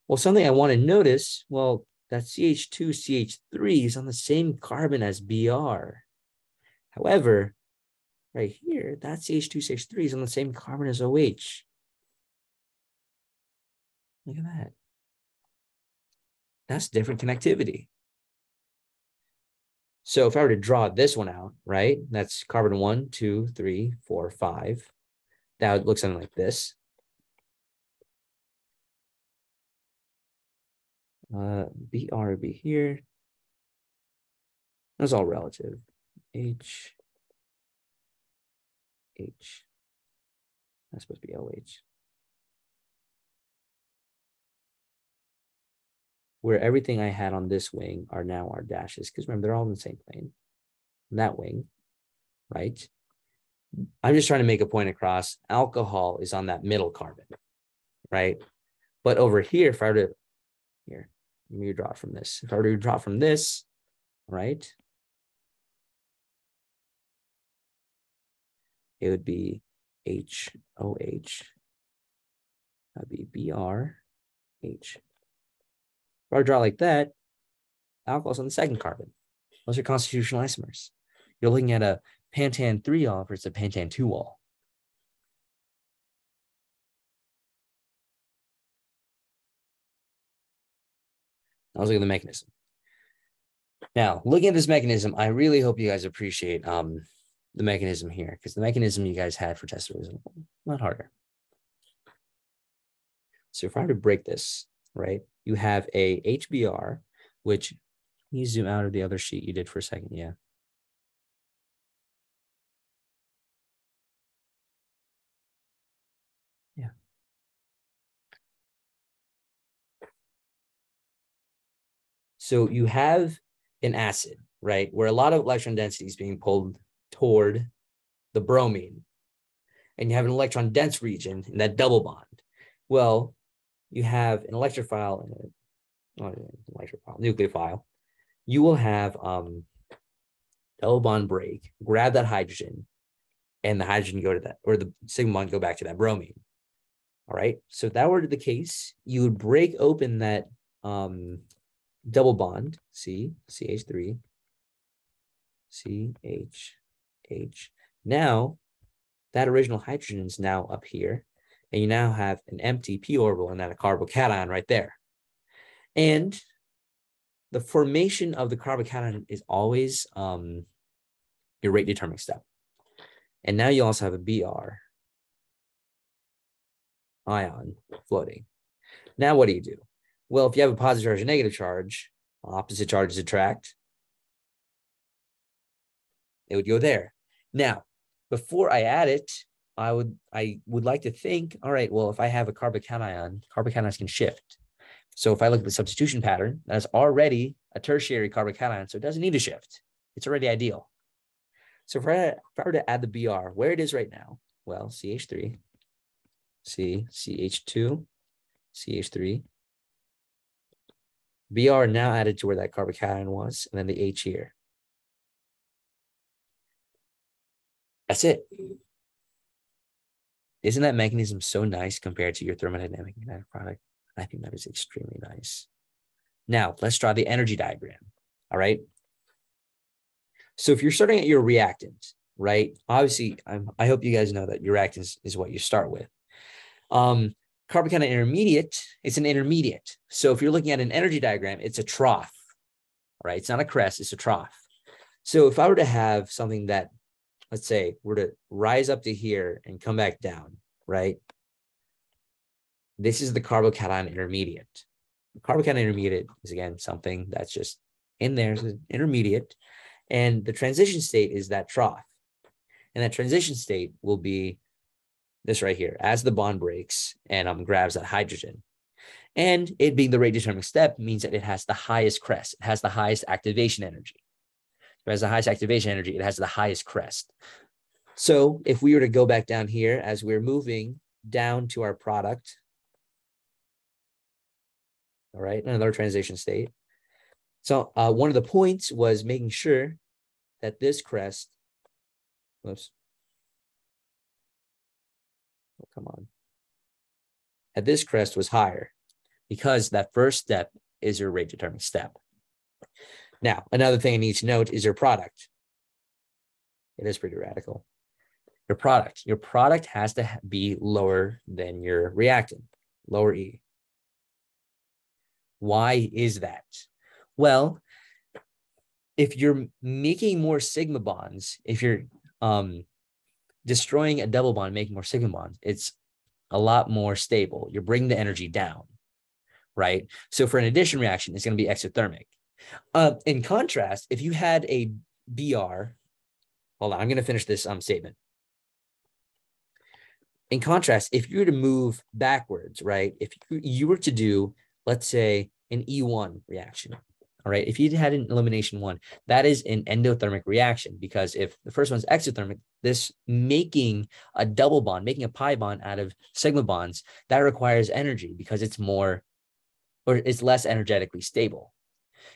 Speaker 2: Well, something I want to notice, well, that CH2, CH3 is on the same carbon as Br. However, right here, that CH2, CH3 is on the same carbon as OH. Look at that. That's different connectivity. So if I were to draw this one out, right, that's carbon 1, 2, 3, 4, 5. That would look something like this. BR would be here. That's all relative. H. That's supposed to be OH. Where everything I had on this wing are now our dashes, because remember, they're all in the same plane. That wing, right? I'm just trying to make a point across. Alcohol is on that middle carbon, right? But over here, if I were to, here, let me draw from this. If I were to draw from this, right? It would be HOH. That'd be BR, H. If I draw like that, alcohol's on the second carbon. Those are constitutional isomers. You're looking at a pentan 3-ol versus a pentan 2-ol. Now let's look at the mechanism. Now, looking at this mechanism, I really hope you guys appreciate the mechanism here, because the mechanism you guys had for test was a lot harder. So if I were to break this, right, you have a HBr, which, you zoom out of the other sheet you did for a second, yeah. Yeah. So you have an acid, right, where a lot of electron density is being pulled toward the bromine, and you have an electron dense region in that double bond. Well, you have an electrophile and nucleophile. You will have double bond break, grab that hydrogen, and the hydrogen go to that, or the sigma bond go back to that bromine. All right. So if that were the case, you would break open that double bond, CH3, CH. Now, that original hydrogen is now up here, and you now have an empty p orbital and then a carbocation right there. And the formation of the carbocation is always your rate determining step. And now you also have a Br ion floating. Now what do? Well, if you have a positive charge and negative charge, opposite charges attract. It would go there. Now, before I add it, I would like to think, all right, well, if I have a carbocation, carbocations can shift. So if I look at the substitution pattern, that's already a tertiary carbocation, so it doesn't need to shift. It's already ideal. So if I were to add the Br, where it is right now, well, CH3, CH2, CH3, Br now added to where that carbocation was, and then the H here. That's it. Isn't that mechanism so nice compared to your thermodynamic magnetic product? I think that is extremely nice. Now, let's draw the energy diagram, all right? So if you're starting at your reactant, right? Obviously, I hope you guys know that your reactant is what you start with. Carbocation intermediate, it's an intermediate. So if you're looking at an energy diagram, it's a trough, all right? It's not a crest, it's a trough. So if I were to have something that, let's say, were to rise up to here and come back down, right? This is the carbocation intermediate. The carbocation intermediate is, again, something that's just in there, so intermediate. And the transition state is that trough. And that transition state will be this right here, as the bond breaks and grabs that hydrogen. And it being the rate determining step means that it has the highest crest. It has the highest activation energy. If it has the highest activation energy, it has the highest crest. So if we were to go back down here as we're moving down to our product, all right, another transition state. So one of the points was making sure that this crest, whoops, oh, come on, that this crest was higher because that first step is your rate determining step. Now, another thing I need to note is your product. It is pretty radical. Your product has to be lower than your reactant, lower E. Why is that? Well, if you're making more sigma bonds, if you're destroying a double bond, making more sigma bonds, it's a lot more stable. You're bringing the energy down, right? So for an addition reaction, it's going to be exothermic. In contrast, if you had a BR, hold on, I'm going to finish this statement. In contrast, if you were to move backwards, right? If you were to do, let's say, an E1 reaction, all right? If you had an elimination 1, that is an endothermic reaction, because if the first one's exothermic, this making a double bond, making a pi bond out of sigma bonds, that requires energy because it's more, or it's less energetically stable.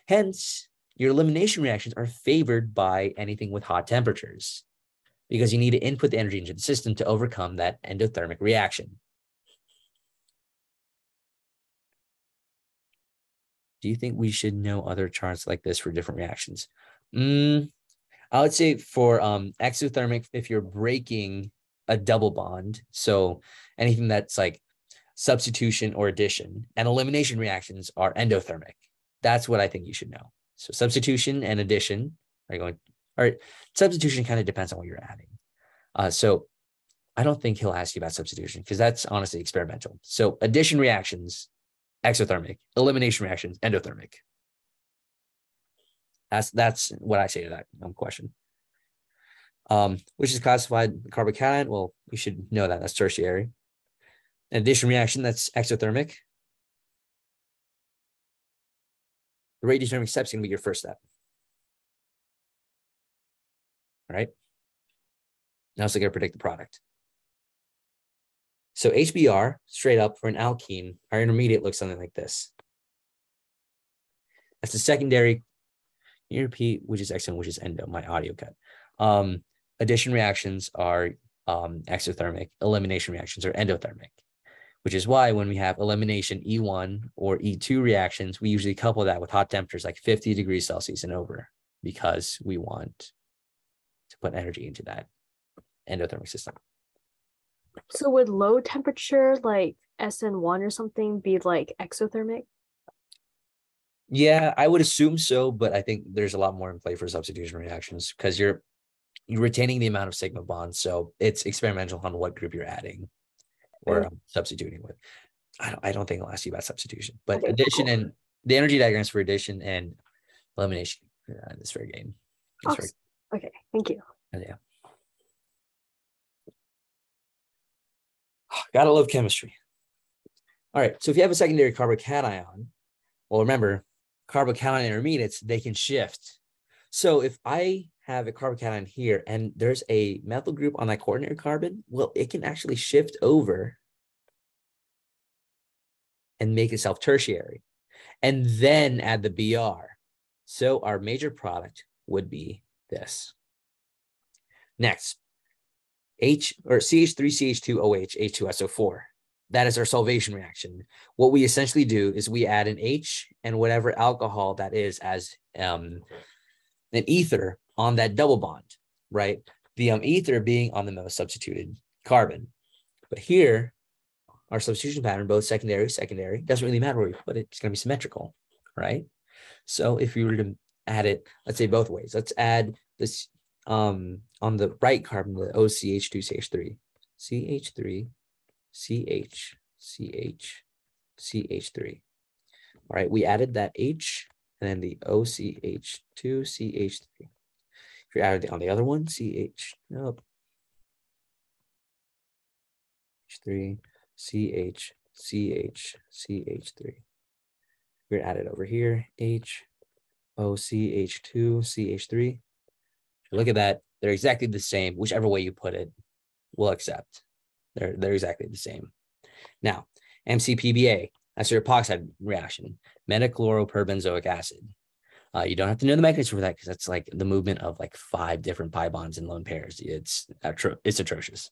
Speaker 2: Hence, your elimination reactions are favored by anything with hot temperatures, because you need to input the energy into the system to overcome that endothermic reaction. Do you think we should know other charts like this for different reactions? I would say for exothermic, if you're breaking a double bond, so anything that's like substitution or addition, and elimination reactions are endothermic. That's what I think you should know. So substitution and addition are going, or substitution kind of depends on what you're adding. So I don't think he'll ask you about substitution because that's honestly experimental. So addition reactions, exothermic, elimination reactions, endothermic. That's what I say to that question. Which is classified carbocation? Well, you should know that. That's tertiary. An addition reaction, that's exothermic. The rate determining step is going to be your first step. All right. Now it's going to predict the product. So HBr, straight up for an alkene, our intermediate looks something like this. That's the secondary. You repeat, which is exon, which is endo, my audio cut. Addition reactions are exothermic. Elimination reactions are endothermic, which is why when we have elimination E1 or E2 reactions, we usually couple that with hot temperatures like 50 degrees Celsius and over, because we want to put energy into that endothermic system.
Speaker 7: So would low temperature like SN1 or something be like exothermic?
Speaker 2: Yeah, I would assume so, but I think there's a lot more in play for substitution reactions because you're retaining the amount of sigma bonds. So it's experimental on what group you're adding or substituting with. I don't think I'll ask you about substitution, but okay, addition cool. And the energy diagrams for addition and elimination is fair game.
Speaker 7: Awesome. Okay, thank you.
Speaker 2: Yeah. Gotta love chemistry. All right, so if you have a secondary carbocation, well, remember, carbocation intermediates, they can shift. So if I have a carbocation here and there's a methyl group on that coordinate carbon, well, it can actually shift over and make itself tertiary and then add the Br. So our major product would be this. Next, CH3CH2OH, H2SO4. That is our solvation reaction. What we essentially do is we add an H and whatever alcohol that is as an ether on that double bond, right? The ether being on the most substituted carbon. But here, our substitution pattern, both secondary, doesn't really matter where we put it. It's going to be symmetrical, right? So if we were to add it, let's say both ways. Let's add this on the right carbon, the OCH2CH3, CH3, CH, CH, CH3. All right, we added that H and then the OCH2CH3. If you added it on the other one, CH, nope. CH3, CH, CH, CH3. We're gonna add it over here, H, O, CH2, CH3. Look at that. They're exactly the same. Whichever way you put it, we'll accept. They're exactly the same. Now, MCPBA, that's your epoxide reaction, metachloropurbenzoic acid. You don't have to know the mechanism for that because that's like the movement of like 5 different pi bonds in lone pairs. It's atrocious.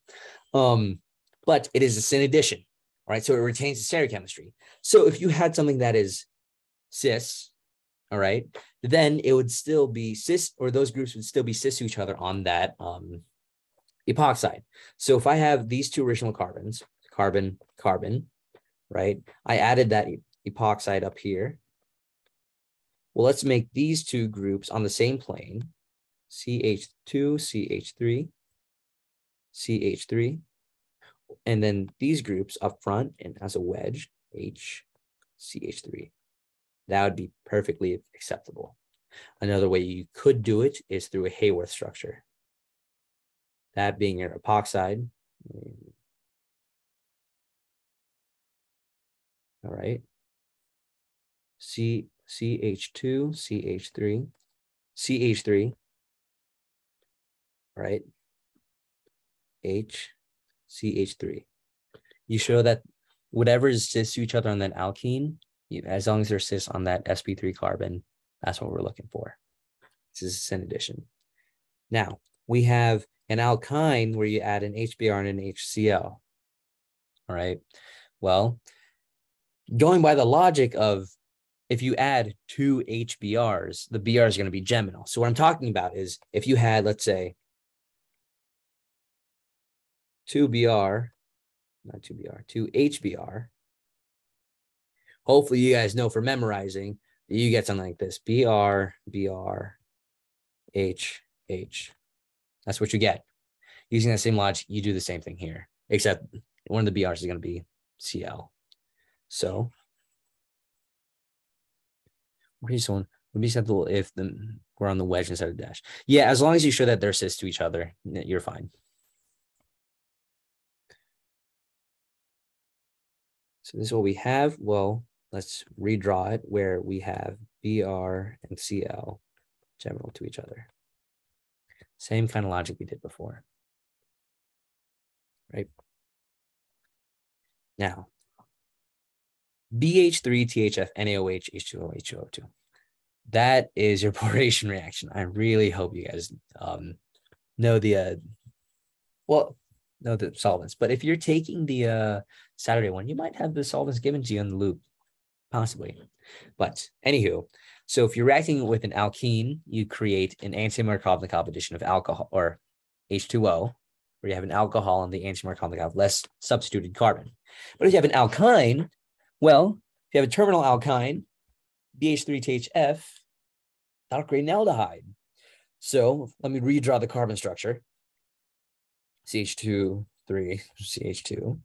Speaker 2: But it is a syn addition, right? So it retains the stereochemistry. So if you had something that is cis, all right, then it would still be cis, or those groups would still be cis to each other on that epoxide. So if I have these 2 original carbons, carbon, carbon, right? I added that epoxide up here. Well, let's make these 2 groups on the same plane, CH2, CH3, CH3, and then these groups up front and as a wedge, H, CH3. That would be perfectly acceptable. Another way you could do it is through a Hayworth structure. That being your epoxide. All right. CH2, CH3, CH3, right? H, CH3. You show that whatever is cis to each other on that alkene, as long as they're cis on that sp3 carbon, that's what we're looking for. This is a syn addition. Now, we have an alkyne where you add an HBr and an HCl. All right. Well, going by the logic of if you add 2 HBRs, the BR is going to be geminal. So what I'm talking about is if you had, let's say, 2 HBR, hopefully you guys know for memorizing, you get something like this, BR, H, H. That's what you get. Using that same logic, you do the same thing here, except one of the BRs is going to be Cl. So what is one would be acceptable if we're on the wedge instead of dash? Yeah, as long as you show that they're cis to each other, you're fine. So this is what we have. Well, let's redraw it where we have Br and Cl geminal to each other. Same kind of logic we did before. Right? Now, BH3THF NaOH H2O H2O2. That is your boration reaction. I really hope you guys know the know the solvents. But if you're taking the Saturday one, you might have the solvents given to you in the loop, possibly. But anywho, so if you're reacting with an alkene, you create an anti-Markovnikov addition of alcohol or H2O, where you have an alcohol and the anti-Markovnikov less substituted carbon. But if you have an alkyne, well, if you have a terminal alkyne, BH3THF, that'll create an aldehyde. So let me redraw the carbon structure. CH2, 3, CH2,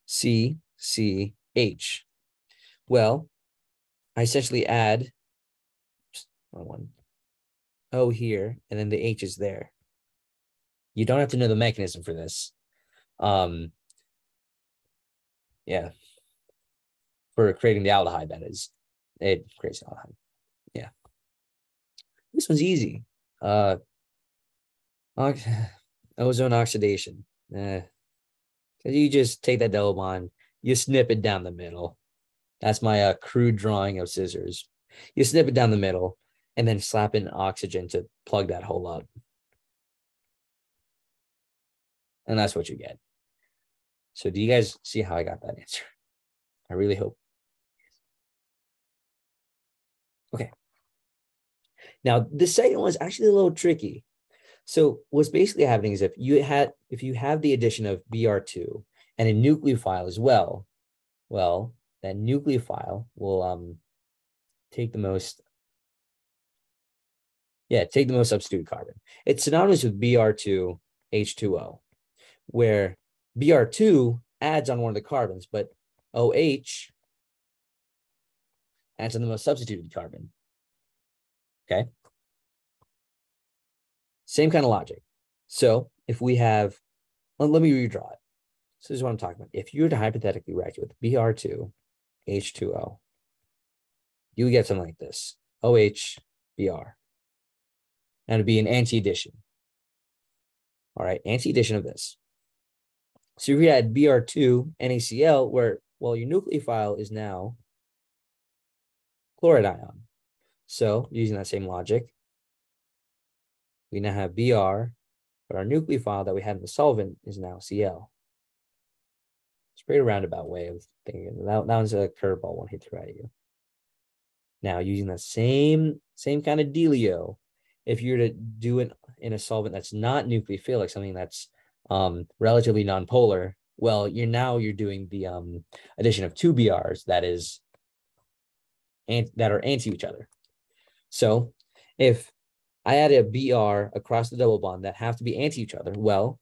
Speaker 2: C, C, H. Well, I essentially add one O here, and then the H is there. You don't have to know the mechanism for this. Yeah. For creating the aldehyde, that is. It creates an aldehyde. Yeah. This one's easy. Ozone oxidation. You just take that double bond, you snip it down the middle. That's my crude drawing of scissors. You snip it down the middle and then slap in oxygen to plug that hole up. And that's what you get. So do you guys see how I got that answer? I really hope. Okay. Now, the second one is actually a little tricky. So what's basically happening is if you have the addition of Br2 and a nucleophile as well, that nucleophile will take the most substituted carbon. It's synonymous with Br2 H2O, where Br2 adds on one of the carbons, but OH adds on the most substituted carbon. Okay. Same kind of logic. So if we have, let me redraw it. So this is what I'm talking about. If you were to hypothetically react with Br2, H2O, you would get something like this, OH, Br. Now it'd be an anti-addition. All right, anti-addition of this. So if we had Br2, NaCl, where, well, your nucleophile is now chloride ion. So using that same logic, we now have Br, but our nucleophile that we had in the solvent is now Cl. It's a pretty roundabout way of thinking. That one's a curveball one he threw at you. Now, using that same kind of dealio, if you're to do it in a solvent that's not nucleophilic, something that's relatively nonpolar, well, you're doing the addition of two BRs that are anti each other. So if I add a BR across the double bond that have to be anti each other, well,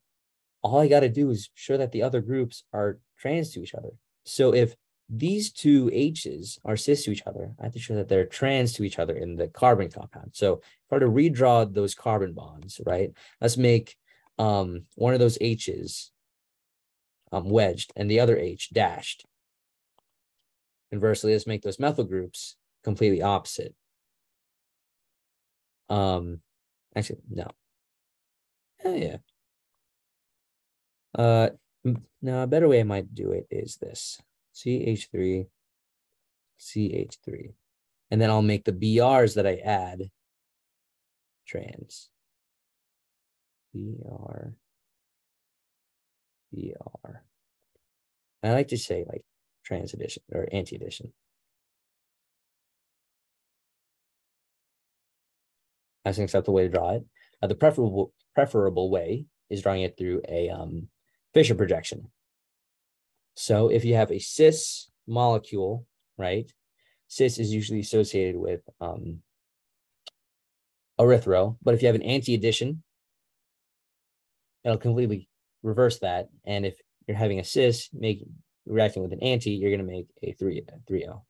Speaker 2: all I got to do is show that the other groups are trans to each other. So if these two H's are cis to each other, I have to show that they're trans to each other in the carbon compound. So if I were to redraw those carbon bonds, right, let's make one of those H's wedged and the other H dashed. Conversely, let's make those methyl groups completely opposite. Actually, no. Yeah. Now a better way I might do it is this. CH3, CH3. And then I'll make the BRs that I add trans. BR, BR. I like to say like trans addition or anti-addition. That's an acceptable way to draw it. The preferable way is drawing it through a Fisher projection. So if you have a cis molecule, right, cis is usually associated with erythro, but if you have an anti-addition, it'll completely reverse that. And if you're having a cis reacting with an anti, you're going to make a 3O.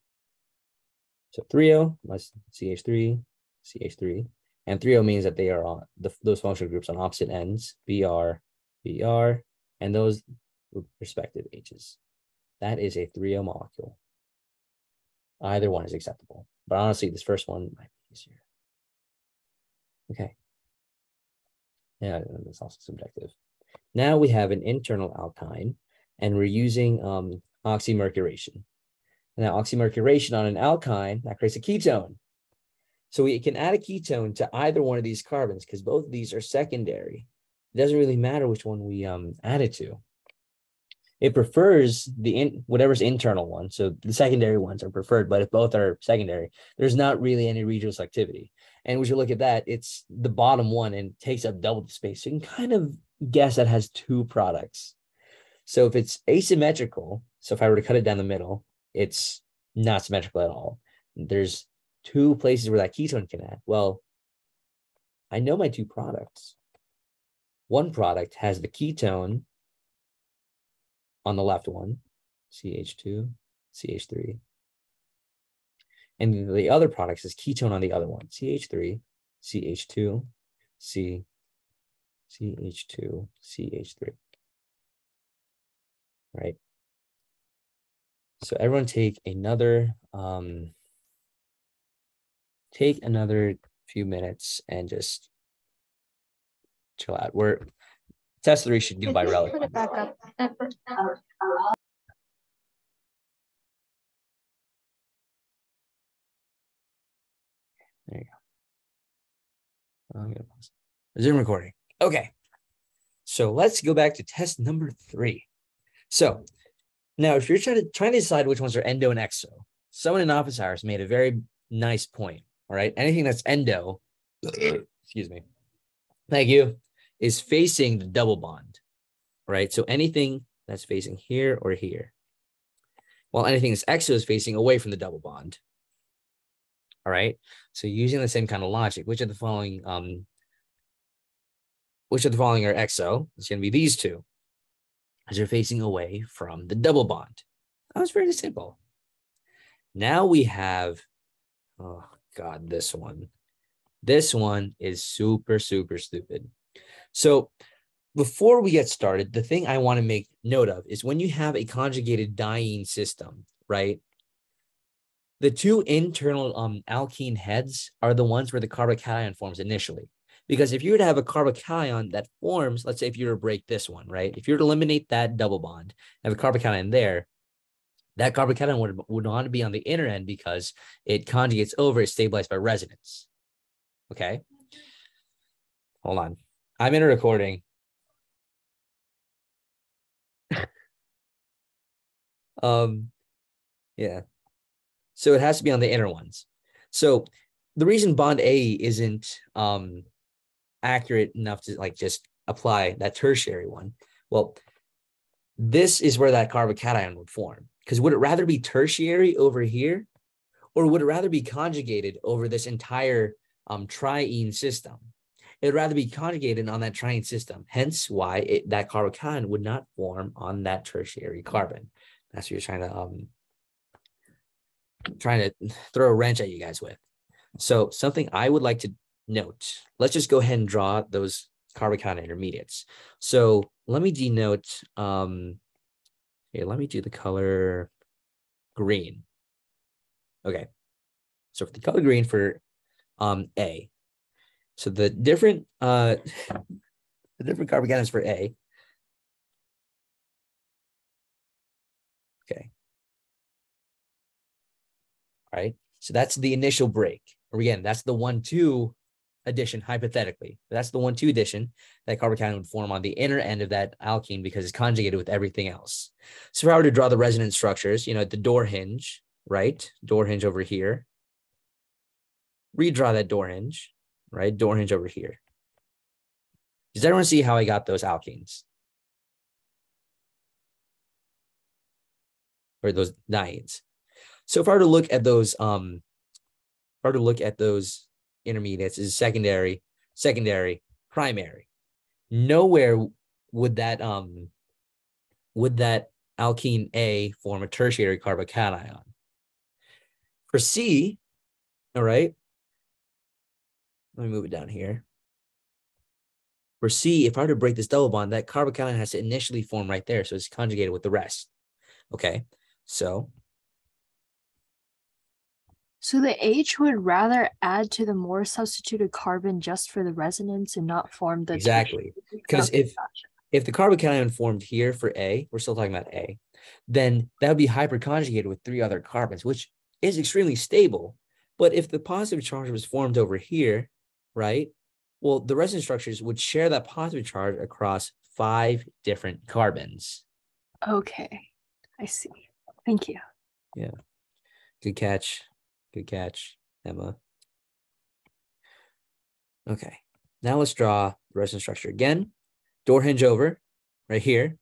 Speaker 2: So 3O, let's CH3, CH3. And 3O means that they are on those functional groups on opposite ends, BR, BR, and those respective H's. That is a 3O molecule. Either one is acceptable. But honestly, this first one might be easier. Okay. Yeah, that's also subjective. Now we have an internal alkyne, and we're using oxymercuration. Now, oxymercuration on an alkyne, that creates a ketone. So we can add a ketone to either one of these carbons because both of these are secondary. It doesn't really matter which one we add it to. It prefers whatever's internal one. So the secondary ones are preferred, but if both are secondary, there's not really any regional selectivity. And when you look at that, it's the bottom one and takes up double the space. So you can kind of guess that has two products. So if it's asymmetrical, so if I were to cut it down the middle, it's not symmetrical at all. There's two places where that ketone can add. Well, I know my two products. One product has the ketone on the left one, CH2, CH3. And the other product is ketone on the other one, CH3, CH2, C, CH2, CH3. Right? So everyone take another few minutes and just chill out. Test 3 should do by relic.
Speaker 14: Put it back up.
Speaker 2: There you go. I'm gonna pause. Zoom recording. Okay. So let's go back to test number 3. So now if you're trying to decide which ones are endo and exo, someone in office hours made a very nice point. All right. Anything that's endo, excuse me. Thank you. Is facing the double bond, right? So anything that's facing here or here, while anything that's exo is facing away from the double bond. All right. So using the same kind of logic, which of the following are exo? It's going to be these two, as they're facing away from the double bond. That was very simple. Now we have, oh God, this one. This one is super, super stupid. So before we get started, the thing I want to make note of is when you have a conjugated diene system, right? The two internal alkene heads are the ones where the carbocation forms initially. Because if you were to have a carbocation that forms, let's say if you were to break this one, right? If you were to eliminate that double bond, have a carbocation there, that carbocation would want to be on the inner end because it conjugates over, it's stabilized by resonance. Okay. Hold on. I'm in a recording. Yeah. So it has to be on the inner ones. So the reason bond A isn't accurate enough to like just apply that tertiary one, well, this is where that carbocation would form. Because would it rather be tertiary over here, or would it rather be conjugated over this entire triene system? It would rather be conjugated on that triene system. Hence why that carbocation would not form on that tertiary carbon. That's what you're trying to throw a wrench at you guys with. So something I would like to note, let's just go ahead and draw those carbocation intermediates. So let me denote, here, let me do the color green. Okay. So for the color green for A. So the different carbocations for A. Okay. All right. So that's the initial break. Or again, that's the 1,2 addition, hypothetically. That's the 1,2 addition that carbocation would form on the inner end of that alkene because it's conjugated with everything else. So if I were to draw the resonance structures, at the door hinge, right? Door hinge over here. Redraw that door hinge, right? Door hinge over here. Does everyone see how I got those alkenes? Or those dienes? So if I were to look at those, intermediates is secondary, primary. Nowhere would that alkene A form a tertiary carbocation. For C, all right, let me move it down here. For C, if I were to break this double bond, that carbocation has to initially form right there, so it's conjugated with the rest. Okay, so
Speaker 7: the H would rather add to the more substituted carbon just for the resonance and not form the
Speaker 2: exactly. Because if the carbocation formed here for A, we're still talking about A, then that would be hyperconjugated with 3 other carbons, which is extremely stable. But if the positive charge was formed over here, right? Well, the resonance structures would share that positive charge across 5 different carbons.
Speaker 7: Okay, I see. Thank you.
Speaker 2: Yeah. Good catch. Good catch, Emma. Okay. Now let's draw the resonance structure again. Door hinge over right here.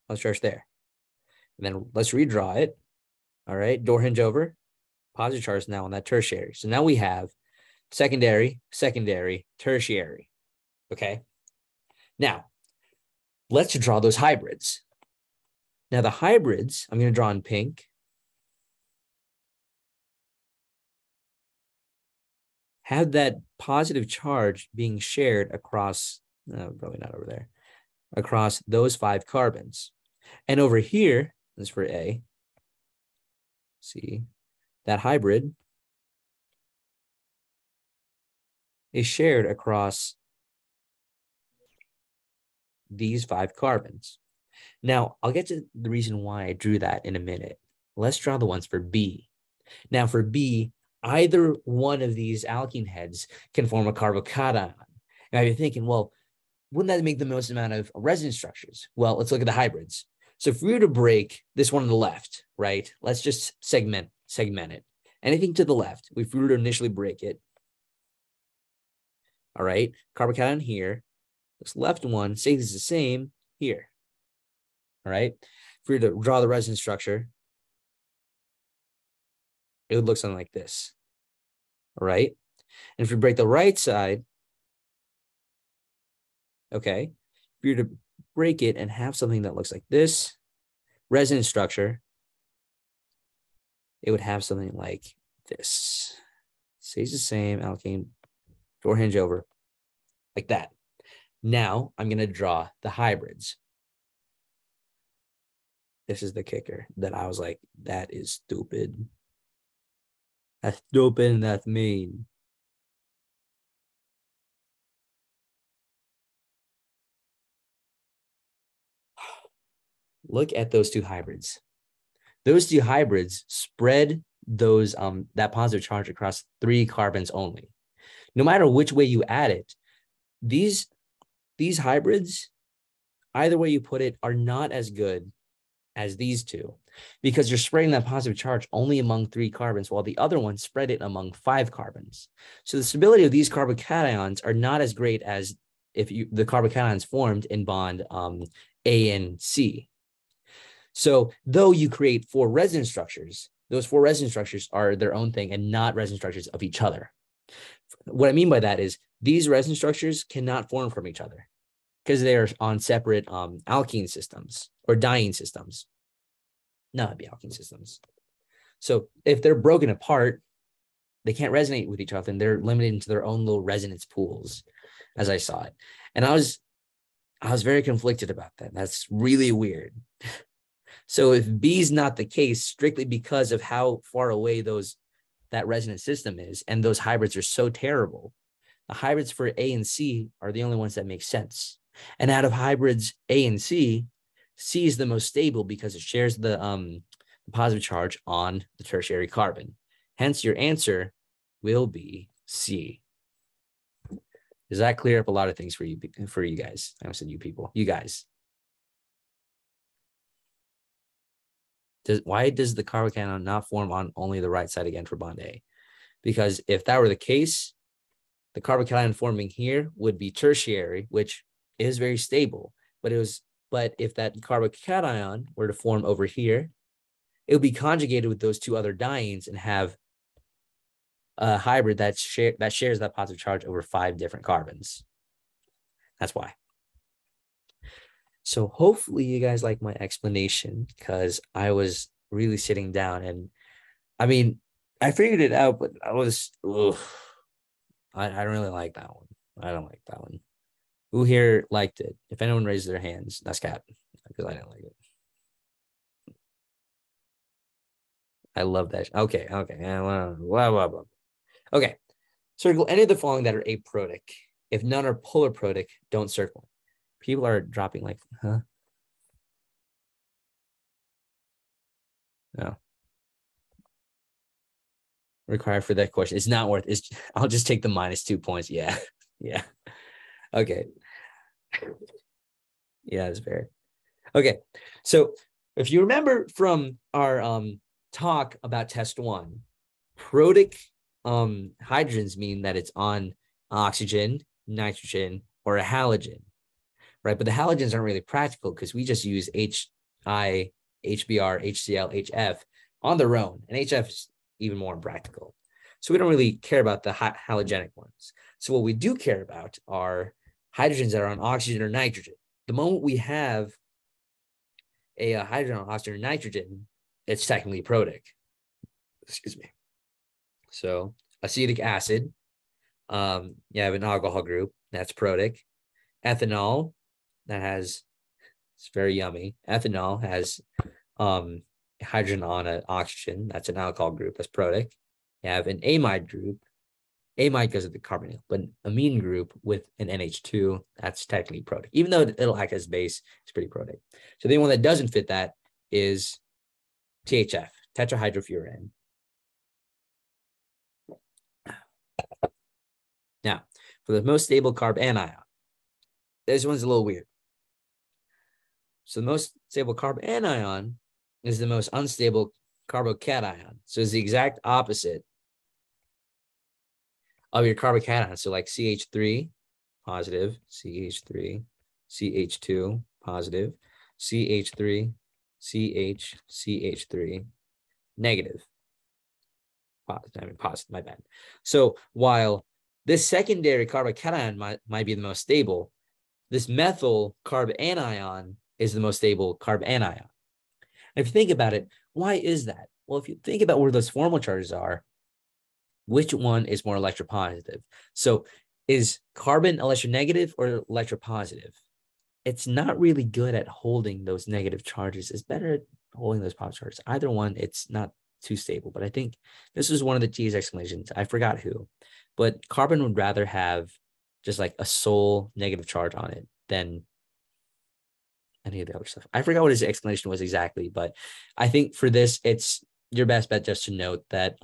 Speaker 2: Let's start there. And then let's redraw it. All right. Door hinge over. Positive charge now on that tertiary. So now we have secondary, tertiary. Okay. Now, let's draw those hybrids. Now, the hybrids, I'm going to draw in pink. Have that positive charge being shared across, probably not over there, across those 5 carbons. And over here, this is for A, see, that hybrid is shared across these 5 carbons. Now, I'll get to the reason why I drew that in a minute. Let's draw the ones for B. Now, for B, either one of these alkene heads can form a carbocation. Now you're thinking, well, wouldn't that make the most amount of resonance structures? Well, let's look at the hybrids. So if we were to break this one on the left, right, let's just segment it. Anything to the left, if we were to initially break it, all right, carbocation here, this left one stays the same here, all right? If we were to draw the resonance structure, it would look something like this. All right. And if we break the right side, okay, if you were to break it and have something that looks like this resonance structure, it would have something like this. Stays the same, alkane, door hinge over, like that. Now I'm going to draw the hybrids. this is the kicker that I was like, that is stupid. That's stupid and that's mean. Look at those two hybrids. Those two hybrids spread those that positive charge across 3 carbons only. No matter which way you add it, these hybrids, either way you put it, are not as good as these two, because you're spreading that positive charge only among 3 carbons, while the other one spread it among 5 carbons. So the stability of these carbocations are not as great as if the carbocations formed in bond A and C. So though you create 4 resonance structures, those 4 resonance structures are their own thing and not resonance structures of each other. What I mean by that is these resonance structures cannot form from each other because they are on separate alkene systems or diene systems. No, it'd be alkene systems. So if they're broken apart, they can't resonate with each other and they're limited into their own little resonance pools, as I saw it. And I was very conflicted about that. That's really weird. So if B is not the case, strictly because of how far away that resonance system is, and those hybrids are so terrible, the hybrids for A and C are the only ones that make sense. And out of hybrids A and C, C is the most stable because it shares the positive charge on the tertiary carbon. Hence, your answer will be C. Does that clear up a lot of things for you guys? I almost said you people, you guys. Why does the carbocation not form on only the right side again for bond A? Because if that were the case, the carbocation forming here would be tertiary, which is very stable. But if that carbocation were to form over here, it would be conjugated with those 2 other dienes and have a hybrid that shares that positive charge over 5 different carbons. That's why. So hopefully you guys like my explanation, because I was really sitting down and I mean, I figured it out, but I don't really like that one. I don't like that one. Who here liked it? If anyone raised their hands, that's cap, because I didn't like it. I love that. Okay. Blah, blah, blah. Okay. Circle any of the following that are aprotic. If none are polar protic, don't circle. People are dropping like, huh? No. Required for that question. It's not worth it. I'll just take the -2 points. Yeah. Yeah. Okay. Yeah, that's fair. Okay. So if you remember from our talk about test 1, protic hydrogens mean that it's on oxygen, nitrogen, or a halogen. Right, but the halogens aren't really practical because we just use HI, HBr, HCl, HF on their own, and HF is even more impractical. So we don't really care about the halogenic ones. So what we do care about are hydrogens that are on oxygen or nitrogen. The moment we have a hydrogen on oxygen or nitrogen, it's technically protic. Excuse me. So acetic acid, you have an alcohol group, that's protic. Ethanol, it's very yummy. Ethanol has hydrogen on an oxygen. That's an alcohol group. That's protic. You have an amide group. Amide goes with the carbonyl, but an amine group with an NH2, that's technically protic. Even though it'll act as base, it's pretty protic. So the one that doesn't fit that is THF, tetrahydrofuran. Now, for the most stable carb anion, this one's a little weird. So the most stable carb anion is the most unstable carbocation. So it's the exact opposite of your carbocation. So like CH3 positive, CH3, CH2 positive, CH3, CH3 negative. Positive, my bad. So while this secondary carbocation might be the most stable, this methyl carb anion is the most stable carb anion. And if you think about it, why is that? Well, if you think about where those formal charges are, which one is more electropositive? So is carbon electronegative or electropositive? It's not really good at holding those negative charges. It's better at holding those pop charts. Either one, it's not too stable. But I think this is one of the T's explanations. I forgot who, but carbon would rather have just like a sole negative charge on it than any of the other stuff. I forgot what his explanation was exactly, but I think for this, it's your best bet just to note that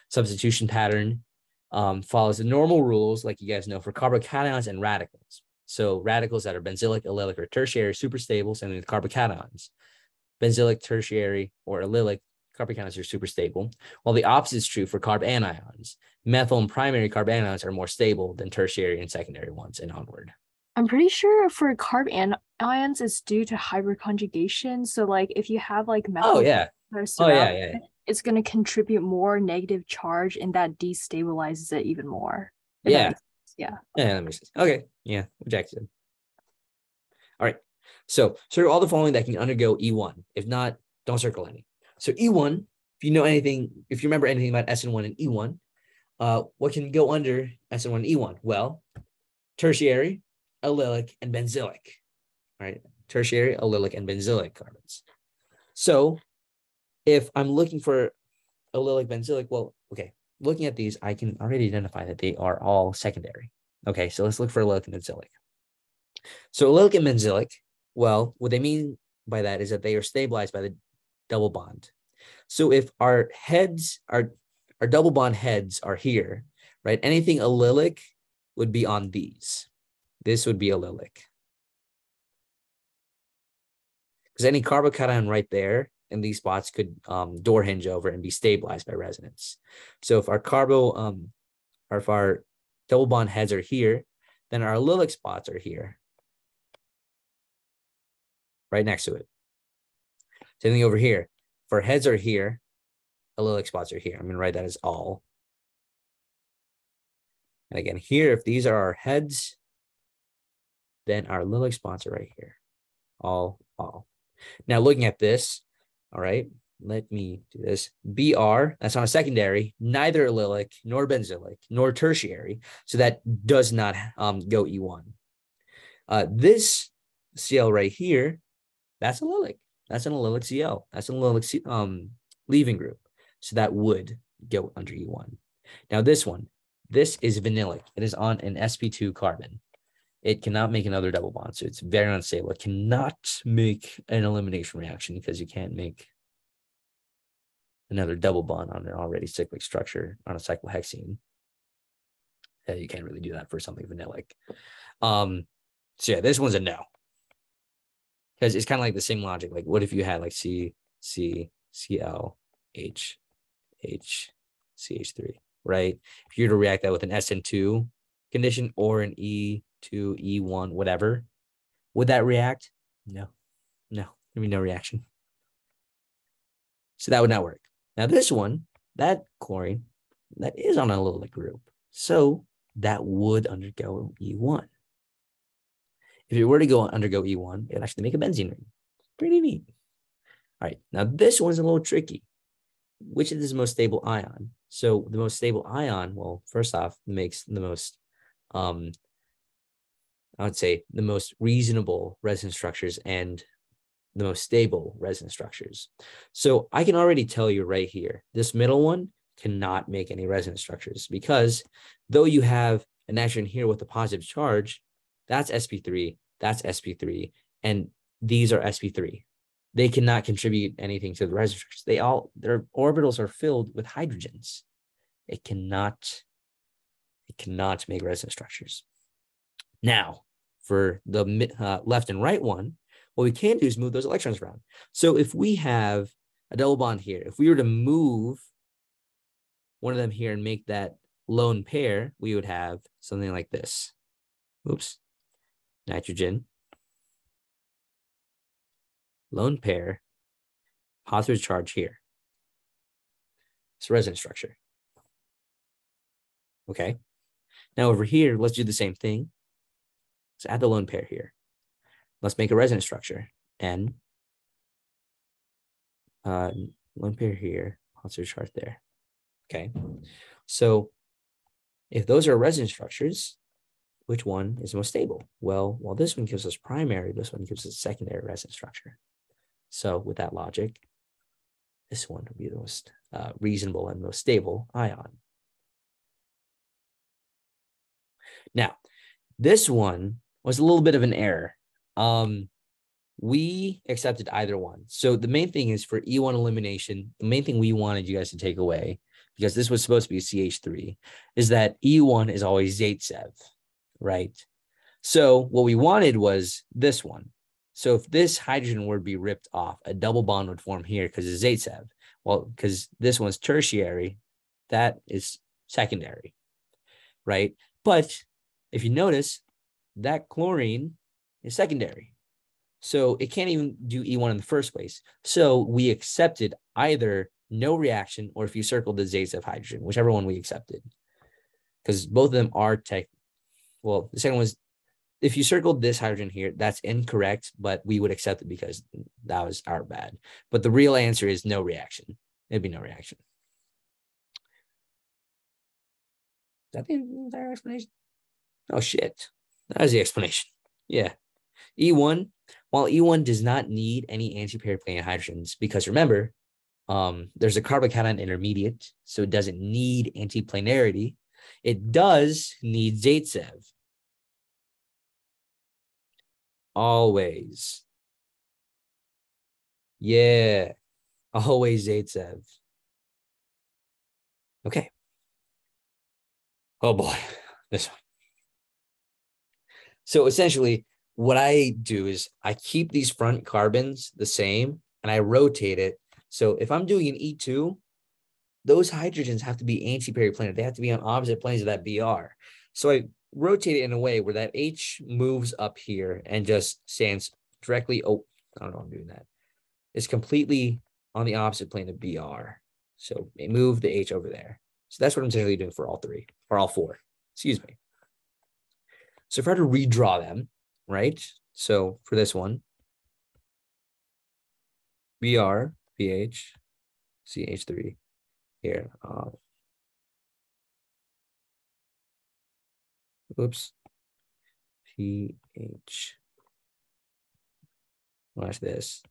Speaker 2: substitution pattern follows the normal rules, like you guys know, for carbocations and radicals. So radicals that are benzylic, allylic, or tertiary are super stable, same with carbocations. Benzylic, tertiary, or allylic carbocations are super stable, while the opposite is true for carb anions. Methyl and primary carb anions are more stable than tertiary and secondary ones, and onward.
Speaker 7: I'm pretty sure for carb anions, it's due to hyperconjugation. So like if you have like methyl, it's going to contribute more negative charge, and that destabilizes it even more.
Speaker 2: Yeah,
Speaker 7: that
Speaker 2: makes sense. Okay, yeah, rejected. All right, so circle all the following that can undergo E1. If not, don't circle any. So E1, if you know anything, if you remember anything about SN1 and E1, what can go under SN1 and E1? Well, tertiary, allylic, and benzylic. All right, tertiary, allylic, and benzylic carbons. So if I'm looking for allylic, benzylic, well, okay, looking at these, I can already identify that they are all secondary. Okay, so let's look for allylic and benzylic. So allylic and benzylic, well, what they mean by that is that they are stabilized by the double bond. So if our heads, our double bond heads are here, right? Anything allylic would be on these. This would be allylic. Because any carbocation right there in these spots could door hinge over and be stabilized by resonance. So if our if our double bond heads are here, then our allylic spots are here, right next to it. Same thing over here. If our heads are here, allylic spots are here. I'm going to write that as all. And again, here, if these are our heads, then our allylic spots are right here. All. Now, looking at this, all right, let me do this. BR, that's on a secondary, neither allylic, nor benzylic, nor tertiary. So that does not go E1. This CL right here, that's allylic. That's an allylic CL. That's an allylic leaving group. So that would go under E1. Now this one, this is vinylic. It is on an sp2 carbon. It cannot make another double bond. So it's very unstable. It cannot make an elimination reaction because you can't make another double bond on an already cyclic structure on a cyclohexene. You can't really do that for something vinylic. So yeah, this one's a no. Because it's kind of like the same logic. Like, what if you had like C, Cl, H, CH3, right? If you were to react that with an SN2 condition or an E2, E1, whatever, would that react? No, there'd be no reaction. So that would not work. Now this one, that chlorine, that is on an allylic group. So that would undergo E1. If it were to undergo E1, it would actually make a benzene ring. Pretty neat. All right, now this one's a little tricky. Which is the most stable ion? So the most stable ion, well, first off, makes the most, I would say, the most reasonable resonance structures and the most stable resonance structures. So I can already tell you right here, this middle one cannot make any resonance structures because though you have a nitrogen here with a positive charge, that's sp3, that's sp3, and these are sp3. They cannot contribute anything to the resonance structures. Their orbitals are filled with hydrogens. It cannot make resonance structures. Now, for the left and right one, what we can do is move those electrons around. So if we have a double bond here, if we were to move one of them here and make that lone pair, we would have something like this. Oops. Nitrogen, lone pair, positive charge here. It's a resonance structure. Okay. Now over here, let's do the same thing. Let's add the lone pair here. Let's make a resonance structure. N, lone pair here, positive charge there. Okay. So if those are resonance structures, which one is most stable? Well, while this one gives us primary, this one gives us secondary resonance structure. So with that logic, this one would be the most reasonable and most stable ion. Now, this one was a little bit of an error. We accepted either one. So the main thing is for E1 elimination, the main thing we wanted you guys to take away, because this was supposed to be CH3, is that E1 is always Zaitsev, right? So what we wanted was this one. So if this hydrogen were to be ripped off, a double bond would form here because it's Zaitsev. Well, because this one's tertiary, that is secondary, right? But if you notice, that chlorine is secondary. So it can't even do E1 in the first place. So we accepted either no reaction, or if you circled the Zaitsev hydrogen, whichever one we accepted. Because both of them are well, the second was, if you circled this hydrogen here, that's incorrect, but we would accept it because that was our bad. But the real answer is no reaction. It'd be no reaction. Is that the entire explanation? Oh, shit. That is the explanation. Yeah. E1, while E1 does not need any anti-pair planar hydrogens, because remember, there's a carbocation intermediate, so it doesn't need antiplanarity. It does need Zaitsev. Always. Yeah. Always Zaitsev. Okay. Oh boy. This one. So essentially, what I do is I keep these front carbons the same and I rotate it. So if I'm doing an E2, those hydrogens have to be anti-periplanar. They have to be on opposite planes of that Br. So I rotate it in a way where that H moves up here and just stands directly. Oh, I don't know. I'm doing that. It's completely on the opposite plane of Br. So move the H over there. So that's what I'm technically doing for all three or all four. Excuse me. So if I were to redraw them, right? So for this one, Br, pH, CH3 here. Oops. pH. Watch this.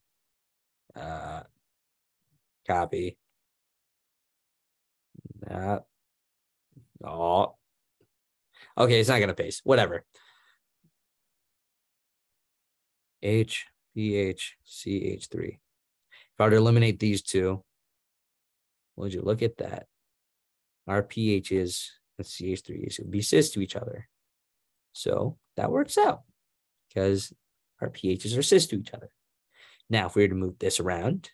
Speaker 2: Copy. That. Oh. Okay, it's not going to paste. Whatever. H, pH, CH3. If I were to eliminate these two, would you look at that? Our pHs and CH3s would be cis to each other. So that works out because our pHs are cis to each other. Now, if we were to move this around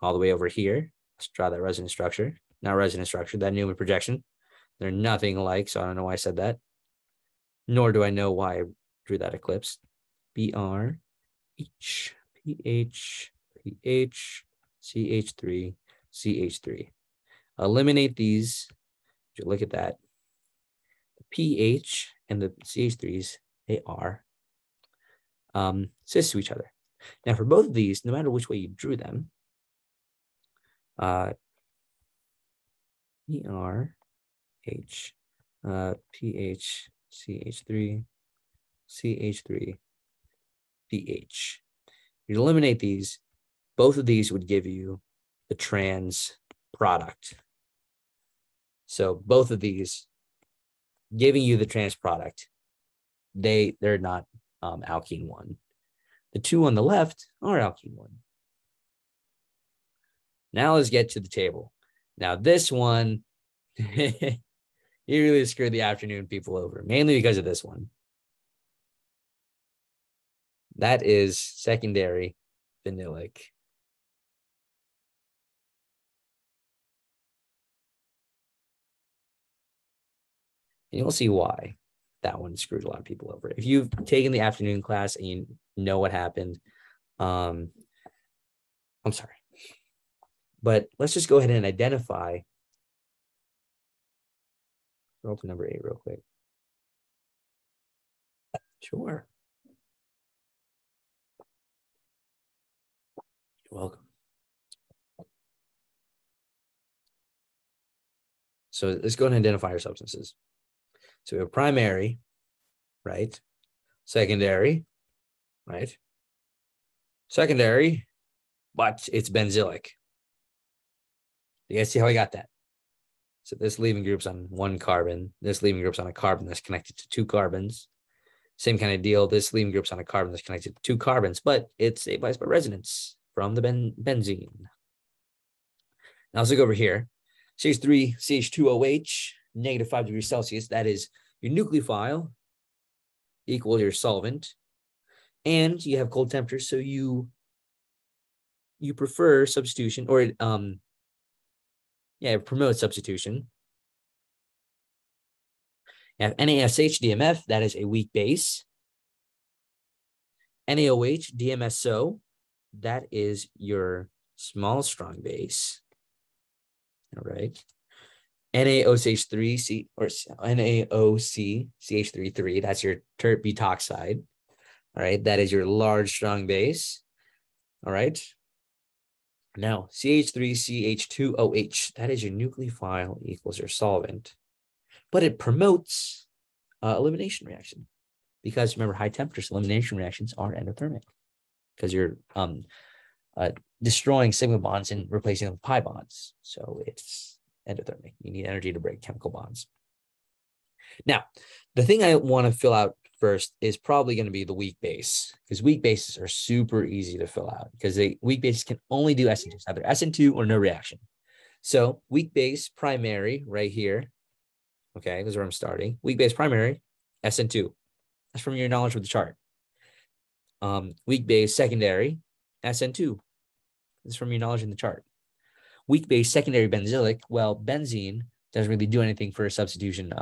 Speaker 2: all the way over here, let's draw that resonance structure. Not resonance structure, that Newman projection. They're nothing alike, so I don't know why I said that. Nor do I know why I drew that ellipse. Br, H, pH, pH, CH3, CH3. Eliminate these. If you look at that, the pH and the CH3s, they are cis to each other. Now, for both of these, no matter which way you drew them, BR, H, pH, CH3, CH3, pH. You eliminate these, both of these would give you the trans product. So both of these giving you the trans product, they're not alkene 1. The two on the left are alkene 1. Now let's get to the table. Now this one, you really screwed the afternoon people over, mainly because of this one. That is secondary phenolic. And you'll see why that one screwed a lot of people over. If you've taken the afternoon class and you know what happened, I'm sorry. But let's just go ahead and identify. Roll to number 8 real quick. Sure. You're welcome. So let's go ahead and identify our substances. So we have primary, right? Secondary, right? Secondary, but it's benzylic. You guys see how I got that? So this leaving group's on one carbon. This leaving group's on a carbon that's connected to two carbons. Same kind of deal. This leaving group's on a carbon that's connected to two carbons, but it's stabilized by resonance from the benzene. Now let's look over here. CH3, CH2OH, -5 degrees Celsius. That is your nucleophile equals your solvent. And you have cold temperatures, so you prefer substitution, or it promotes substitution. You have NaSH DMF, that is a weak base. NaOH DMSO, that is your small strong base. All right. NaOCH3 or NaOC CH33, that's your tert butoxide. All right, that is your large strong base. All right. Now CH3CH2OH, that is your nucleophile equals your solvent, but it promotes elimination reaction, because remember, high temperatures elimination reactions are endothermic because you're destroying sigma bonds and replacing them with pi bonds. So it's endothermic. You need energy to break chemical bonds. Now, the thing I want to fill out first is probably going to be the weak base, because weak bases are super easy to fill out because weak bases can only do SN2, either SN2 or no reaction. So weak base primary right here. Okay, this is where I'm starting. Weak base primary, SN2. That's from your knowledge of the chart. Weak base secondary, SN2. This is from your knowledge in the chart. Weak base secondary benzylic, well, benzene doesn't really do anything for substitution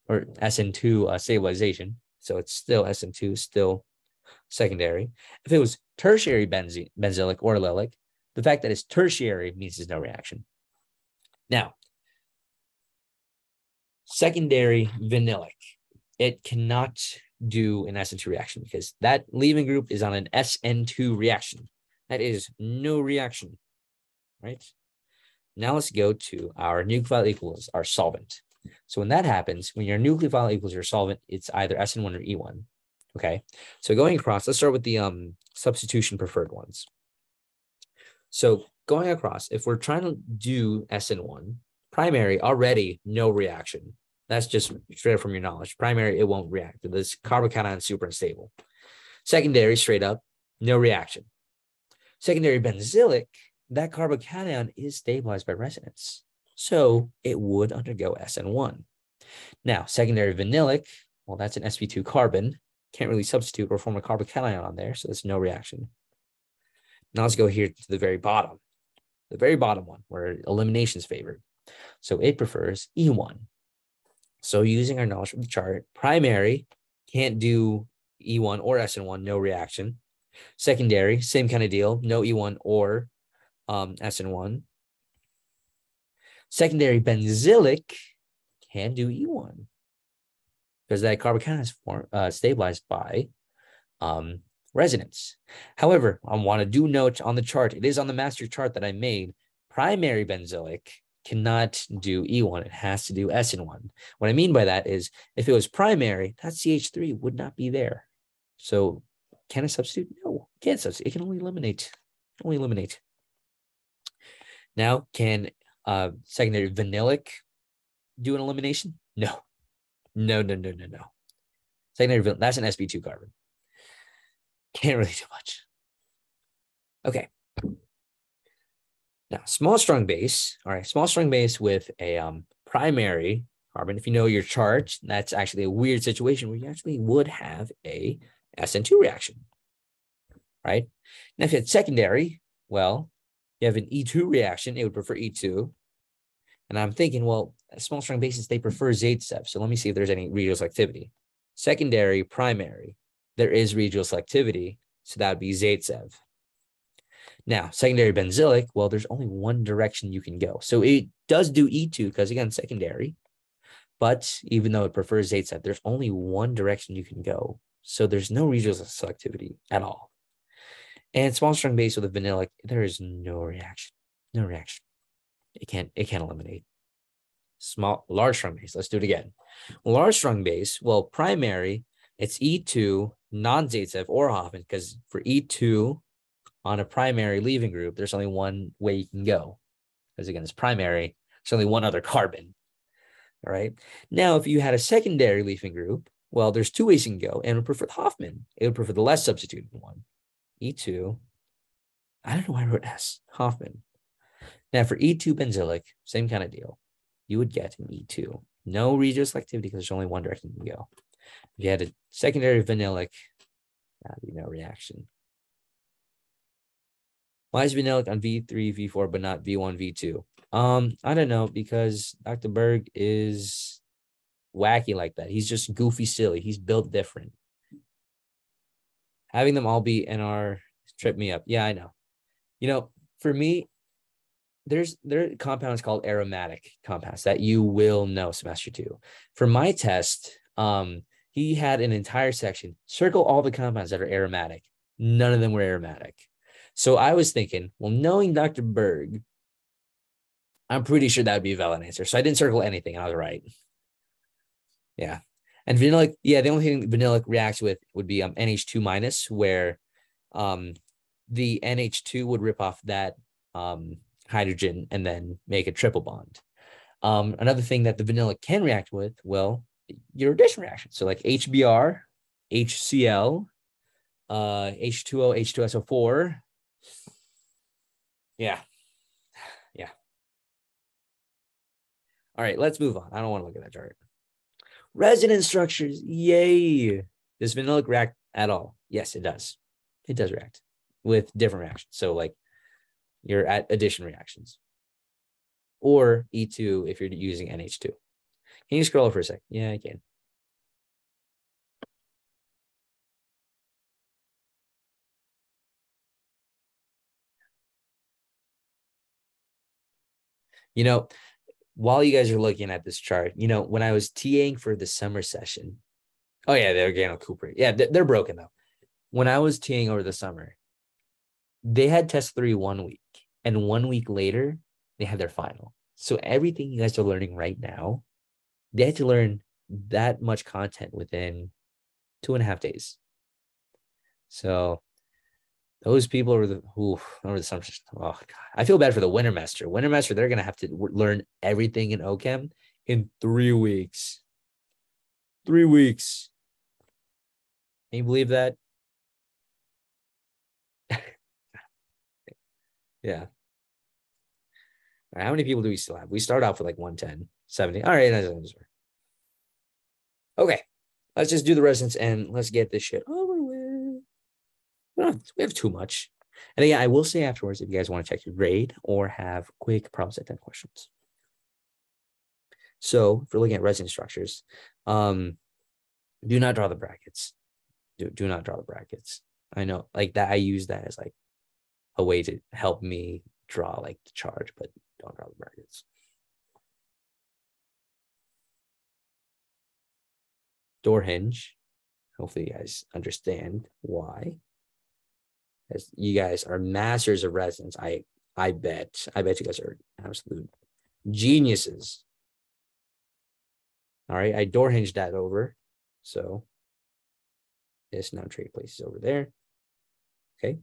Speaker 2: or SN2 stabilization. So it's still SN2, still secondary. If it was tertiary benzylic or allylic, the fact that it's tertiary means there's no reaction. Now, secondary vinylic, it cannot do an SN2 reaction because that leaving group is on an SN2 reaction. That is no reaction, right? Now let's go to our nucleophile equals our solvent. So when that happens, when your nucleophile equals your solvent, it's either SN1 or E1. Okay, so going across, let's start with the substitution preferred ones. So going across, if we're trying to do SN1, primary, already no reaction. That's just straight up from your knowledge. Primary, it won't react. This carbocation is super unstable. Secondary, straight up, no reaction. Secondary benzylic, that carbocation is stabilized by resonance. So it would undergo SN1. Now, secondary vinylic, well, that's an sp2 carbon. Can't really substitute or form a carbocation on there, so there's no reaction. Now let's go here to the very bottom one, where elimination is favored. So it prefers E1. So using our knowledge from the chart, primary can't do E1 or SN1, no reaction. Secondary, same kind of deal, no E1 or SN1. Secondary benzylic can do E1 because that carbocation is stabilized by resonance. However, I want to do note on the chart, it is on the master chart that I made, primary benzylic cannot do E1. It has to do SN1. What I mean by that is if it was primary, that CH3 would not be there. So can it substitute? No, it can't substitute. It can only eliminate. Now, can secondary vinylic do an elimination? No. Secondary vinylic, that's an sp2 carbon. Can't really do much. Okay. Now, small strong base. All right, small strong base with a primary carbon. If you know your chart, that's actually a weird situation where you actually would have a SN2 reaction, right? Now, if you had secondary, well, you have an E2 reaction. It would prefer E2. And I'm thinking, well, small strong bases, they prefer Zaitsev. So let me see if there's any regional selectivity. Secondary, primary, there is regional selectivity. So that would be Zaitsev. Now, secondary benzylic, well, there's only one direction you can go. So it does do E2 because, again, secondary. But even though it prefers Zaitsev, there's only one direction you can go. So there's no regional selectivity at all. And small strong base with a vinylic, there is no reaction. No reaction. It can't eliminate. Large strong base. Let's do it again. Large strong base, well, primary, it's E2, non-Zaitsev or Hoffman, because for E2, on a primary leaving group, there's only one way you can go. Because again, it's primary, there's only one other carbon. All right. Now, if you had a secondary leaving group, well, there's two ways you can go, and it would prefer the Hoffman. It would prefer the less substituted one. E2. I don't know why I wrote S. Hoffman. Now, for E2 benzylic, same kind of deal. You would get an E2. No regioselectivity because there's only one direction you can go. If you had a secondary vanillic, that would be no reaction. Why is vanillic on V3, V4, but not V1, V2? I don't know, because Dr. Berg is wacky like that. He's just goofy, silly. He's built different. Having them all be NR tripped me up. Yeah, I know. You know, for me, there are compounds called aromatic compounds that you will know semester 2. For my test, he had an entire section, circle all the compounds that are aromatic. None of them were aromatic. So I was thinking, well, knowing Dr. Berg, I'm pretty sure that would be a valid answer. So I didn't circle anything, and I was right. Yeah. And vanillic, yeah, the only thing vanillic reacts with would be NH2 minus, where the NH2 would rip off that hydrogen and then make a triple bond. Another thing that the vanillic can react with, well, your addition reaction. So like HBr, HCl, H2O, H2SO4. Yeah. All right, let's move on. I don't want to look at that chart. Resonance structures. Yay. Does vanillic react at all? Yes, it does. It does react with different reactions. So like you're at addition reactions. Or E2 if you're using NH2. Can you scroll over for a sec? Yeah, I can. You know, while you guys are looking at this chart, you know, when I was TAing for the summer session, oh yeah, they're organocuprate. Yeah, they're broken though. When I was TAing over the summer, they had test 3 1 week, and 1 week later, they had their final. So everything you guys are learning right now, they had to learn that much content within 2.5 days. So those people are over the summer. Oh God, I feel bad for the winter semester. Winter semester, they're gonna have to learn everything in OChem in 3 weeks. 3 weeks. Can you believe that? Yeah. All right, how many people do we still have? We start off with like 110, 70. All right. Okay. Let's just do the resonance and let's get this shit over with. We have too much. And again, I will say afterwards, if you guys want to check your grade or have quick problem set 10 questions. So if we're looking at resonance structures, do not draw the brackets. Do not draw the brackets. I know like that. I use that as like a way to help me draw like the charge, but don't draw the brackets. Door hinge. Hopefully you guys understand why. As you guys are masters of resonance, I bet you guys are absolute geniuses. All right, I door hinged that over. So this now trade places over there. Okay.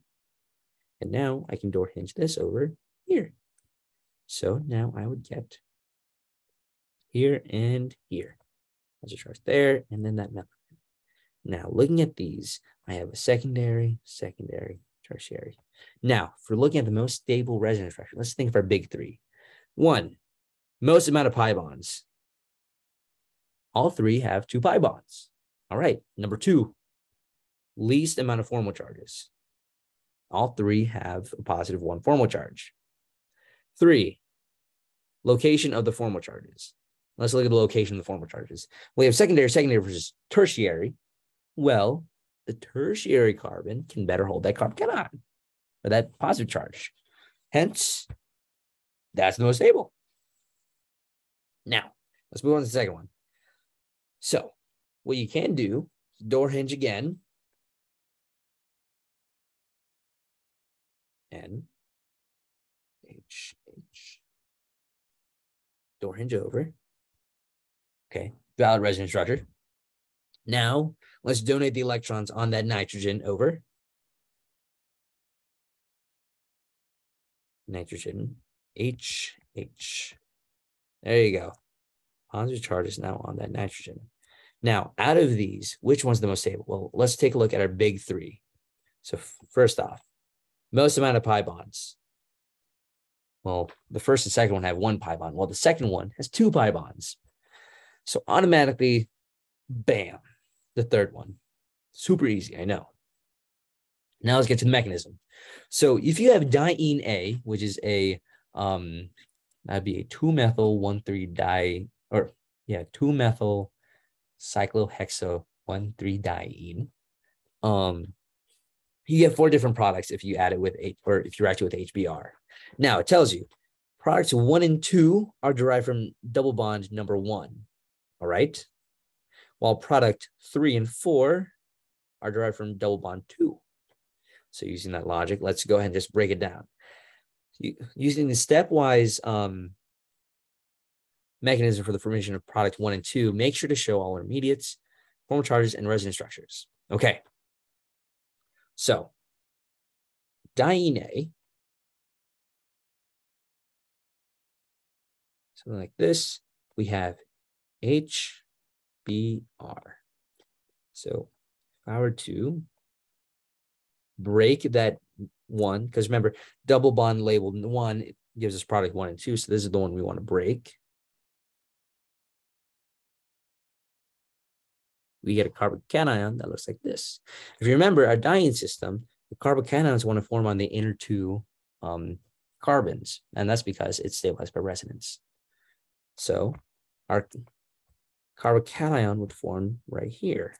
Speaker 2: And now I can door hinge this over here. So now I would get here and here. That's a charge there, and then that method. Now, looking at these, I have a secondary, tertiary. Now, for looking at the most stable resonance structure, let's think of our big 3. 1, most amount of pi bonds. All 3 have 2 pi bonds. All right. Number 2, least amount of formal charges. All 3 have a positive 1 formal charge. 3, location of the formal charges. Let's look at the location of the formal charges. We have secondary versus tertiary. Well, the tertiary carbon can better hold that carbon cation or that positive charge. Hence, that's the most stable. Now, let's move on to the second one. So, what you can do is door hinge again. N, H, door hinge over. Okay, valid resonance structure. Now, let's donate the electrons on that nitrogen over. nitrogen, HH. There you go. Positive charge is now on that nitrogen. Now, out of these, which one's the most stable? Well, let's take a look at our big three. So first off, most amount of pi bonds. Well, the first and second one have one pi bond. Well, the second one has two pi bonds. So automatically, bam, the third one. Super easy, I know. Now let's get to the mechanism. So if you have diene A, which is a, that'd be a 2-methyl-1,3-di, or yeah, 2-methyl cyclohexo 1,3-diene. You get 4 different products if you add it with or if you react it with HBr. Now it tells you products 1 and 2 are derived from double bond number 1. All right. While product 3 and 4 are derived from double bond 2. So using that logic, let's go ahead and just break it down. Using the stepwise mechanism for the formation of product 1 and 2, make sure to show all intermediates, formal charges, and resonance structures. Okay. So, diene A, something like this, we have HBr. So, if I were to break that 1, because remember, double bond labeled 1 it gives us product 1 and 2, so this is the one we want to break. We get a carbocation that looks like this. If you remember our diene system, the carbocations want to form on the inner 2 carbons, and that's because it's stabilized by resonance. So our carbocation would form right here,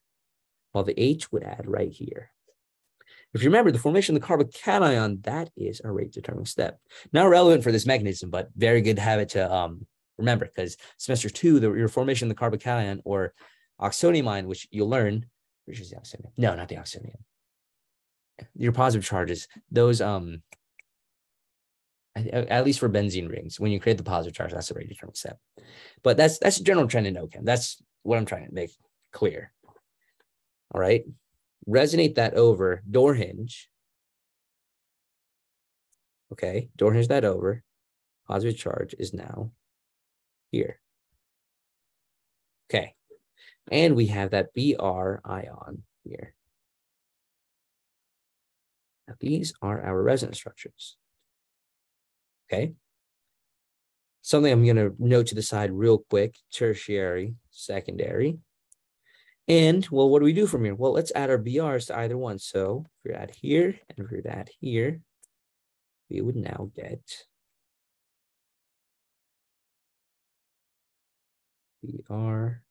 Speaker 2: while the H would add right here. If you remember the formation of the carbocation, that is a rate determining step. Not relevant for this mechanism, but very good habit to remember, because semester 2, your formation of the carbocation or oxonium ion, which you'll learn, which is the oxonium. No, not the oxonium. Your positive charges, those at least for benzene rings, when you create the positive charge, that's a rate determining step. But that's a general trend in OChem. That's what I'm trying to make clear. All right. Resonate that over door hinge. Okay, door hinge that over. Positive charge is now here. Okay. And we have that Br ion here. Now, these are our resonance structures. Okay. Something I'm going to note to the side real quick, tertiary, secondary. And, well, what do we do from here? Well, let's add our BRs to either one. So if we add here and if we add here, we would now get BR.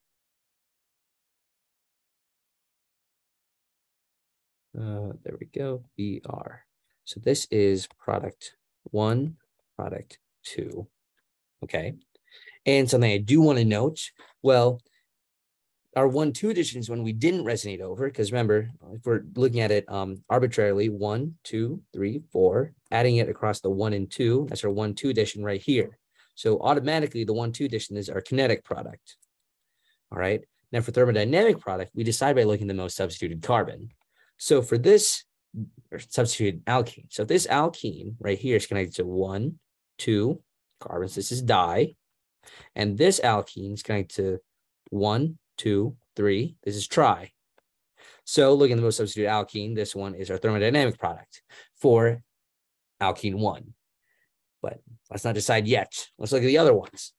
Speaker 2: There we go, BR. So this is product 1, product 2. Okay. And something I do want to note, well, our 1-2 additions when we didn't resonate over, because remember, if we're looking at it arbitrarily, 1, 2, 3, 4, adding it across the 1 and 2, that's our 1-2 addition right here. So automatically the 1-2 addition is our kinetic product. All right. Now for thermodynamic product, we decide by looking at the most substituted carbon. So for this, or substituted alkene. So if this alkene right here is connected to 1, 2 carbons, this is di. And this alkene is connected to 1, 2, 3. This is tri. So looking at the most substituted alkene, this one is our thermodynamic product for alkene 1. But let's not decide yet. Let's look at the other ones.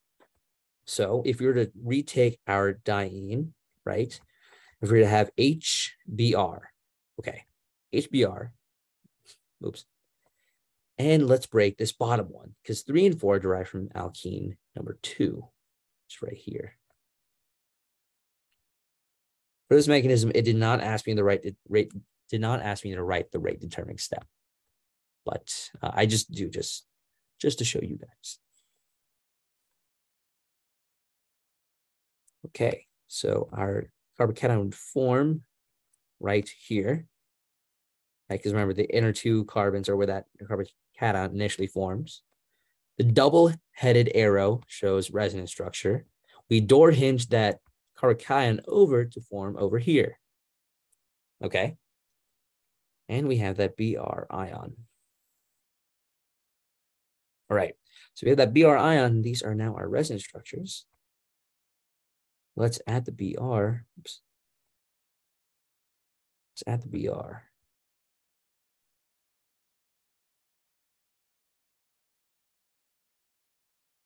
Speaker 2: So if we were to retake our diene, right? If we were to have HBr, okay, HBr, oops. And let's break this bottom one, because 3 and 4 are derived from alkene number 2. It's right here. For this mechanism, it did not ask me to write the rate determining step, but I just do just to show you guys. Okay, so our carbocation would form right here, right? Because remember, the inner 2 carbons are where that carbocation initially forms. The double-headed arrow shows resonance structure. We door hinge that carbocation over to form over here. Okay. And we have that Br ion. All right. So we have that Br ion. These are now our resonance structures. Let's add the Br. Oops. Let's add the Br.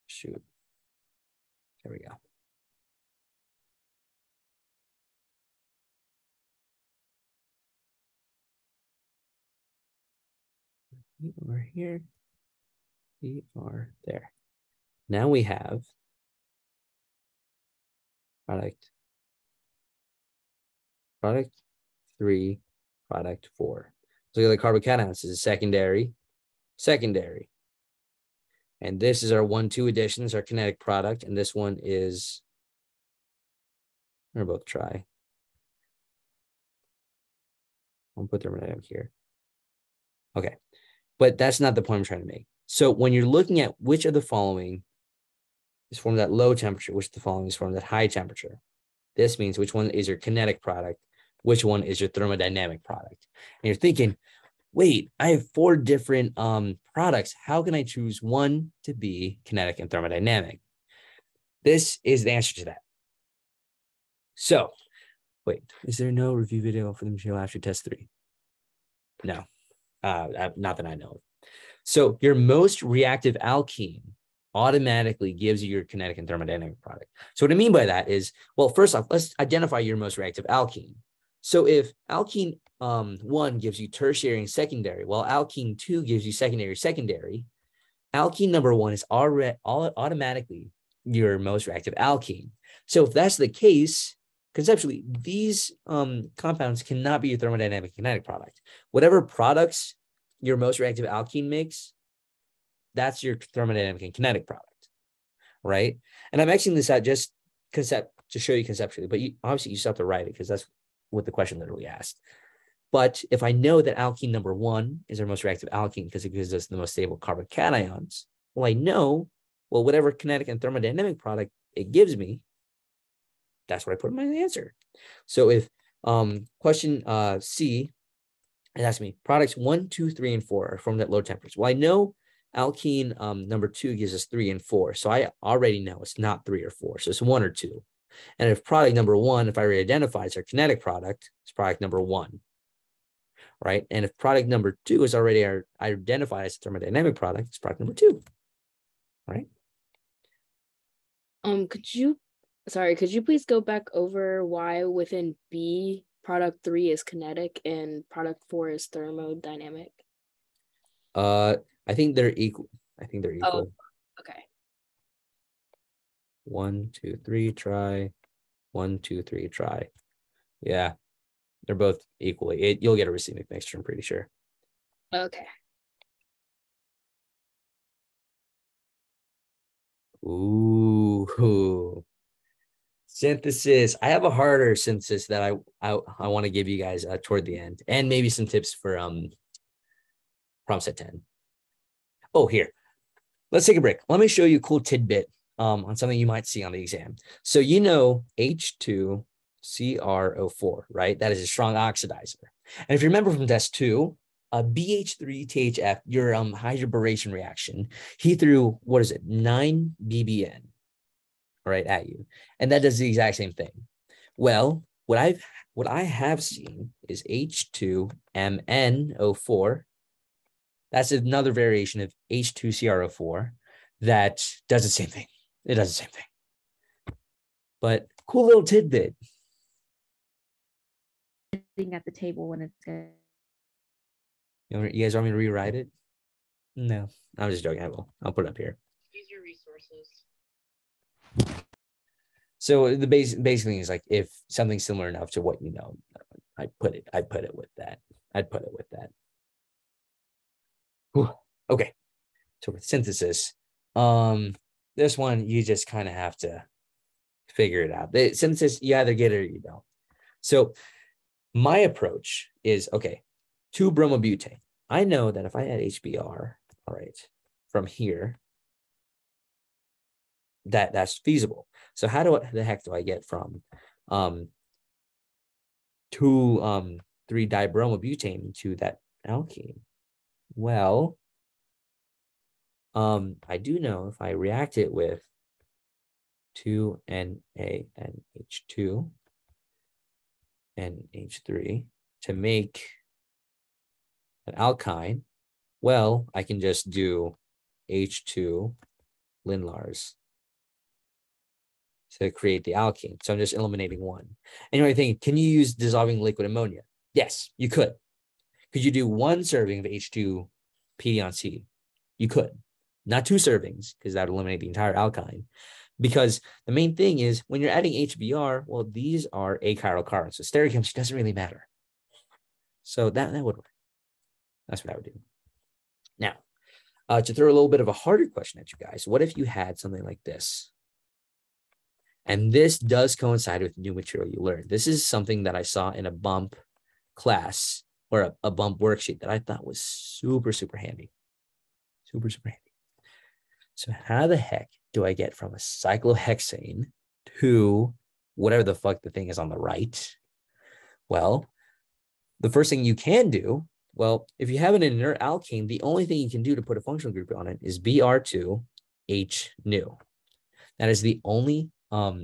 Speaker 2: Shoot. There we go. Over here. We are there. Now we have product 3, product 4. So look at the carbocation. This is secondary. And this is our 1-2 additions, our kinetic product. And this one is, they're both try. I'll put thermodynamic here. Okay. But that's not the point I'm trying to make. So when you're looking at which of the following is formed at low temperature, which of the following is formed at high temperature, this means which one is your kinetic product, which one is your thermodynamic product. And you're thinking, wait, I have 4 different products. How can I choose one to be kinetic and thermodynamic? This is the answer to that. So, wait, is there no review video for the material after test 3? No, not that I know of. So your most reactive alkene automatically gives you your kinetic and thermodynamic product. So what I mean by that is, well, first off, let's identify your most reactive alkene. So if alkene 1 gives you tertiary and secondary, while alkene 2 gives you secondary, alkene number 1 is already automatically your most reactive alkene. So if that's the case, conceptually, these compounds cannot be your thermodynamic and kinetic product. Whatever products your most reactive alkene makes, that's your thermodynamic and kinetic product, right? And I'm Xing this out just to show you conceptually, but obviously you still have to write it because that's what the question literally asked. But if I know that alkene number 1 is our most reactive alkene because it gives us the most stable carbon cations, well, I know, well, whatever kinetic and thermodynamic product it gives me, that's what I put in my answer. So if question C, it asks me, products 1, 2, 3, and 4 are formed at low temperatures. Well, I know alkene number 2 gives us 3 and 4. So I already know it's not 3 or 4. So it's 1 or 2. And if product number 1, if I already identify it's our kinetic product, it's product number 1. Right? And if product number 2 is already identified as a thermodynamic product, it's product number 2. Right?
Speaker 9: Could you please go back over why within B product 3 is kinetic and product 4 is thermodynamic?
Speaker 2: I think they're equal.
Speaker 9: Oh, okay.
Speaker 2: 1, 2, 3, try. 1, 2, 3, try. Yeah, they're both equally. You'll get a racemic mixture, I'm pretty sure.
Speaker 9: Okay.
Speaker 2: Ooh. Synthesis. I have a harder synthesis that I want to give you guys toward the end, and maybe some tips for problem set 10. Oh, here. Let's take a break. Let me show you a cool tidbit on something you might see on the exam. So you know H2CrO4, right? That is a strong oxidizer. And if you remember from test 2, BH3THF, your hydroboration reaction, he threw, 9 BBN, right, at you. And that does the exact same thing. Well, what I have seen is H2MnO4. That's another variation of H2CrO4 that does the same thing. It does the same thing. But cool little tidbit.
Speaker 15: At the table when it's good.
Speaker 2: You guys want me to rewrite it? No, I'm just joking. I will. I'll put it up here.
Speaker 8: Use your resources.
Speaker 2: So the basic thing is like if something's similar enough to what you know, I'd put it with that. Whew. Okay. So with synthesis, this one you just kind of have to figure it out. The synthesis, you either get it or you don't. So my approach is, okay, 2-bromobutane. I know that if I add HBr, all right, from here, that's feasible. So how the heck do I get from 2,3-dibromobutane to that alkene? Well, I do know if I react it with 2NaNH2 and H3 to make an alkyne, well, I can just do H2 Lindlars to create the alkene. So I'm just eliminating one. And you might think, can you use dissolving liquid ammonia? Yes, you could. Could you do one serving of H2 PD on C? You could. Not 2 servings, because that would eliminate the entire alkyne. Because the main thing is when you're adding HBr, well, these are achiral carbons. So stereochemistry doesn't really matter. So that would work. That's what I would do. Now, to throw a little bit of a harder question at you guys, what if you had something like this? And this does coincide with new material you learned. This is something that I saw in a bump class or a bump worksheet that I thought was super, super handy. Super, super handy. So how the heck do I get from a cyclohexane to whatever the fuck the thing is on the right? Well, the first thing you can do, well, if you have an inert alkane, the only thing you can do to put a functional group on it is Br2 H nu. That is the only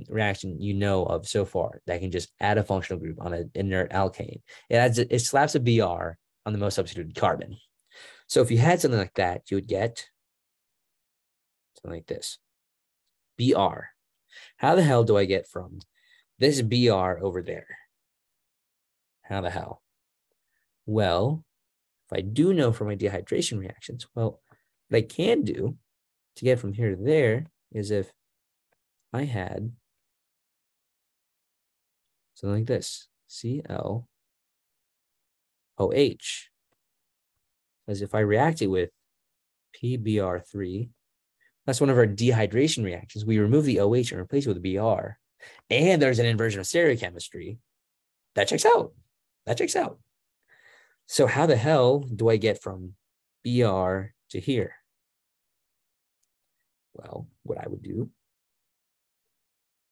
Speaker 2: reaction you know of so far that can just add a functional group on an inert alkane. It slaps a Br on the most substituted carbon. So if you had something like that, you would get something like this. Br. How the hell do I get from this Br over there? How the hell? Well, if I do know from my dehydration reactions, well, what I can do to get from here to there is if I had something like this, ClOH. As if I react it with PBr3, that's one of our dehydration reactions. We remove the OH and replace it with Br. And there's an inversion of stereochemistry. That checks out. That checks out. So how the hell do I get from Br to here? Well, what I would do,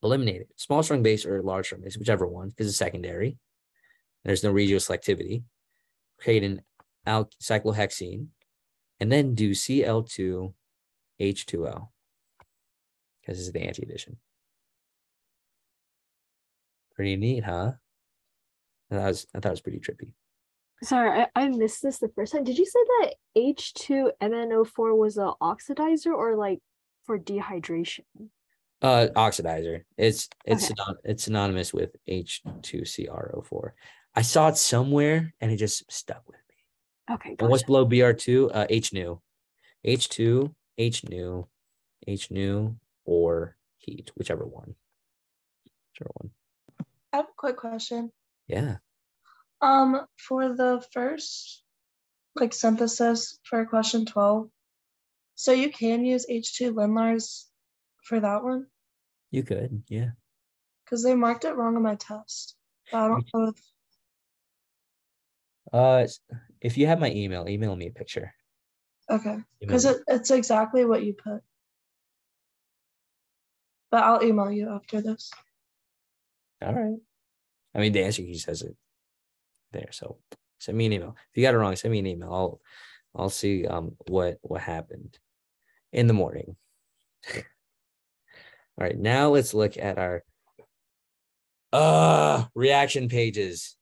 Speaker 2: eliminate it. Small strong base or large strong base, whichever one, because it's secondary. There's no regioselectivity. Create an cyclohexene, and then do Cl2 H2O, because it's the anti-addition. Pretty neat, huh? I thought it was pretty trippy.
Speaker 7: Sorry, I missed this the first time. Did you say that H2MnO4 was an oxidizer or like for dehydration?
Speaker 2: Oxidizer. It's
Speaker 7: Okay.
Speaker 2: it's synonymous with H2CrO4. I saw it somewhere and it just stuck with me.
Speaker 7: Okay. Gotcha.
Speaker 2: And what's below Br2? H nu. H2, H nu, H nu, or heat, whichever one. Whichever one.
Speaker 16: I have a quick question.
Speaker 2: Yeah.
Speaker 16: For the first like synthesis for question 12, so you can use H2 Lindlars for that one?
Speaker 2: You could, yeah.
Speaker 16: Because they marked it wrong on my test. But I don't know
Speaker 2: if you have my email me a picture.
Speaker 16: Okay. Because it's exactly what you put. But I'll email you after this.
Speaker 2: All right. I mean, the answer key says it there. So send me an email. If you got it wrong, send me an email. I'll see what happened in the morning. All right, now let's look at our reaction pages.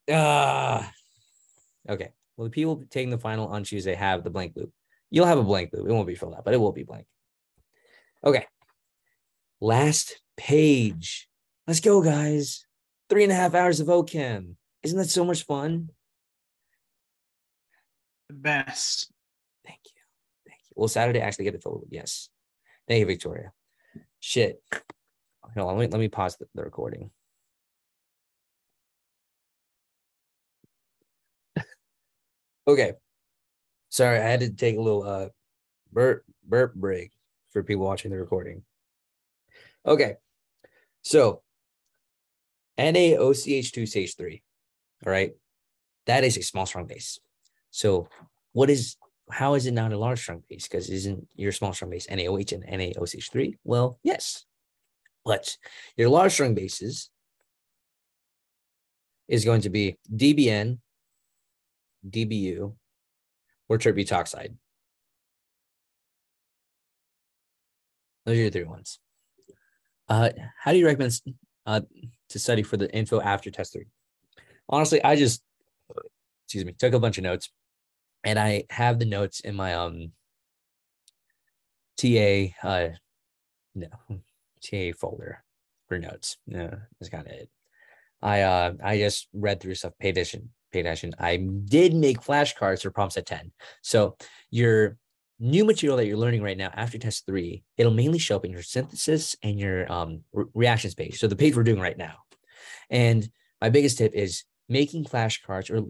Speaker 2: Okay. Well, the people taking the final on Tuesday have the blank loop. You'll have a blank loop. It won't be filled out, but it will be blank. Okay. Last page. Let's go, guys. 3.5 hours of OChem. Isn't that so much fun?
Speaker 11: The best.
Speaker 2: Thank you. Thank you. Will Saturday actually get it filled? Yes. Thank you, Victoria. Shit. Hold on, let me pause the recording. Okay. Sorry, I had to take a little burp break for people watching the recording. Okay. So NaOCH2CH3. All right. That is a small strong base. So how is it not a large strong base? Because isn't your small strong base NaOH and NaOCH3? Well, yes. But your large strong bases is going to be DBN, DBU, or terbutoxide. Those are your 3 ones. How do you recommend to study for the info after test 3? Honestly, I just, took a bunch of notes, and I have the notes in my TA folder for notes. Yeah, that's kind of it. I just read through stuff, paid attention. I did make flashcards for problem set 10. So your new material that you're learning right now after test 3, it'll mainly show up in your synthesis and your reactions page. So the page we're doing right now. And my biggest tip is making flashcards or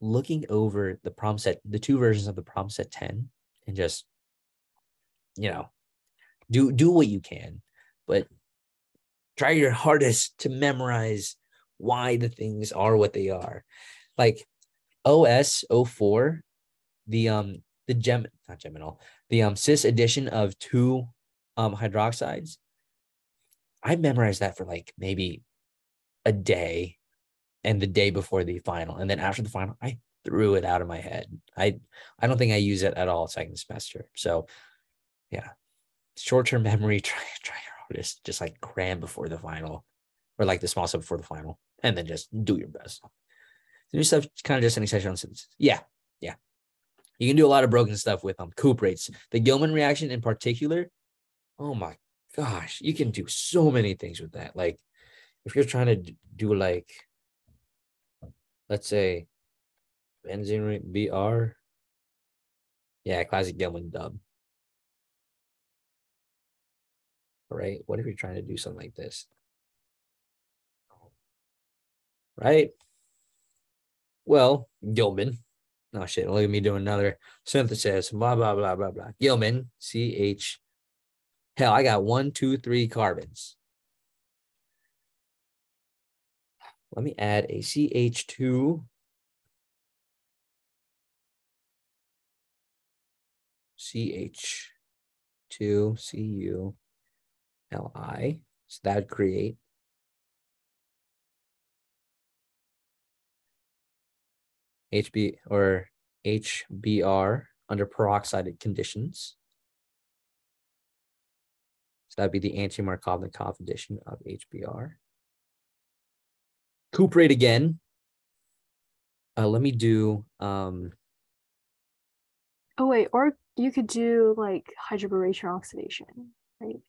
Speaker 2: looking over the problem set, the 2 versions of the problem set 10, and just, do what you can, but try your hardest to memorize why the things are what they are. Like OS 04, the cis addition of 2 hydroxides, I memorized that for like maybe a day and the day before the final. And then after the final, I threw it out of my head. I don't think I use it at all second semester. So yeah, short-term memory, try your hardest, just like cram before the final, or like the small stuff before the final, and then just do your best. The new stuff, kind of just an extension on synthesis. Yeah. You can do a lot of broken stuff with cuprates. The Gilman reaction in particular, oh my gosh, you can do so many things with that. Like if you're trying to do like, let's say, benzene ring BR. Yeah, classic Gilman dub. All right, what if you're trying to do something like this? Right? Well, Gilman. Oh shit, look at me doing another synthesis. Blah, blah, blah, blah, blah. Gilman, CH. Hell, I got 1, 2, 3 carbons. Let me add a CH2. CH2 CuLi. So that would create HB or HBr under peroxide conditions. So that'd be the anti-Markovnikov addition of HBr. Cuprate again. Let me do
Speaker 7: oh wait, or you could do like hydroboration oxidation, right?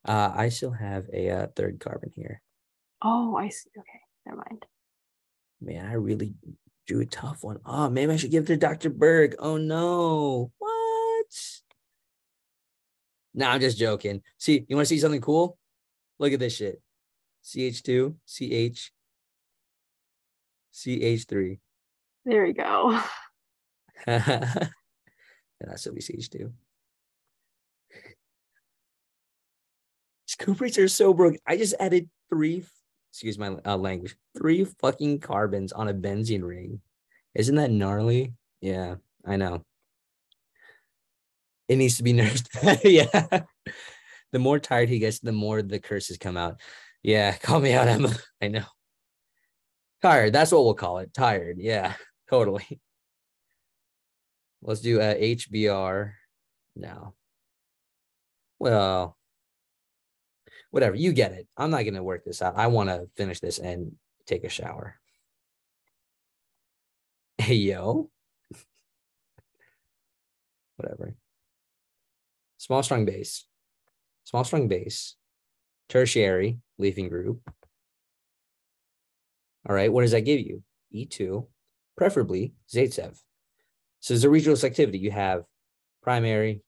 Speaker 2: I still have a 3rd carbon here.
Speaker 7: Oh, I see. Okay, never mind.
Speaker 2: Man, I really drew a tough one. Oh, maybe I should give it to Dr. Berg. Oh no. What? Nah, I'm just joking. See, you want to see something cool? Look at this shit. CH2, CH, CH3.
Speaker 7: There we go.
Speaker 2: And that's still be CH2. These cuprates are so broken. I just added 3, excuse my language, 3 fucking carbons on a benzene ring. Isn't that gnarly? Yeah, I know. It needs to be nursed. Yeah. The more tired he gets, the more the curses come out. Yeah, call me out, Emma. I know. Tired. That's what we'll call it. Tired. Yeah, totally. Let's do HBr now. Well, whatever. You get it. I'm not going to work this out. I want to finish this and take a shower. Hey, yo. Whatever. Small strong base. Small strong base. Tertiary leafing group. All right. What does that give you? E2, preferably Zaitsev. So there's a regional selectivity. You have primary,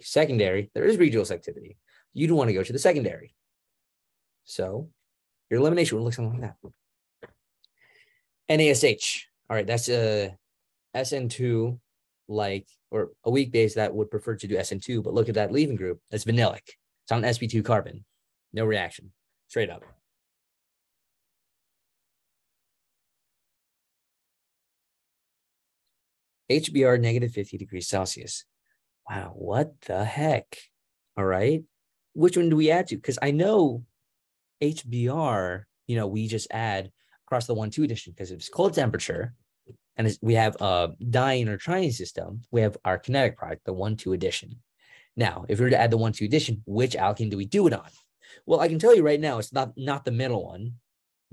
Speaker 2: secondary. There is regional selectivity. You don't want to go to the secondary. So your elimination would look something like that. NASH. All right. That's a SN2 like, or a weak base that would prefer to do SN2, but look at that leaving group. That's vanillic. It's on sp2 carbon. No reaction. Straight up. HBr negative 50 degrees Celsius. Wow, what the heck? All right. Which one do we add to? Because I know HBr, we just add across the 1,2 addition because it's cold temperature. And we have a diene or triene system. We have our kinetic product, the 1,2 addition. Now, if we were to add the 1,2 addition, which alkene do we do it on? Well, I can tell you right now, it's not the middle one,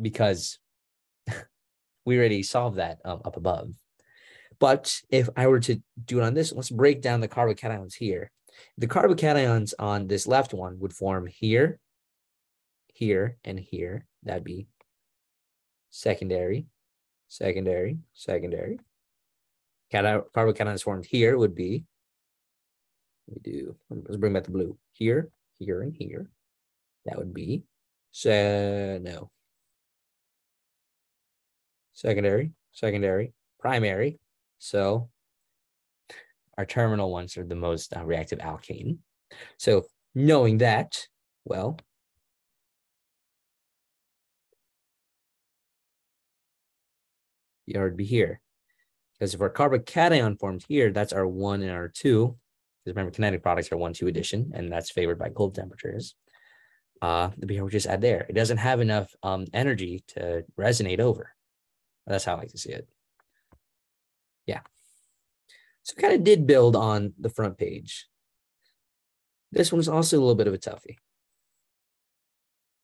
Speaker 2: because we already solved that up above. But if I were to do it on this, let's break down the carbocations here. The carbocations on this left one would form here, here, and here. That'd be secondary, secondary, secondary. Carbocations formed here would be, let's bring back the blue. Here, here, and here. That would be, no. Secondary, secondary, primary. So our terminal ones are the most reactive alkane. So knowing that, well, it would be here. Because if our carbocation formed here, that's our 1 and our 2. Because remember, kinetic products are 1,2 addition, and that's favored by cold temperatures. The behavior would just add there. It doesn't have enough energy to resonate over. That's how I like to see it. Yeah. So kind of did build on the front page. This one's also a little bit of a toughie.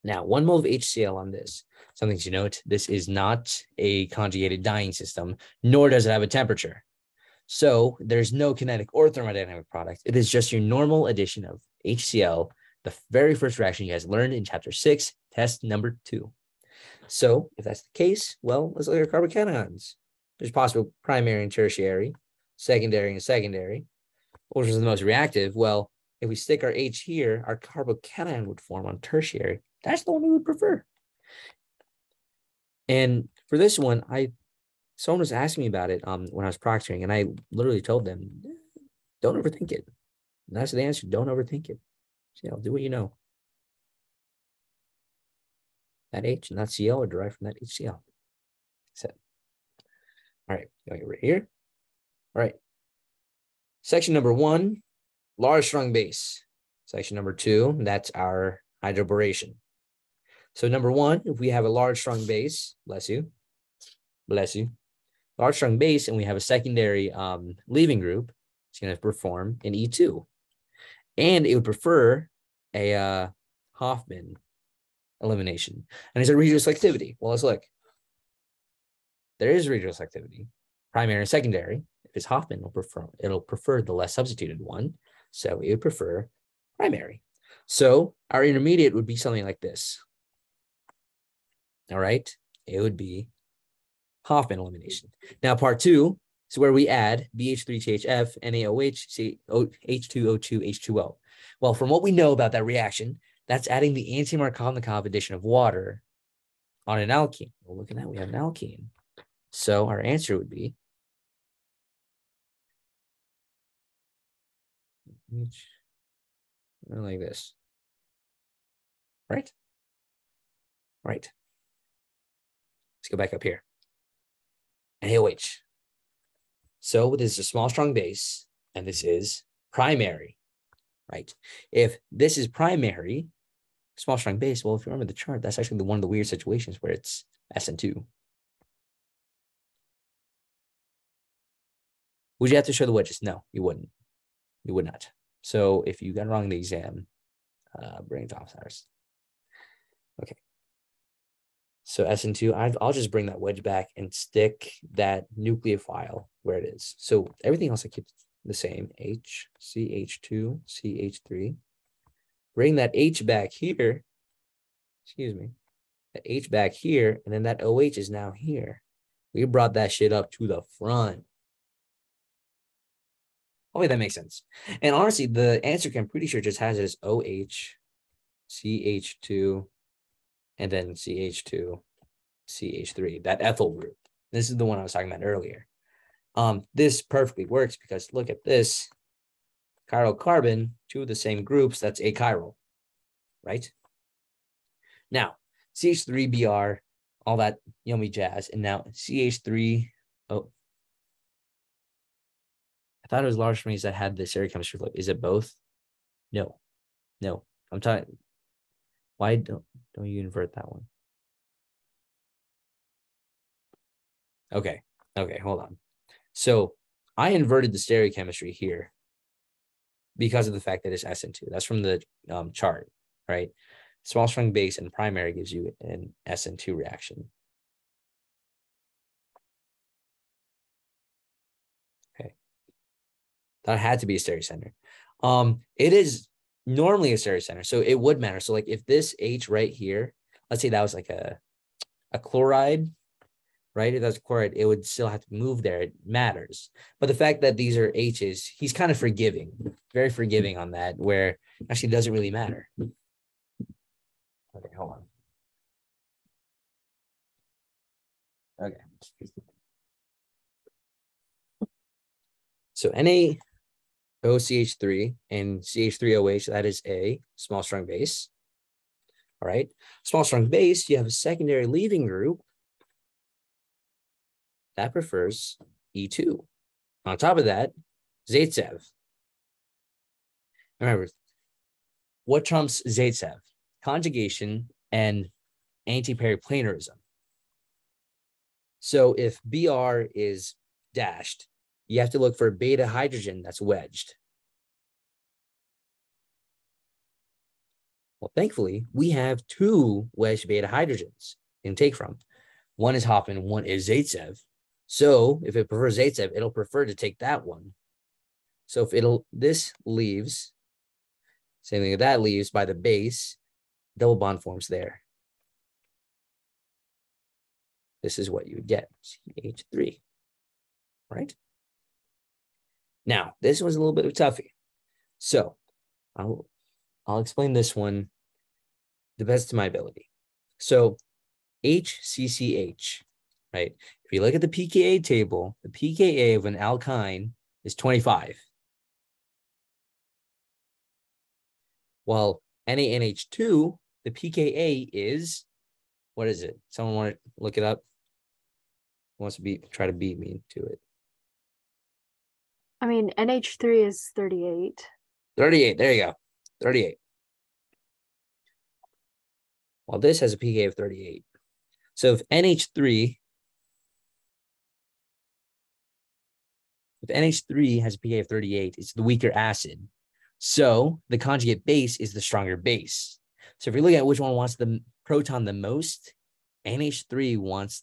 Speaker 2: Now, 1 mole of HCl on this. Something to note, this is not a conjugated dyeing system, nor does it have a temperature. So there's no kinetic or thermodynamic product. It is just your normal addition of HCl, the very first reaction you guys learned in chapter 6, test number 2. So if that's the case, well, let's look at carbocations. There's possible primary and tertiary, secondary and secondary. Which is the most reactive? Well, if we stick our H here, our carbocation would form on tertiary. That's the one we would prefer. And for this one, someone was asking me about it when I was proctoring, and I literally told them, don't overthink it. And that's the answer. Don't overthink it. So, do what you know. That H and that Cl are derived from that HCl. So, all right, going right here. All right. Section number 1, large strong base. Section number 2, that's our hydroboration. So number 1, if we have a large strong base, bless you, large strong base, and we have a secondary leaving group, it's going to perform an E2. And it would prefer a Hoffman elimination. And is there regioselectivity? Well, let's look. There is regioselectivity, primary and secondary. If it's Hoffman, it'll prefer the less substituted one. So it would prefer primary. So our intermediate would be something like this. All right, it would be Hoffman elimination. Now, part 2 is where we add BH3THF, NaOH, H2O2, H2O. Well, from what we know about that reaction, that's adding the anti-Markovnikov addition of water on an alkene. Well, look at that, we have an alkene. So our answer would be like this, right? Right. Let's go back up here. NaOH. So this is a small, strong base, and this is primary, right? If this is primary, small, strong base, well, if you remember the chart, that's actually one of the weird situations where it's SN2. Would you have to show the wedges? No, you wouldn't. You would not. So if you got it wrong in the exam, bring it to office hours. Okay. So SN2, I'll just bring that wedge back and stick that nucleophile where it is. So everything else I keep the same. H, CH2, CH3. Bring that H back here. Excuse me. That H back here, and then that OH is now here. We brought that shit up to the front. Hopefully that makes sense. And honestly, the answer I'm pretty sure just has it as OH, CH2, and then CH2, CH3, that ethyl group. This is the one I was talking about earlier. This perfectly works because look at this. Chiral carbon, 2 of the same groups, that's achiral, right? Now, CH3Br, all that yummy jazz, and now CH3, oh, I thought it was large strings that had the stereochemistry flip. Is it both? No. I'm talking. Why don't you invert that one? Okay, hold on. So I inverted the stereochemistry here. because of the fact that it's SN2. That's from the chart, right? Small strong base and primary gives you an SN2 reaction. Okay. That had to be a stereocenter. It is normally a stereocenter, so it would matter. So like if this H right here, let's say that was like a chloride, right? If that's chloride, it would still have to move there. It matters. But the fact that these are H's, he's kind of forgiving, very forgiving on that, where actually doesn't really matter. Okay, hold on. Okay. So NaOCH3 and CH3OH, that is a small strong base. All right. Small strong base, you have a secondary leaving group that prefers E2. On top of that, Zaitsev. Remember, what trumps Zaitsev? Conjugation and antiperiplanarism. So if Br is dashed, you have to look for beta hydrogen that's wedged. Well, thankfully, we have two wedged beta hydrogens you can take from. One is Hoffman, one is Zaitsev. So if it prefers Zaitsev, it'll prefer to take that one. So if this leaves, same thing, if that leaves by the base, double bond forms there. This is what you would get, CH3, right? Now, this was a little bit of a toughie. So I'll explain this one the best of my ability. So HCCH, right? If you look at the pKa table, the pKa of an alkyne is 25. While NaNH2, the pKa is, what is it? Someone want to look it up? Wants to try to beat me to it.
Speaker 7: I mean, NH3 is 38.
Speaker 2: 38, there you go. 38. Well, this has a pKa of 38. So if NH3 has a pKa of 38, it's the weaker acid. So the conjugate base is the stronger base. So if you're looking at which one wants the proton the most, NH3 wants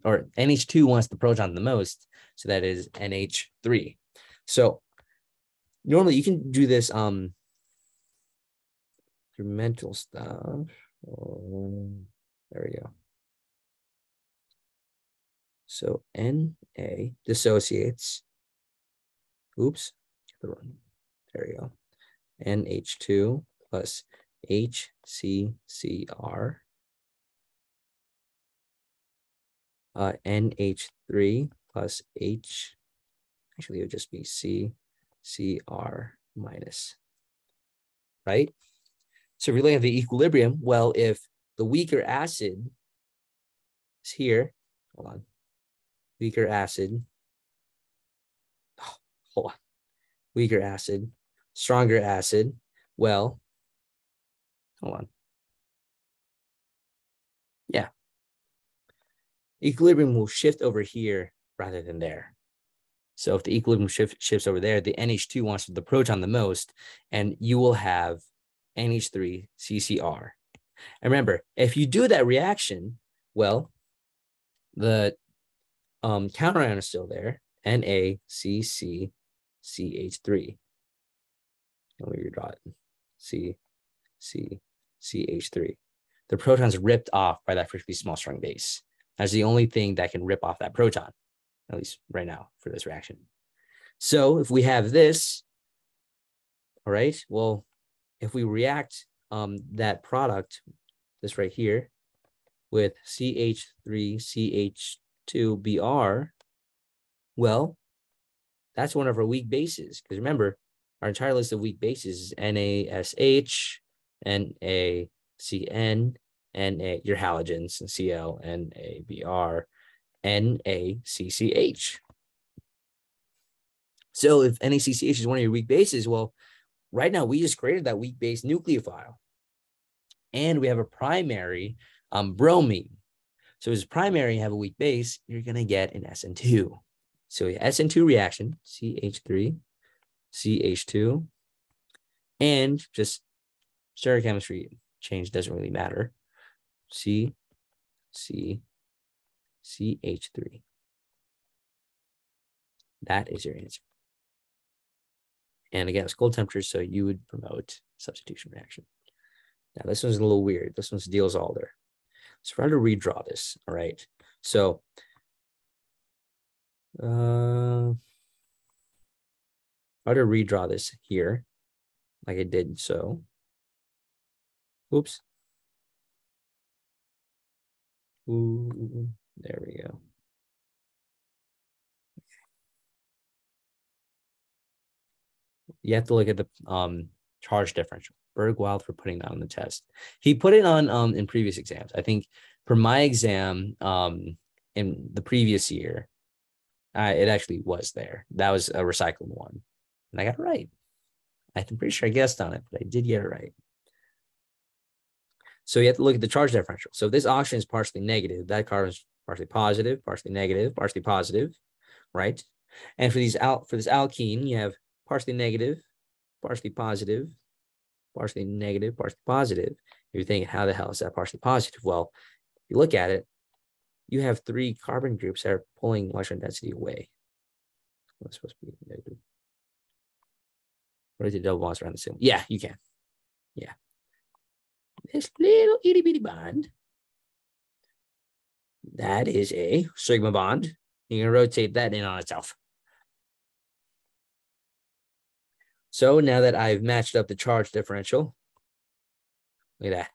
Speaker 2: or NH2 wants the proton the most. So that is NH3. So normally you can do this through mental stuff. There we go. So Na dissociates. Oops. There we go. NH2 plus HCCR. NH3 plus H. Actually, it would just be CCR minus. Right? So if you're looking at the equilibrium, well, if the weaker acid is here, hold on, weaker acid, weaker acid, stronger acid, well, hold on. Yeah. Equilibrium will shift over here rather than there. So if the equilibrium shifts over there, the NH2 wants the proton the most, and you will have NH3 CCR. And remember, if you do that reaction, well, the counterion is still there, NaCCCH3. Let me redraw it. CCCH3. The proton's ripped off by that frictionally small strong base. That's the only thing that can rip off that proton, at least right now for this reaction. So if we have this, all right, well, if we react that product, this right here, with CH3CH2Br, well, that's one of our weak bases. Because remember, our entire list of weak bases is NaSH, NaCN, your halogens, and Cl, NaBr, NaCCH. So if NaCCH is one of your weak bases, well, right now we just created that weak base nucleophile. And we have a primary bromine. So as primary have a weak base, you're going to get an SN2. So SN2 reaction, CH3, CH2, And just stereochemistry change doesn't really matter. C, C, CH3. That is your answer. And again, it's cold temperatures, so you would promote substitution reaction. Now, this one's a little weird. This one's Diels-Alder. So we're going to redraw this, all right? So, I'll to redraw this here, like I did so. Oops. Ooh, there we go. You have to look at the charge differential. Berg-Wild for putting that on the test. He put it on in previous exams. I think for my exam in the previous year, it actually was there. That was a recycled one. And I got it right. I'm pretty sure I guessed on it, but I did get it right. So you have to look at the charge differential. So if this oxygen is partially negative, that carbon is partially positive, partially negative, partially positive, right? And for this alkene, you have partially negative, partially positive, partially negative, partially positive. You're thinking, how the hell is that partially positive? Well, if you look at it, you have 3 carbon groups that are pulling electron density away. What's supposed to be negative? What is the double bonds around the same? Yeah, you can. Yeah. This little itty bitty bond, that is a sigma bond. You can rotate that in on itself. So now that I've matched up the charge differential, look at that.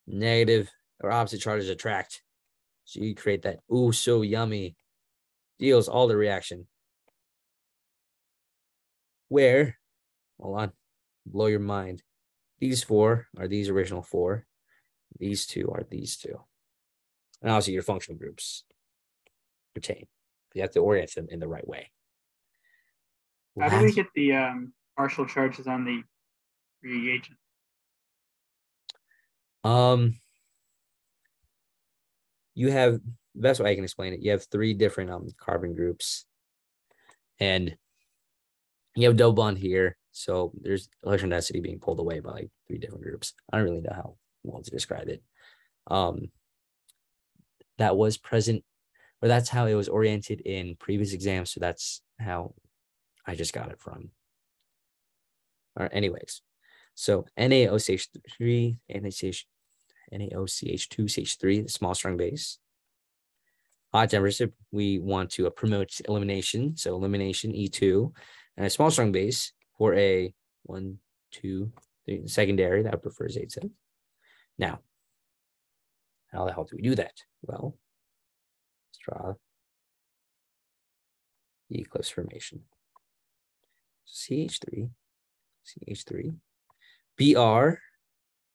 Speaker 2: Negative or opposite charges attract. So you create that, ooh, so yummy, Diels-Alder reaction. Where, hold on, blow your mind. These 4 are these original 4. These 2 are these 2. And obviously your functional groups retain. You have to orient them in the right way.
Speaker 11: How do we get the partial charges on the reagent?
Speaker 2: You have, the best way I can explain it, you have 3 different carbon groups. And you have double bond here. So there's electron density being pulled away by like 3 different groups. I don't really know how well to describe it. That was present, or that's how it was oriented in previous exams. So that's how I just got it from. All right, anyways. So NaOCH3, NaOCH2, CH3, the small strong base. Hot temperature, we want to promote elimination. So elimination, E2, and a small strong base for a 1, 2, 3 secondary that prefers 8, 7. Now, how the hell do we do that? Well, let's draw the eclipse formation. CH3, CH3, Br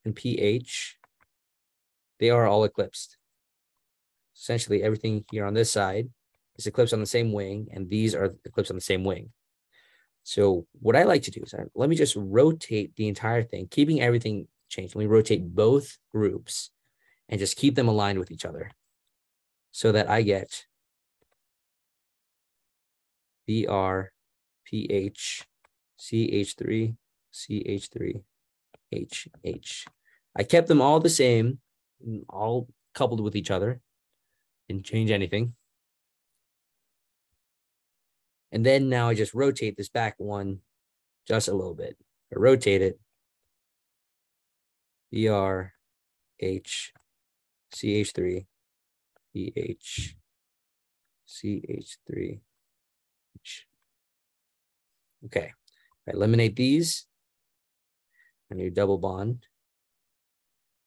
Speaker 2: and pH, they are all eclipsed. Essentially, everything here on this side is eclipsed on the same wing, and these are eclipsed on the same wing. So what I like to do is let me just rotate the entire thing, keeping everything changed. Let me rotate both groups and just keep them aligned with each other so that I get Br, pH, CH3, CH3, HH. I kept them all the same, all coupled with each other. Didn't change anything. And then now I just rotate this back one just a little bit. I rotate it. Br, H, CH3, pH, CH3, H. Okay, I eliminate these. A new double bond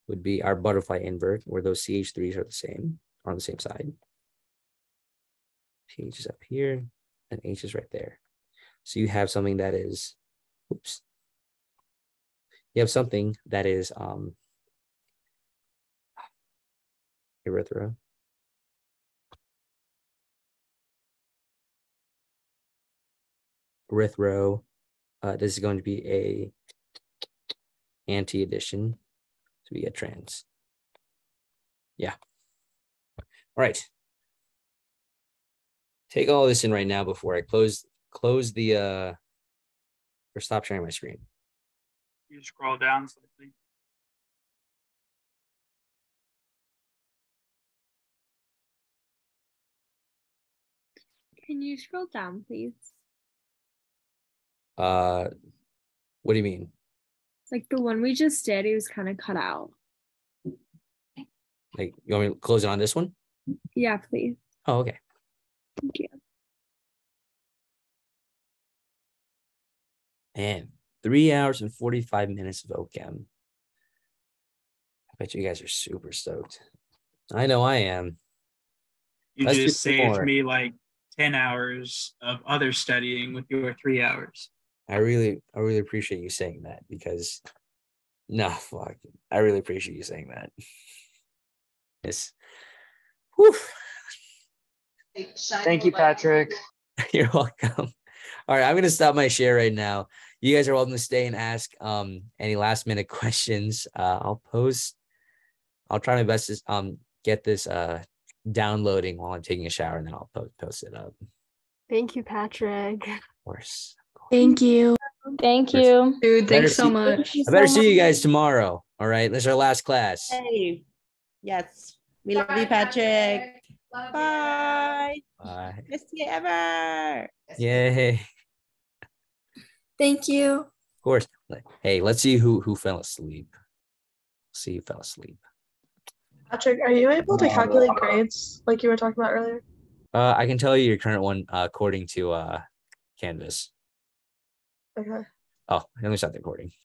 Speaker 2: would be our butterfly invert, where those CH3s are the same, are on the same side. pH is up here, and H is right there. So you have something that is, oops. You have something that is erythro. Erythro. This is going to be a anti-addition. So we get trans. Yeah. All right. Take all this in right now before I close the or stop sharing my screen.
Speaker 11: You scroll down slightly.
Speaker 17: Can you scroll down, please?
Speaker 2: What do you mean?
Speaker 17: Like the one we just did, it was kind of cut out.
Speaker 2: Like, you want me to close it on this one?
Speaker 17: Yeah, please.
Speaker 2: Oh, okay.
Speaker 17: Thank you.
Speaker 2: And 3 hours and 45 minutes of OChem. I bet you guys are super stoked. I know I am.
Speaker 11: You just saved me like 10 hours of other studying with your 3 hours.
Speaker 2: I really appreciate you saying that, because I really appreciate you saying that. Yes. Whew.
Speaker 5: Thank you, Patrick.
Speaker 2: You're welcome. All right, I'm gonna stop my share right now. You guys are welcome to stay and ask any last minute questions. I'll try my best to get this downloading while I'm taking a shower, and then I'll post it up.
Speaker 7: Thank you, Patrick.
Speaker 2: Of course.
Speaker 9: Thank you. Thank you.
Speaker 12: Dude, thanks so much.
Speaker 2: I better see you guys tomorrow. All right, this is our last class.
Speaker 18: Hey. Yes. We love you, Patrick. Bye.
Speaker 2: Bye.
Speaker 18: Best day ever.
Speaker 2: Yay.
Speaker 9: Thank you.
Speaker 2: Of course. Hey, let's see who fell asleep. See who fell asleep.
Speaker 16: Patrick, are you able to calculate grades like you were talking about earlier?
Speaker 2: I can tell you your current one according to Canvas.
Speaker 16: Okay.
Speaker 2: Oh, let me stop the recording.